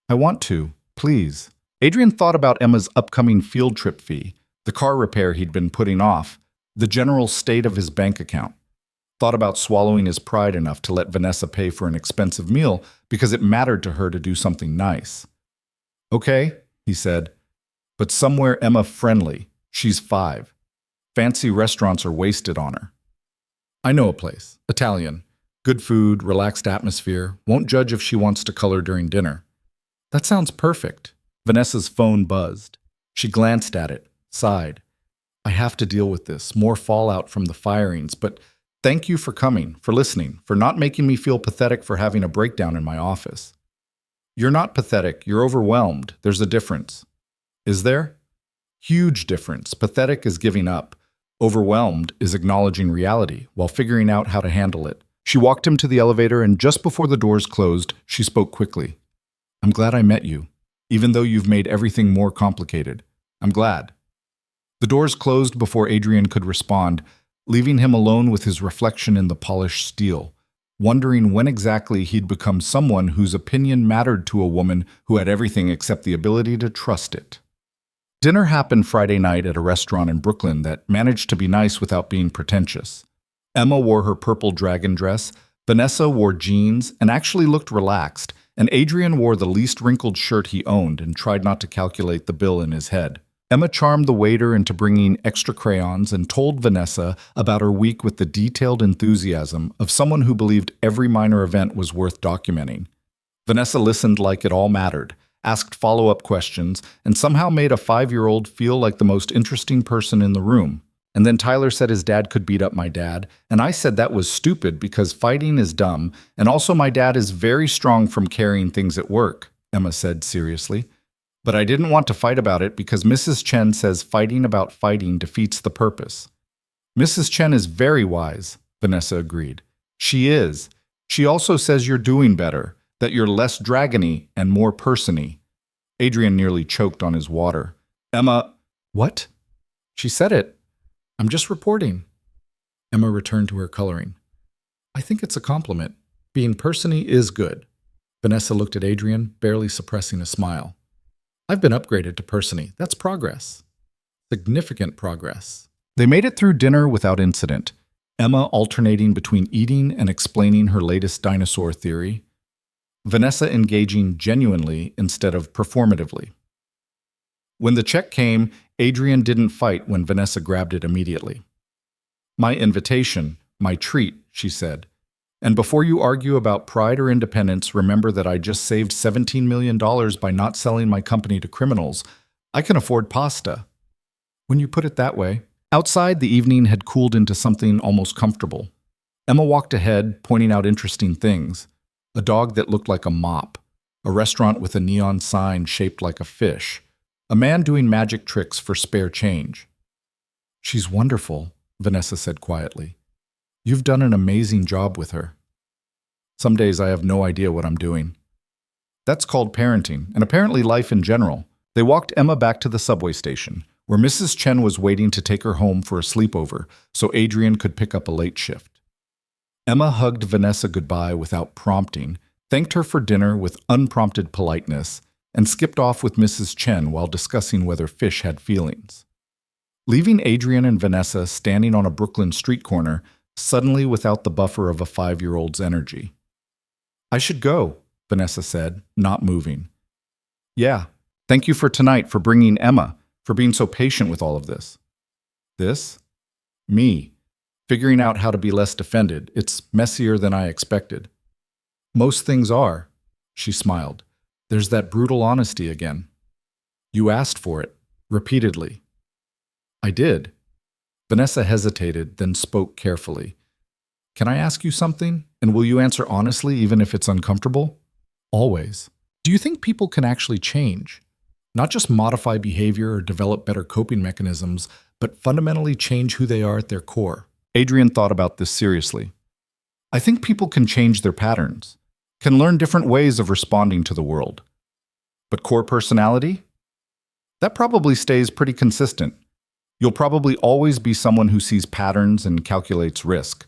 I want to, please. Adrian thought about Emma's upcoming field trip fee, the car repair he'd been putting off, the general state of his bank account. Thought about swallowing his pride enough to let Vanessa pay for an expensive meal because it mattered to her to do something nice. Okay, he said, but somewhere Emma friendly. She's 5. Fancy restaurants are wasted on her. I know a place. Italian. Good food, relaxed atmosphere. Won't judge if she wants to color during dinner. That sounds perfect. Vanessa's phone buzzed. She glanced at it, sighed. I have to deal with this, more fallout from the firings, but thank you for coming, for listening, for not making me feel pathetic for having a breakdown in my office. You're not pathetic, you're overwhelmed. There's a difference. Is there? Huge difference. Pathetic is giving up. Overwhelmed is acknowledging reality while figuring out how to handle it. She walked him to the elevator, and just before the doors closed, she spoke quickly. I'm glad I met you, even though you've made everything more complicated. I'm glad. The doors closed before Adrian could respond, leaving him alone with his reflection in the polished steel, wondering when exactly he'd become someone whose opinion mattered to a woman who had everything except the ability to trust it. Dinner happened Friday night at a restaurant in Brooklyn that managed to be nice without being pretentious. Emma wore her purple dragon dress, Vanessa wore jeans and actually looked relaxed, and Adrian wore the least wrinkled shirt he owned and tried not to calculate the bill in his head. Emma charmed the waiter into bringing extra crayons and told Vanessa about her week with the detailed enthusiasm of someone who believed every minor event was worth documenting. Vanessa listened like it all mattered, asked follow-up questions, and somehow made a 5-year-old feel like the most interesting person in the room. And then Tyler said his dad could beat up my dad, and I said that was stupid because fighting is dumb, and also my dad is very strong from carrying things at work, Emma said seriously. But I didn't want to fight about it because Mrs. Chen says fighting about fighting defeats the purpose. Mrs. Chen is very wise, Vanessa agreed. She is. She also says you're doing better, that you're less dragony and more person-y. Adrian nearly choked on his water. Emma, what? She said it. I'm just reporting. Emma returned to her coloring. I think it's a compliment. Being person-y is good. Vanessa looked at Adrian, barely suppressing a smile. I've been upgraded to person-y. That's progress. Significant progress. They made it through dinner without incident, Emma alternating between eating and explaining her latest dinosaur theory, Vanessa engaging genuinely instead of performatively. When the check came, Adrian didn't fight when Vanessa grabbed it immediately. My invitation, my treat, she said. And before you argue about pride or independence, remember that I just saved $17 million by not selling my company to criminals. I can afford pasta. When you put it that way. Outside, the evening had cooled into something almost comfortable. Emma walked ahead, pointing out interesting things. A dog that looked like a mop. A restaurant with a neon sign shaped like a fish. A man doing magic tricks for spare change. She's wonderful, Vanessa said quietly. You've done an amazing job with her. Some days I have no idea what I'm doing. That's called parenting, and apparently life in general. They walked Emma back to the subway station, where Mrs. Chen was waiting to take her home for a sleepover so Adrian could pick up a late shift. Emma hugged Vanessa goodbye without prompting, thanked her for dinner with unprompted politeness, and skipped off with Mrs. Chen while discussing whether fish had feelings. Leaving Adrian and Vanessa standing on a Brooklyn street corner, suddenly without the buffer of a 5-year-old's energy. I should go, Vanessa said, not moving. Yeah, thank you for tonight, for bringing Emma, for being so patient with all of this. This? Me. Figuring out how to be less defended. It's messier than I expected. Most things are, she smiled. There's that brutal honesty again. You asked for it, repeatedly. I did. Vanessa hesitated, then spoke carefully. Can I ask you something? And will you answer honestly, even if it's uncomfortable? Always. Do you think people can actually change? Not just modify behavior or develop better coping mechanisms, but fundamentally change who they are at their core? Adrian thought about this seriously. I think people can change their patterns, can learn different ways of responding to the world. But core personality? That probably stays pretty consistent. You'll probably always be someone who sees patterns and calculates risk.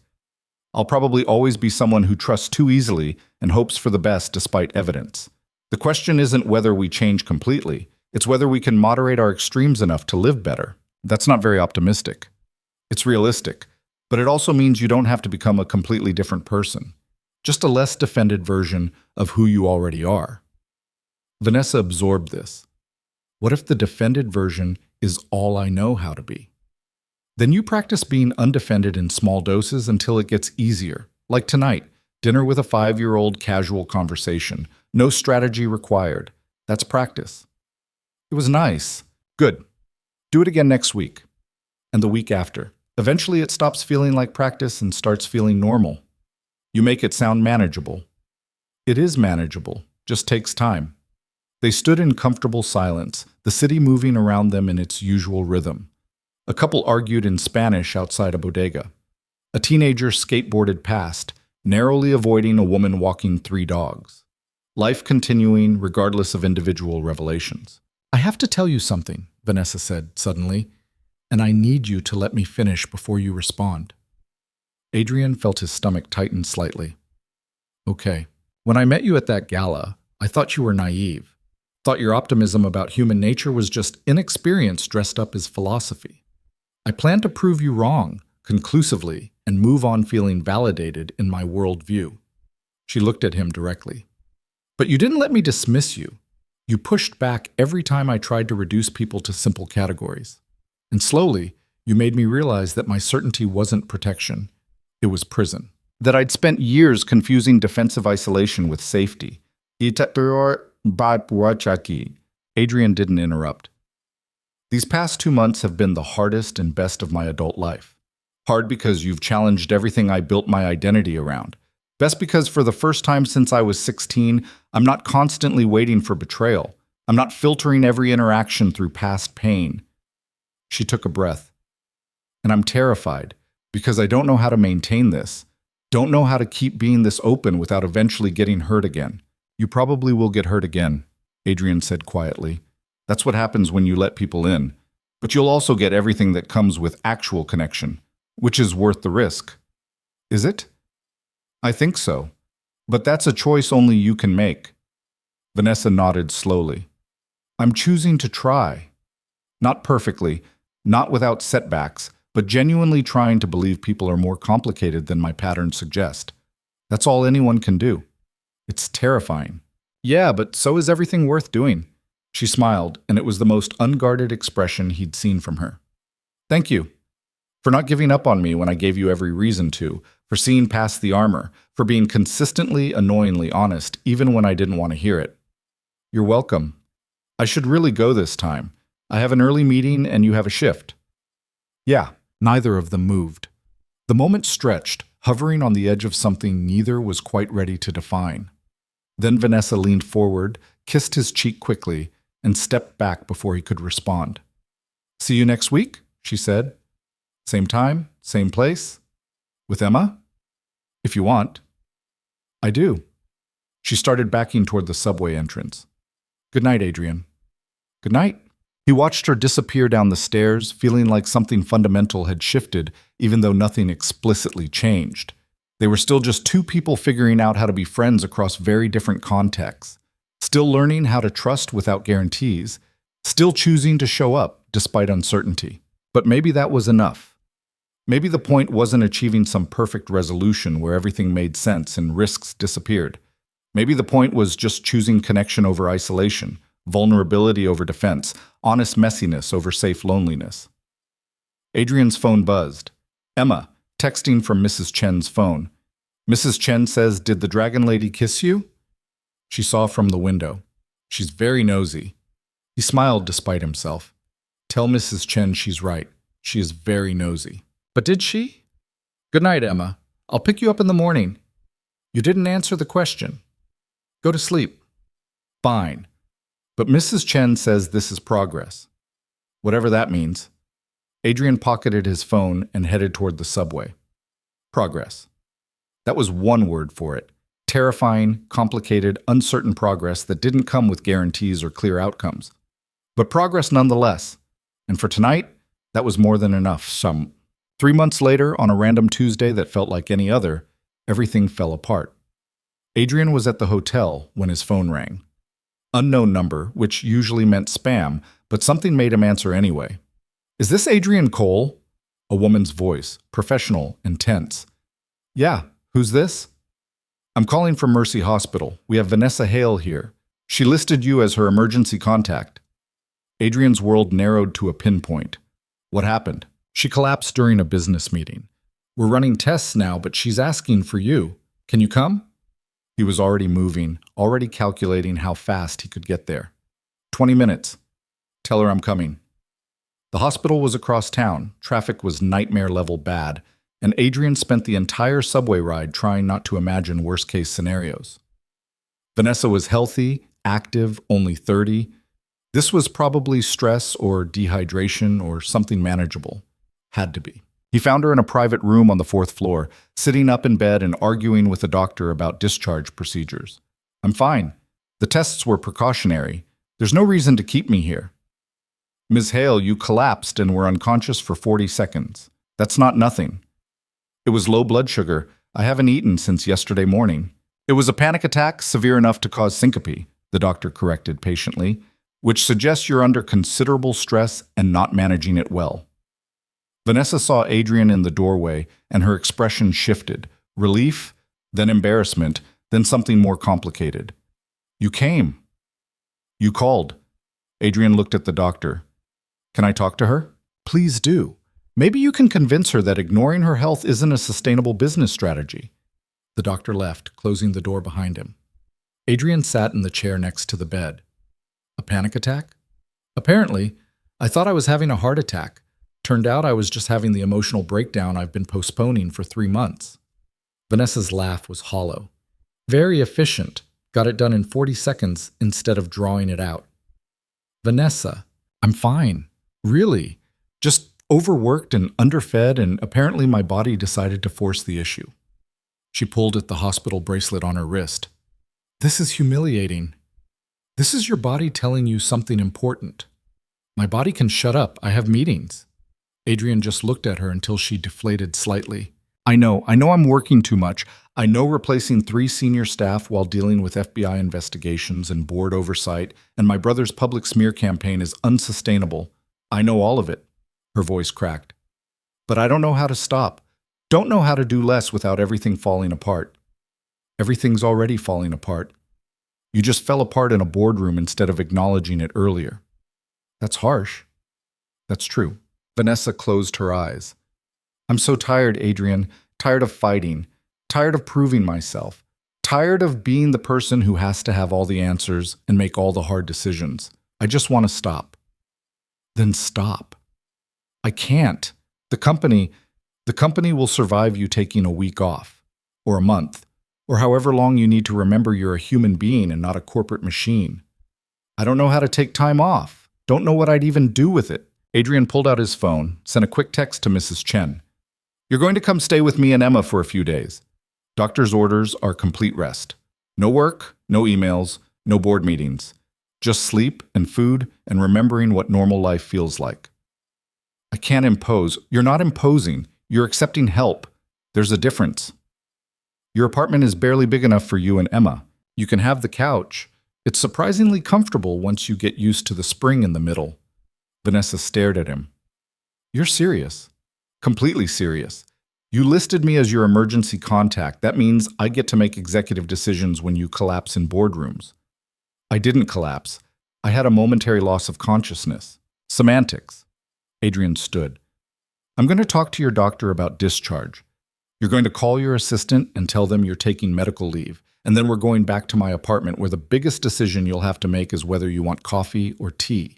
I'll probably always be someone who trusts too easily and hopes for the best despite evidence. The question isn't whether we change completely, it's whether we can moderate our extremes enough to live better. That's not very optimistic. It's realistic, but it also means you don't have to become a completely different person, just a less defended version of who you already are. Vanessa absorbed this. What if the defended version is all I know how to be? Then you practice being undefended in small doses until it gets easier. Like tonight, dinner with a 5-year-old, casual conversation. No strategy required. That's practice. It was nice. Good. Do it again next week. And the week after. Eventually it stops feeling like practice and starts feeling normal. You make it sound manageable. It is manageable. Just takes time. They stood in comfortable silence, the city moving around them in its usual rhythm. A couple argued in Spanish outside a bodega. A teenager skateboarded past, narrowly avoiding a woman walking 3 dogs. Life continuing regardless of individual revelations. I have to tell you something, Vanessa said suddenly, and I need you to let me finish before you respond. Adrian felt his stomach tighten slightly. Okay. When I met you at that gala, I thought you were naive. Thought your optimism about human nature was just inexperience dressed up as philosophy. I plan to prove you wrong, conclusively, and move on feeling validated in my worldview. She looked at him directly. But you didn't let me dismiss you. You pushed back every time I tried to reduce people to simple categories. And slowly, you made me realize that my certainty wasn't protection. It was prison. That I'd spent years confusing defensive isolation with safety. Adrian didn't interrupt. These past 2 months have been the hardest and best of my adult life. Hard because you've challenged everything I built my identity around. Best because for the first time since I was 16, I'm not constantly waiting for betrayal. I'm not filtering every interaction through past pain. She took a breath. And I'm terrified because I don't know how to maintain this. Don't know how to keep being this open without eventually getting hurt again. You probably will get hurt again, Adrian said quietly. That's what happens when you let people in. But you'll also get everything that comes with actual connection, which is worth the risk. Is it? I think so. But that's a choice only you can make. Vanessa nodded slowly. I'm choosing to try. Not perfectly, not without setbacks, but genuinely trying to believe people are more complicated than my patterns suggest. That's all anyone can do. It's terrifying. Yeah, but so is everything worth doing. She smiled, and it was the most unguarded expression he'd seen from her. Thank you. For not giving up on me when I gave you every reason to, for seeing past the armor, for being consistently, annoyingly honest, even when I didn't want to hear it. You're welcome. I should really go this time. I have an early meeting and you have a shift. Yeah, neither of them moved. The moment stretched, hovering on the edge of something neither was quite ready to define. Then Vanessa leaned forward, kissed his cheek quickly, and stepped back before he could respond. See you next week, she said. Same time, same place? With Emma? If you want. I do. She started backing toward the subway entrance. Good night, Adrian. Good night. He watched her disappear down the stairs, feeling like something fundamental had shifted, even though nothing explicitly changed. They were still just 2 people figuring out how to be friends across very different contexts, still learning how to trust without guarantees, still choosing to show up despite uncertainty. But maybe that was enough. Maybe the point wasn't achieving some perfect resolution where everything made sense and risks disappeared. Maybe the point was just choosing connection over isolation, vulnerability over defense, honest messiness over safe loneliness. Adrian's phone buzzed. Emma, texting from Mrs. Chen's phone. Mrs. Chen says, "Did the dragon lady kiss you?" She saw from the window. She's very nosy. He smiled despite himself. Tell Mrs. Chen she's right. She is very nosy. But did she? Good night, Emma. I'll pick you up in the morning. You didn't answer the question. Go to sleep. Fine. But Mrs. Chen says this is progress. Whatever that means. Adrian pocketed his phone and headed toward the subway. Progress. That was one word for it. Terrifying, complicated, uncertain progress that didn't come with guarantees or clear outcomes. But progress nonetheless. And for tonight, that was more than enough. 3 months later, on a random Tuesday that felt like any other, everything fell apart. Adrian was at the hotel when his phone rang. Unknown number, which usually meant spam, but something made him answer anyway. Is this Adrian Cole? A woman's voice, professional and tense. Yeah, who's this? I'm calling from Mercy Hospital. We have Vanessa Hale here. She listed you as her emergency contact. Adrian's world narrowed to a pinpoint. What happened? She collapsed during a business meeting. We're running tests now, but she's asking for you. Can you come? He was already moving, already calculating how fast he could get there. 20 minutes. Tell her I'm coming. The hospital was across town, traffic was nightmare-level bad, and Adrian spent the entire subway ride trying not to imagine worst-case scenarios. Vanessa was healthy, active, only 30. This was probably stress or dehydration or something manageable. Had to be. He found her in a private room on the 4th floor, sitting up in bed and arguing with a doctor about discharge procedures. I'm fine. The tests were precautionary. There's no reason to keep me here. Ms. Hale, you collapsed and were unconscious for 40 seconds. That's not nothing. It was low blood sugar. I haven't eaten since yesterday morning. It was a panic attack severe enough to cause syncope, the doctor corrected patiently, which suggests you're under considerable stress and not managing it well. Vanessa saw Adrian in the doorway, and her expression shifted. Relief, then embarrassment, then something more complicated. You came. You called. Adrian looked at the doctor. Can I talk to her? Please do. Maybe you can convince her that ignoring her health isn't a sustainable business strategy. The doctor left, closing the door behind him. Adrian sat in the chair next to the bed. A panic attack? Apparently. I thought I was having a heart attack. Turned out I was just having the emotional breakdown I've been postponing for 3 months. Vanessa's laugh was hollow. Very efficient. Got it done in 40 seconds instead of drawing it out. Vanessa, I'm fine. Really. Just overworked and underfed, and apparently my body decided to force the issue. She pulled at the hospital bracelet on her wrist. This is humiliating. This is your body telling you something important. My body can shut up. I have meetings. Adrian just looked at her until she deflated slightly. I know I'm working too much. I know replacing 3 senior staff while dealing with FBI investigations and board oversight and my brother's public smear campaign is unsustainable. I know all of it. Her voice cracked. But I don't know how to stop. Don't know how to do less without everything falling apart. Everything's already falling apart. You just fell apart in a boardroom instead of acknowledging it earlier. That's harsh. That's true. Vanessa closed her eyes. I'm so tired, Adrian. Tired of fighting. Tired of proving myself. Tired of being the person who has to have all the answers and make all the hard decisions. I just want to stop. Then stop. I can't. The company will survive you taking a week off, or a month, or however long you need to remember you're a human being and not a corporate machine. I don't know how to take time off. Don't know what I'd even do with it. Adrian pulled out his phone, sent a quick text to Mrs. Chen. You're going to come stay with me and Emma for a few days. Doctor's orders are complete rest. No work, no emails, no board meetings. Just sleep and food and remembering what normal life feels like. I can't impose. You're not imposing. You're accepting help. There's a difference. Your apartment is barely big enough for you and Emma. You can have the couch. It's surprisingly comfortable once you get used to the spring in the middle. Vanessa stared at him. You're serious. Completely serious. You listed me as your emergency contact. That means I get to make executive decisions when you collapse in boardrooms. I didn't collapse. I had a momentary loss of consciousness. Semantics. Adrian stood. I'm going to talk to your doctor about discharge. You're going to call your assistant and tell them you're taking medical leave, and then we're going back to my apartment where the biggest decision you'll have to make is whether you want coffee or tea.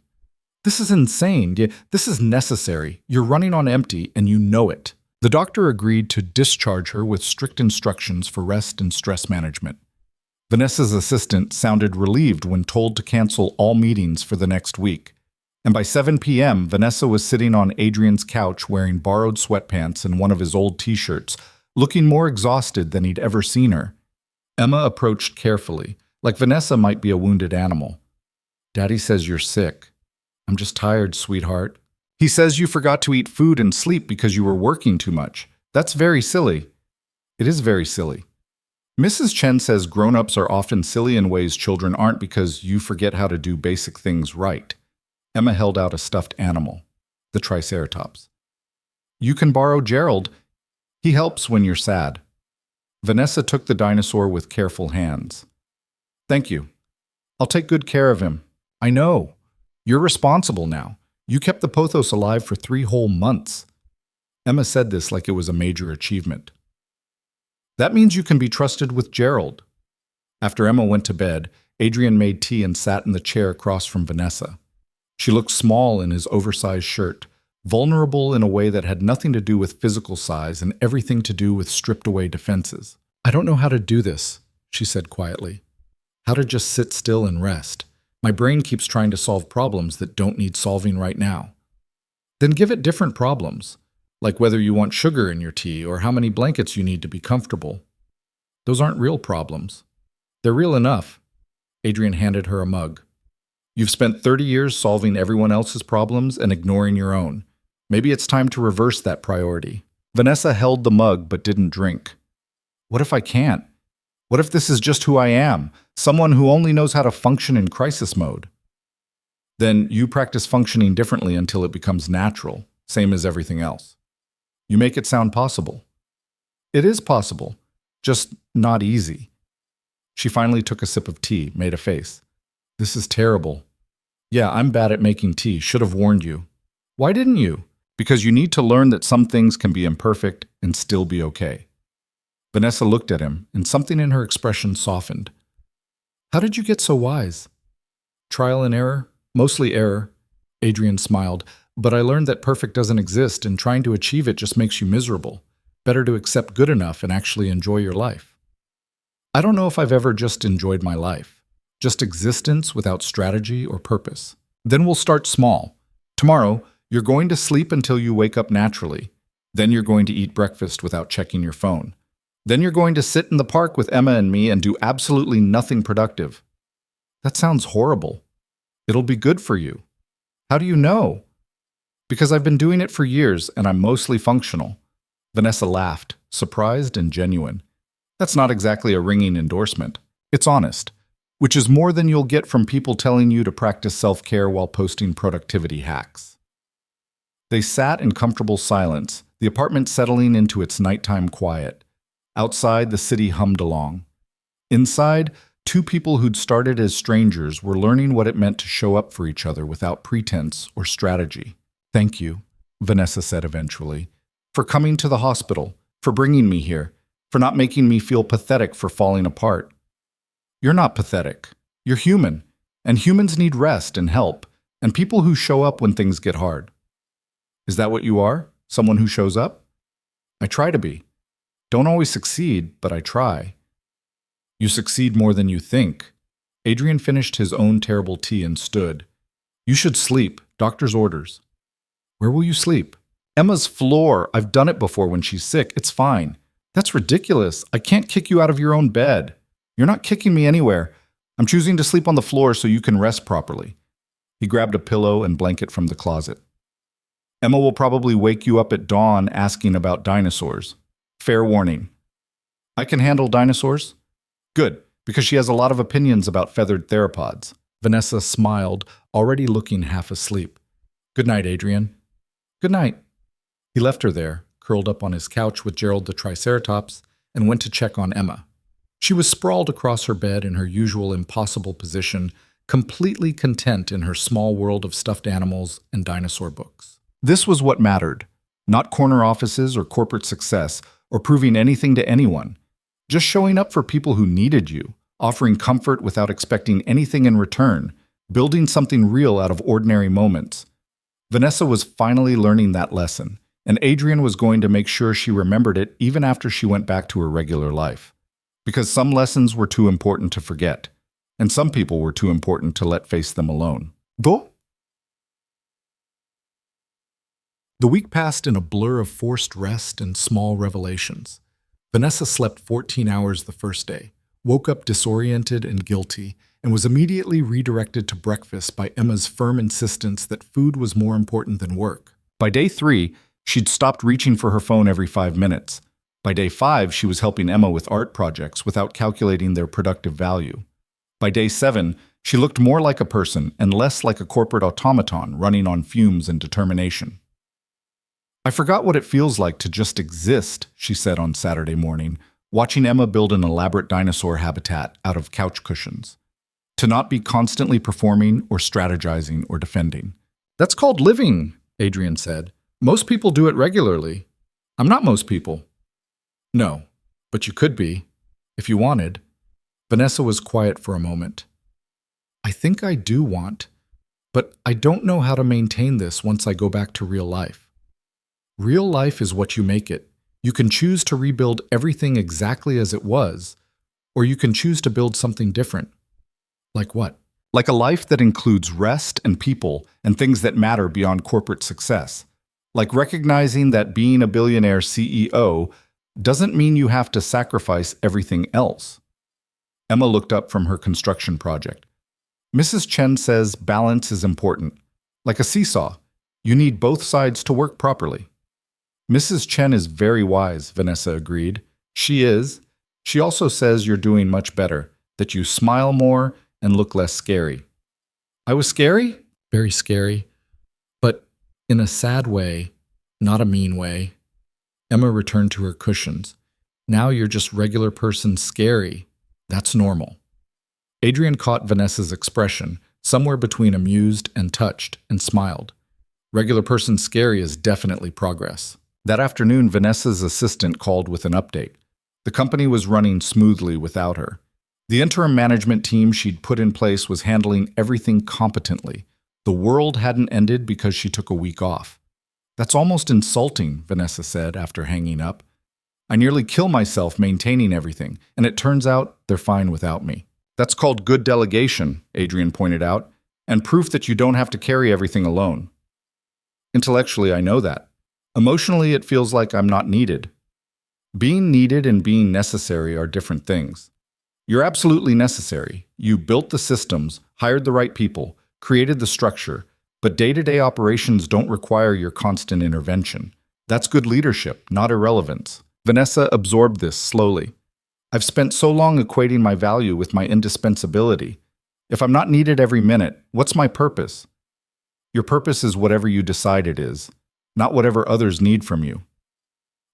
This is insane. This is necessary. You're running on empty, and you know it. The doctor agreed to discharge her with strict instructions for rest and stress management. Vanessa's assistant sounded relieved when told to cancel all meetings for the next week. And by 7 p.m., Vanessa was sitting on Adrian's couch wearing borrowed sweatpants and one of his old t-shirts, looking more exhausted than he'd ever seen her. Emma approached carefully, like Vanessa might be a wounded animal. "Daddy says you're sick." "I'm just tired, sweetheart." "He says you forgot to eat food and sleep because you were working too much. That's very silly." "It is very silly." Mrs. Chen says grown-ups are often silly in ways children aren't because you forget how to do basic things right. Emma held out a stuffed animal, the Triceratops. "You can borrow Gerald. He helps when you're sad." Vanessa took the dinosaur with careful hands. "Thank you. I'll take good care of him." "I know. You're responsible now. You kept the pothos alive for 3 whole months." Emma said this like it was a major achievement. "That means you can be trusted with Gerald." After Emma went to bed, Adrian made tea and sat in the chair across from Vanessa. She looked small in his oversized shirt, vulnerable in a way that had nothing to do with physical size and everything to do with stripped-away defenses. "I don't know how to do this," she said quietly. "How to just sit still and rest. My brain keeps trying to solve problems that don't need solving right now." "Then give it different problems, like whether you want sugar in your tea or how many blankets you need to be comfortable. Those aren't real problems. They're real enough." Adrian handed her a mug. "You've spent 30 years solving everyone else's problems and ignoring your own. Maybe it's time to reverse that priority." Vanessa held the mug but didn't drink. "What if I can't? What if this is just who I am, someone who only knows how to function in crisis mode?" "Then you practice functioning differently until it becomes natural, same as everything else. You make it sound possible." "It is possible, just not easy." She finally took a sip of tea, made a face. "This is terrible." "Yeah, I'm bad at making tea. Should have warned you." "Why didn't you?" "Because you need to learn that some things can be imperfect and still be okay." Vanessa looked at him, and something in her expression softened. "How did you get so wise?" "Trial and error. Mostly error." Adrian smiled. "But I learned that perfect doesn't exist, and trying to achieve it just makes you miserable. Better to accept good enough and actually enjoy your life." "I don't know if I've ever just enjoyed my life. Just existence without strategy or purpose." "Then we'll start small. Tomorrow, you're going to sleep until you wake up naturally. Then you're going to eat breakfast without checking your phone. Then you're going to sit in the park with Emma and me and do absolutely nothing productive." "That sounds horrible." "It'll be good for you." "How do you know?" "Because I've been doing it for years and I'm mostly functional." Vanessa laughed, surprised and genuine. That's not exactly a ringing endorsement. It's honest, which is more than you'll get from people telling you to practice self-care while posting productivity hacks. They sat in comfortable silence, the apartment settling into its nighttime quiet. Outside, the city hummed along. Inside, 2 people who'd started as strangers were learning what it meant to show up for each other without pretense or strategy. "Thank you," Vanessa said eventually, "for coming to the hospital, for bringing me here, for not making me feel pathetic for falling apart." "You're not pathetic. You're human, and humans need rest and help, and people who show up when things get hard." "Is that what you are? Someone who shows up?" "I try to be. Don't always succeed, but I try." "You succeed more than you think." Adrian finished his own terrible tea and stood. "You should sleep. Doctor's orders." "Where will you sleep?" "Emma's floor. I've done it before when she's sick. It's fine." "That's ridiculous. I can't kick you out of your own bed." "You're not kicking me anywhere. I'm choosing to sleep on the floor so you can rest properly." He grabbed a pillow and blanket from the closet. "Emma will probably wake you up at dawn asking about dinosaurs. Fair warning." "I can handle dinosaurs?" "Good, because she has a lot of opinions about feathered theropods." Vanessa smiled, already looking half asleep. "Good night, Adrian." "Good night." He left her there, curled up on his couch with Gerald the Triceratops, and went to check on Emma. She was sprawled across her bed in her usual impossible position, completely content in her small world of stuffed animals and dinosaur books. This was what mattered, not corner offices or corporate success, or proving anything to anyone. Just showing up for people who needed you, offering comfort without expecting anything in return, building something real out of ordinary moments. Vanessa was finally learning that lesson, and Adrian was going to make sure she remembered it even after she went back to her regular life. Because some lessons were too important to forget, and some people were too important to let face them alone. Go? The week passed in a blur of forced rest and small revelations. Vanessa slept 14 hours the first day, woke up disoriented and guilty, and was immediately redirected to breakfast by Emma's firm insistence that food was more important than work. By day 3, she'd stopped reaching for her phone every 5 minutes. By day 5, she was helping Emma with art projects without calculating their productive value. By day 7, she looked more like a person and less like a corporate automaton running on fumes and determination. "I forgot what it feels like to just exist," she said on Saturday morning, watching Emma build an elaborate dinosaur habitat out of couch cushions. To not be constantly performing or strategizing or defending. "That's called living," Adrian said. "Most people do it regularly." "I'm not most people." "No, but you could be, if you wanted." Vanessa was quiet for a moment. "I think I do want, but I don't know how to maintain this once I go back to real life." Real life is what you make it. You can choose to rebuild everything exactly as it was, or you can choose to build something different. Like what? Like a life that includes rest and people and things that matter beyond corporate success. Like recognizing that being a billionaire CEO doesn't mean you have to sacrifice everything else. Emma looked up from her construction project. "Mrs. Chen says balance is important. Like a seesaw, you need both sides to work properly." "Mrs. Chen is very wise," Vanessa agreed. "She is. She also says you're doing much better, that you smile more and look less scary." "I was scary?" "Very scary. But in a sad way, not a mean way." Emma returned to her cushions. "Now you're just regular person scary. That's normal." Adrian caught Vanessa's expression, somewhere between amused and touched, and smiled. Regular person scary is definitely progress. That afternoon, Vanessa's assistant called with an update. The company was running smoothly without her. The interim management team she'd put in place was handling everything competently. The world hadn't ended because she took a week off. "That's almost insulting," Vanessa said after hanging up. "I nearly kill myself maintaining everything, and it turns out they're fine without me." "That's called good delegation," Adrian pointed out, "and proof that you don't have to carry everything alone." "Intellectually, I know that. Emotionally, it feels like I'm not needed." Being needed and being necessary are different things. You're absolutely necessary. You built the systems, hired the right people, created the structure, but day-to-day operations don't require your constant intervention. That's good leadership, not irrelevance. Vanessa absorbed this slowly. "I've spent so long equating my value with my indispensability. If I'm not needed every minute, what's my purpose?" "Your purpose is whatever you decide it is, not whatever others need from you."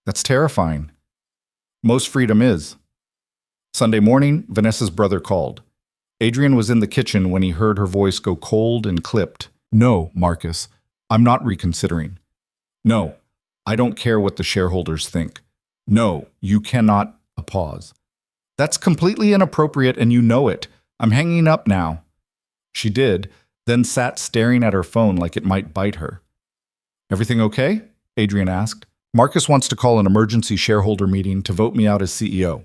"That's terrifying." "Most freedom is." Sunday morning, Vanessa's brother called. Adrian was in the kitchen when he heard her voice go cold and clipped. "No, Marcus, I'm not reconsidering. No, I don't care what the shareholders think. No, you cannot." A pause. "That's completely inappropriate and you know it. I'm hanging up now." She did, then sat staring at her phone like it might bite her. "Everything okay?" Adrian asked. "Marcus wants to call an emergency shareholder meeting to vote me out as CEO.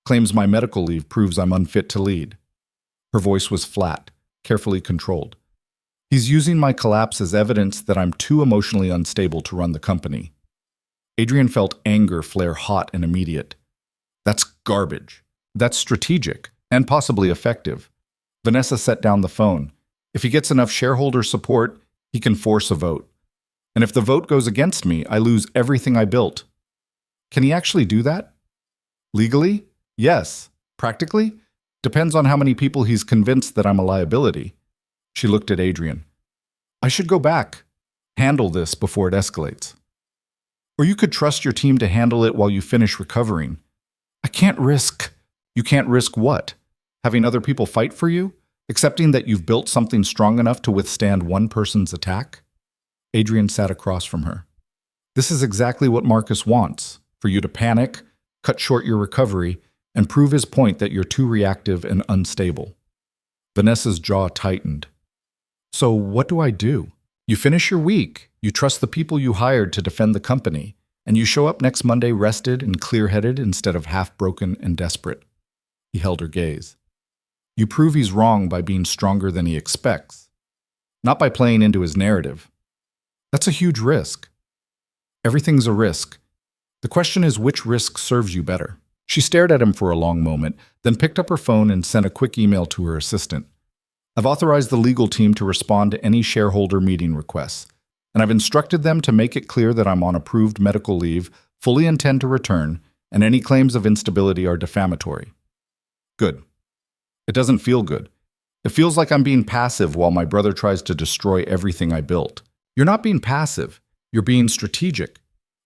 Claims my medical leave proves I'm unfit to lead." Her voice was flat, carefully controlled. "He's using my collapse as evidence that I'm too emotionally unstable to run the company." Adrian felt anger flare hot and immediate. "That's garbage. That's strategic, and possibly effective." Vanessa set down the phone. "If he gets enough shareholder support, he can force a vote. And if the vote goes against me, I lose everything I built." "Can he actually do that?" "Legally? Yes. Practically? Depends on how many people he's convinced that I'm a liability." She looked at Adrian. "I should go back. Handle this before it escalates. Or you could trust your team to handle it while you finish recovering." "I can't risk." "You can't risk what? Having other people fight for you? Accepting that you've built something strong enough to withstand one person's attack?" Adrian sat across from her. "This is exactly what Marcus wants, for you to panic, cut short your recovery, and prove his point that you're too reactive and unstable. Vanessa's jaw tightened. So what do I do? You finish your week, you trust the people you hired to defend the company, and you show up next Monday rested and clear-headed instead of half-broken and desperate. He held her gaze. You prove he's wrong by being stronger than he expects, not by playing into his narrative. That's a huge risk. Everything's a risk. The question is which risk serves you better. She stared at him for a long moment, then picked up her phone and sent a quick email to her assistant. I've authorized the legal team to respond to any shareholder meeting requests, and I've instructed them to make it clear that I'm on approved medical leave, fully intend to return, and any claims of instability are defamatory. Good. It doesn't feel good. It feels like I'm being passive while my brother tries to destroy everything I built. You're not being passive. You're being strategic.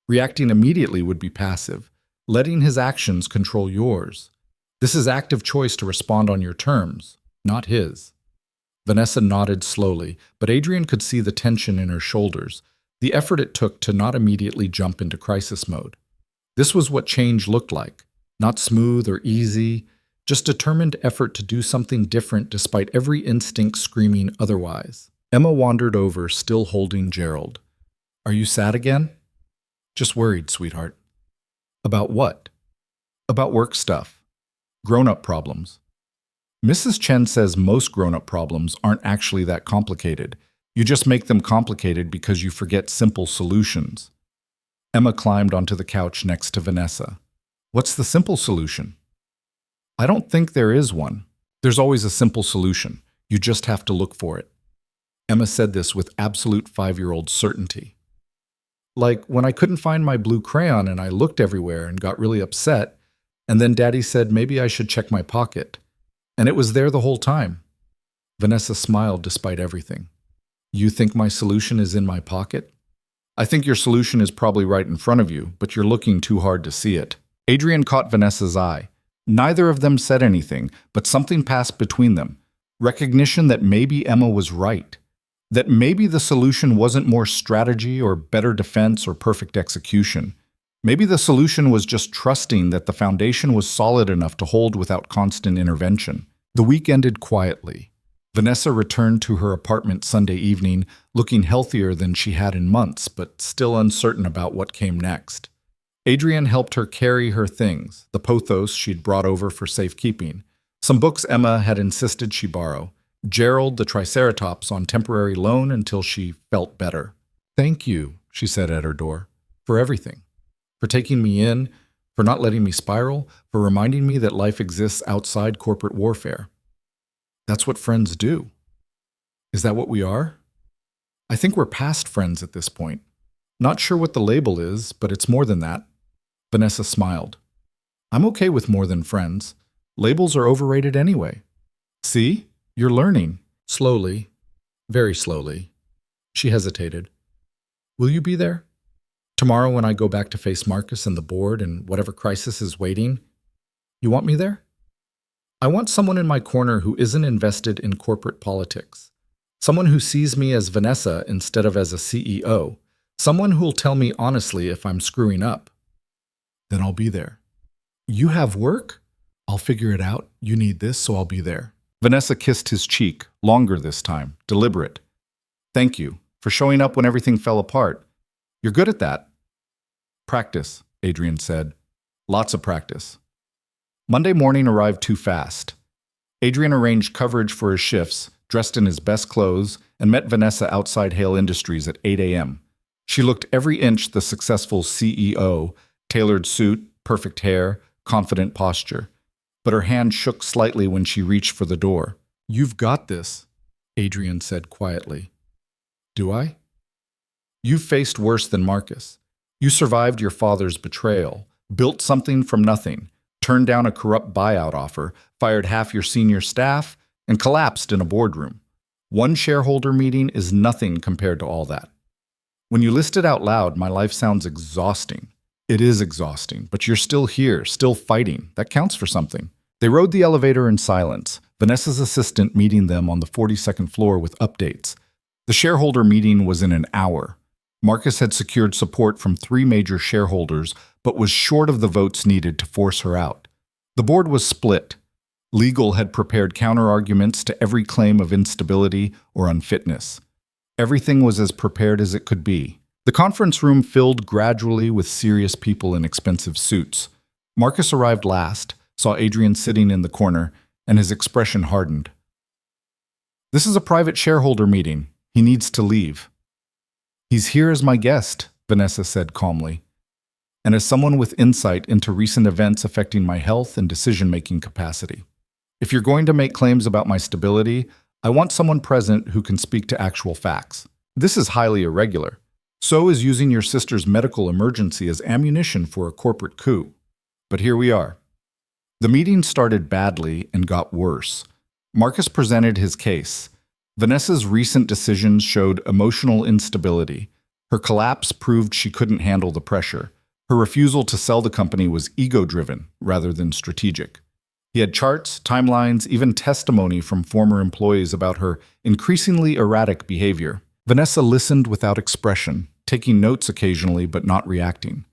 Reacting immediately would be passive, letting his actions control yours. This is active choice to respond on your terms, not his. Vanessa nodded slowly, but Adrian could see the tension in her shoulders, the effort it took to not immediately jump into crisis mode. This was what change looked like, not smooth or easy, just determined effort to do something different despite every instinct screaming otherwise. Emma wandered over, still holding Gerald. Are you sad again? Just worried, sweetheart. About what? About work stuff. Grown-up problems. Mrs. Chen says most grown-up problems aren't actually that complicated. You just make them complicated because you forget simple solutions. Emma climbed onto the couch next to Vanessa. What's the simple solution? I don't think there is one. There's always a simple solution. You just have to look for it. Emma said this with absolute 5-year-old certainty. Like when I couldn't find my blue crayon and I looked everywhere and got really upset, and then Daddy said maybe I should check my pocket. And it was there the whole time. Vanessa smiled despite everything. You think my solution is in my pocket? I think your solution is probably right in front of you, but you're looking too hard to see it. Adrian caught Vanessa's eye. Neither of them said anything, but something passed between them. Recognition that maybe Emma was right. That maybe the solution wasn't more strategy or better defense or perfect execution. Maybe the solution was just trusting that the foundation was solid enough to hold without constant intervention. The week ended quietly. Vanessa returned to her apartment Sunday evening, looking healthier than she had in months, but still uncertain about what came next. Adrian helped her carry her things, the pothos she'd brought over for safekeeping, some books Emma had insisted she borrow, Gerald the Triceratops on temporary loan until she felt better. Thank you, she said at her door, for everything. For taking me in, for not letting me spiral, for reminding me that life exists outside corporate warfare. That's what friends do. Is that what we are? I think we're past friends at this point. Not sure what the label is, but it's more than that. Vanessa smiled. I'm okay with more than friends. Labels are overrated anyway. See? You're learning. Slowly. Very slowly. She hesitated. Will you be there? Tomorrow when I go back to face Marcus and the board and whatever crisis is waiting? You want me there? I want someone in my corner who isn't invested in corporate politics. Someone who sees me as Vanessa instead of as a CEO. Someone who'll tell me honestly if I'm screwing up. Then I'll be there. You have work? I'll figure it out. You need this, so I'll be there. Vanessa kissed his cheek, longer this time, deliberate. Thank you for showing up when everything fell apart. You're good at that. Practice, Adrian said. Lots of practice. Monday morning arrived too fast. Adrian arranged coverage for his shifts, dressed in his best clothes, and met Vanessa outside Hale Industries at 8 a.m. She looked every inch the successful CEO, tailored suit, perfect hair, confident posture. But her hand shook slightly when she reached for the door. You've got this, Adrian said quietly. Do I? You've faced worse than Marcus. You survived your father's betrayal, built something from nothing, turned down a corrupt buyout offer, fired half your senior staff, and collapsed in a boardroom. One shareholder meeting is nothing compared to all that. When you list it out loud, my life sounds exhausting. It is exhausting, but you're still here, still fighting. That counts for something. They rode the elevator in silence, Vanessa's assistant meeting them on the 42nd floor with updates. The shareholder meeting was in an hour. Marcus had secured support from 3 major shareholders, but was short of the votes needed to force her out. The board was split. Legal had prepared counterarguments to every claim of instability or unfitness. Everything was as prepared as it could be. The conference room filled gradually with serious people in expensive suits. Marcus arrived last, saw Adrian sitting in the corner, and his expression hardened. "This is a private shareholder meeting. He needs to leave." "He's here as my guest," Vanessa said calmly, "and as someone with insight into recent events affecting my health and decision-making capacity. If you're going to make claims about my stability, I want someone present who can speak to actual facts. This is highly irregular. So is using your sister's medical emergency as ammunition for a corporate coup. But here we are." The meeting started badly and got worse. Marcus presented his case. Vanessa's recent decisions showed emotional instability. Her collapse proved she couldn't handle the pressure. Her refusal to sell the company was ego-driven rather than strategic. He had charts, timelines, even testimony from former employees about her increasingly erratic behavior. Vanessa listened without expression, taking notes occasionally but not reacting.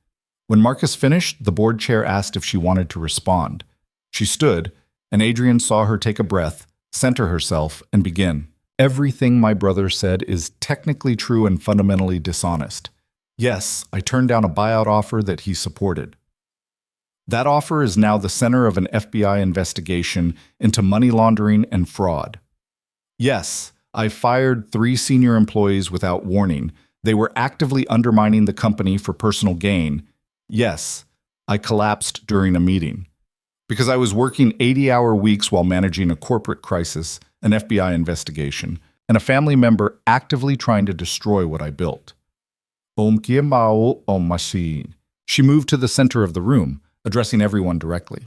When Marcus finished, the board chair asked if she wanted to respond. She stood, and Adrian saw her take a breath, center herself, and begin. "Everything my brother said is technically true and fundamentally dishonest. Yes, I turned down a buyout offer that he supported. That offer is now the center of an FBI investigation into money laundering and fraud. Yes, I fired 3 senior employees without warning. They were actively undermining the company for personal gain. Yes, I collapsed during a meeting. Because I was working 80-hour weeks while managing a corporate crisis, an FBI investigation, and a family member actively trying to destroy what I built." She moved to the center of the room, addressing everyone directly.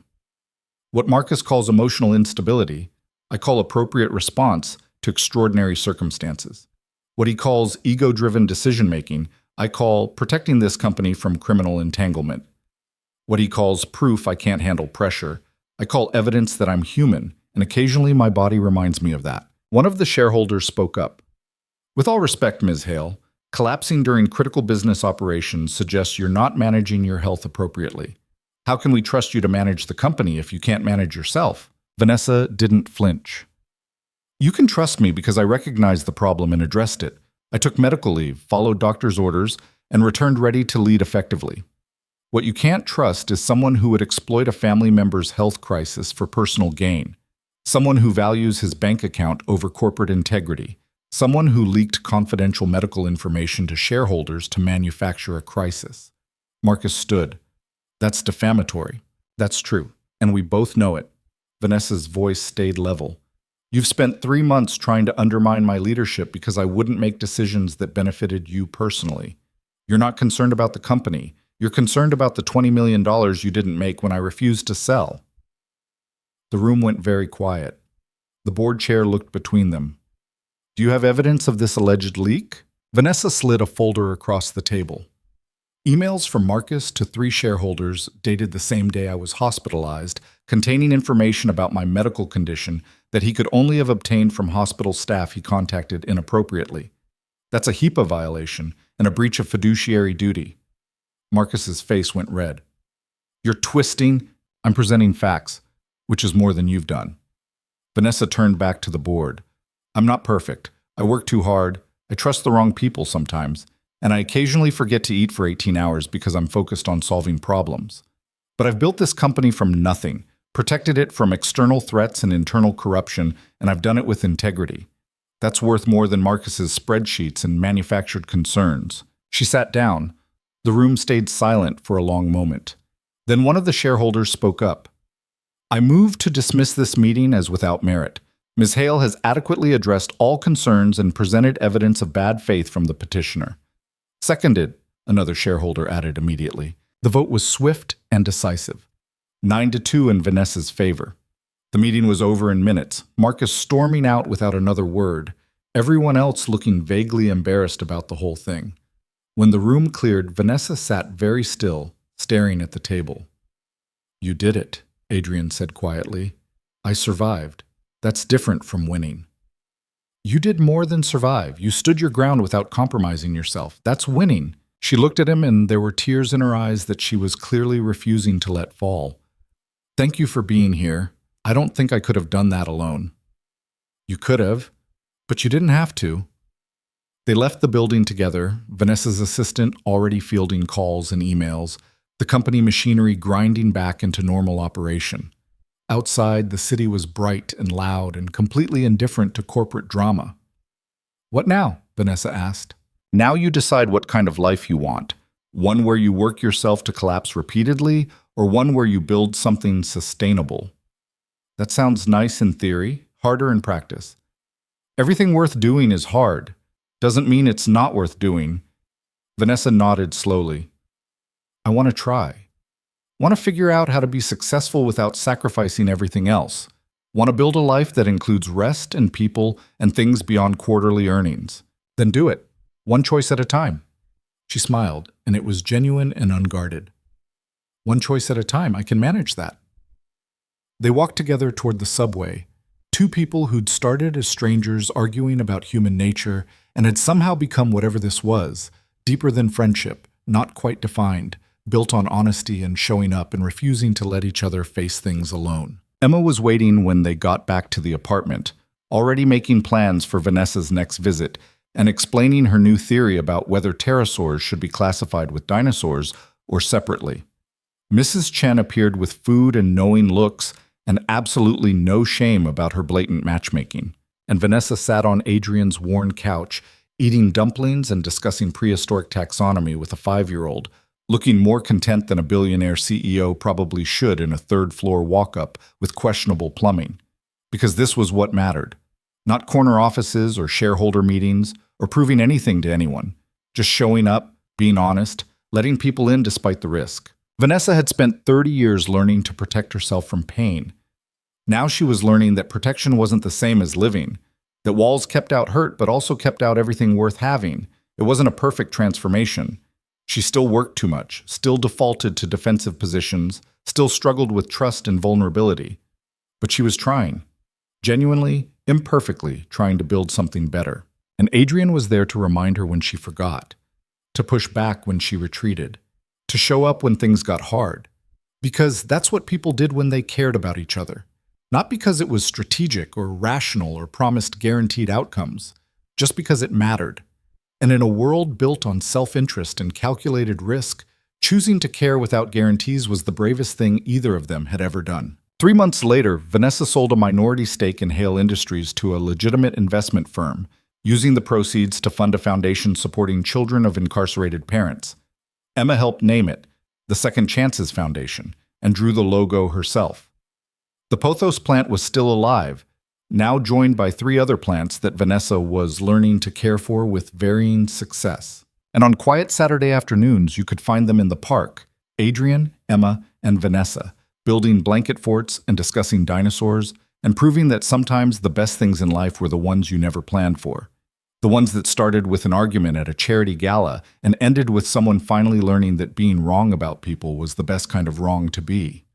"What Marcus calls emotional instability, I call appropriate response to extraordinary circumstances. What he calls ego-driven decision-making, I call protecting this company from criminal entanglement. What he calls proof I can't handle pressure, I call evidence that I'm human, and occasionally my body reminds me of that." One of the shareholders spoke up. "With all respect, Ms. Hale, collapsing during critical business operations suggests you're not managing your health appropriately. How can we trust you to manage the company if you can't manage yourself?" Vanessa didn't flinch. "You can trust me because I recognized the problem and addressed it. I took medical leave, followed doctor's orders, and returned ready to lead effectively. What you can't trust is someone who would exploit a family member's health crisis for personal gain. Someone who values his bank account over corporate integrity. Someone who leaked confidential medical information to shareholders to manufacture a crisis." Marcus stood. "That's defamatory. That's true. And we both know it." Vanessa's voice stayed level. "You've spent 3 months trying to undermine my leadership because I wouldn't make decisions that benefited you personally. You're not concerned about the company. You're concerned about the $20 million you didn't make when I refused to sell." The room went very quiet. The board chair looked between them. "Do you have evidence of this alleged leak?" Vanessa slid a folder across the table. "Emails from Marcus to 3 shareholders, dated the same day I was hospitalized, containing information about my medical condition that he could only have obtained from hospital staff he contacted inappropriately. That's a HIPAA violation and a breach of fiduciary duty." Marcus's face went red. "You're twisting. I'm presenting facts, which is more than you've done." Vanessa turned back to the board. "I'm not perfect. I work too hard. I trust the wrong people sometimes. And I occasionally forget to eat for 18 hours because I'm focused on solving problems. But I've built this company from nothing, protected it from external threats and internal corruption, and I've done it with integrity. That's worth more than Marcus's spreadsheets and manufactured concerns." She sat down. The room stayed silent for a long moment. Then one of the shareholders spoke up. "I move to dismiss this meeting as without merit. Ms. Hale has adequately addressed all concerns and presented evidence of bad faith from the petitioner." "Seconded," another shareholder added immediately. The vote was swift and decisive. 9-2 in Vanessa's favor. The meeting was over in minutes, Marcus storming out without another word, everyone else looking vaguely embarrassed about the whole thing. When the room cleared, Vanessa sat very still, staring at the table. "You did it," Adrian said quietly. "I survived. That's different from winning." "You did more than survive. You stood your ground without compromising yourself. That's winning." She looked at him, and there were tears in her eyes that she was clearly refusing to let fall. Thank you for being here. I don't think I could have done that alone. You could have, but you didn't have to. They left the building together, Vanessa's assistant already fielding calls and emails, the company machinery grinding back into normal operation. Outside, the city was bright and loud and completely indifferent to corporate drama. What now? Vanessa asked. Now you decide what kind of life you want. One where you work yourself to collapse repeatedly, or one where you build something sustainable. That sounds nice in theory, harder in practice. Everything worth doing is hard. Doesn't mean it's not worth doing. Vanessa nodded slowly. I want to try. Want to figure out how to be successful without sacrificing everything else. Want to build a life that includes rest and people and things beyond quarterly earnings. Then do it, one choice at a time. She smiled, and it was genuine and unguarded. One choice at a time, I can manage that. They walked together toward the subway, two people who'd started as strangers arguing about human nature and had somehow become whatever this was, deeper than friendship, not quite defined, built on honesty and showing up and refusing to let each other face things alone. Emma was waiting when they got back to the apartment, already making plans for Vanessa's next visit and explaining her new theory about whether pterosaurs should be classified with dinosaurs or separately. Mrs. Chen appeared with food and knowing looks and absolutely no shame about her blatant matchmaking, and Vanessa sat on Adrian's worn couch, eating dumplings and discussing prehistoric taxonomy with a 5-year-old, looking more content than a billionaire CEO probably should in a third-floor walk-up with questionable plumbing. Because this was what mattered. Not corner offices or shareholder meetings or proving anything to anyone. Just showing up, being honest, letting people in despite the risk. Vanessa had spent 30 years learning to protect herself from pain. Now she was learning that protection wasn't the same as living, that walls kept out hurt but also kept out everything worth having. It wasn't a perfect transformation. She still worked too much, still defaulted to defensive positions, still struggled with trust and vulnerability. But she was trying, genuinely, imperfectly trying to build something better. And Adrian was there to remind her when she forgot, to push back when she retreated, to show up when things got hard. Because that's what people did when they cared about each other. Not because it was strategic or rational or promised guaranteed outcomes, just because it mattered. And in a world built on self-interest and calculated risk, choosing to care without guarantees was the bravest thing either of them had ever done. 3 months later, Vanessa sold a minority stake in Hale Industries to a legitimate investment firm, using the proceeds to fund a foundation supporting children of incarcerated parents. Emma helped name it, the Second Chances Foundation, and drew the logo herself. The pothos plant was still alive, now joined by 3 other plants that Vanessa was learning to care for with varying success. And on quiet Saturday afternoons, you could find them in the park, Adrian, Emma, and Vanessa, building blanket forts and discussing dinosaurs, and proving that sometimes the best things in life were the ones you never planned for. The ones that started with an argument at a charity gala and ended with someone finally learning that being wrong about people was the best kind of wrong to be.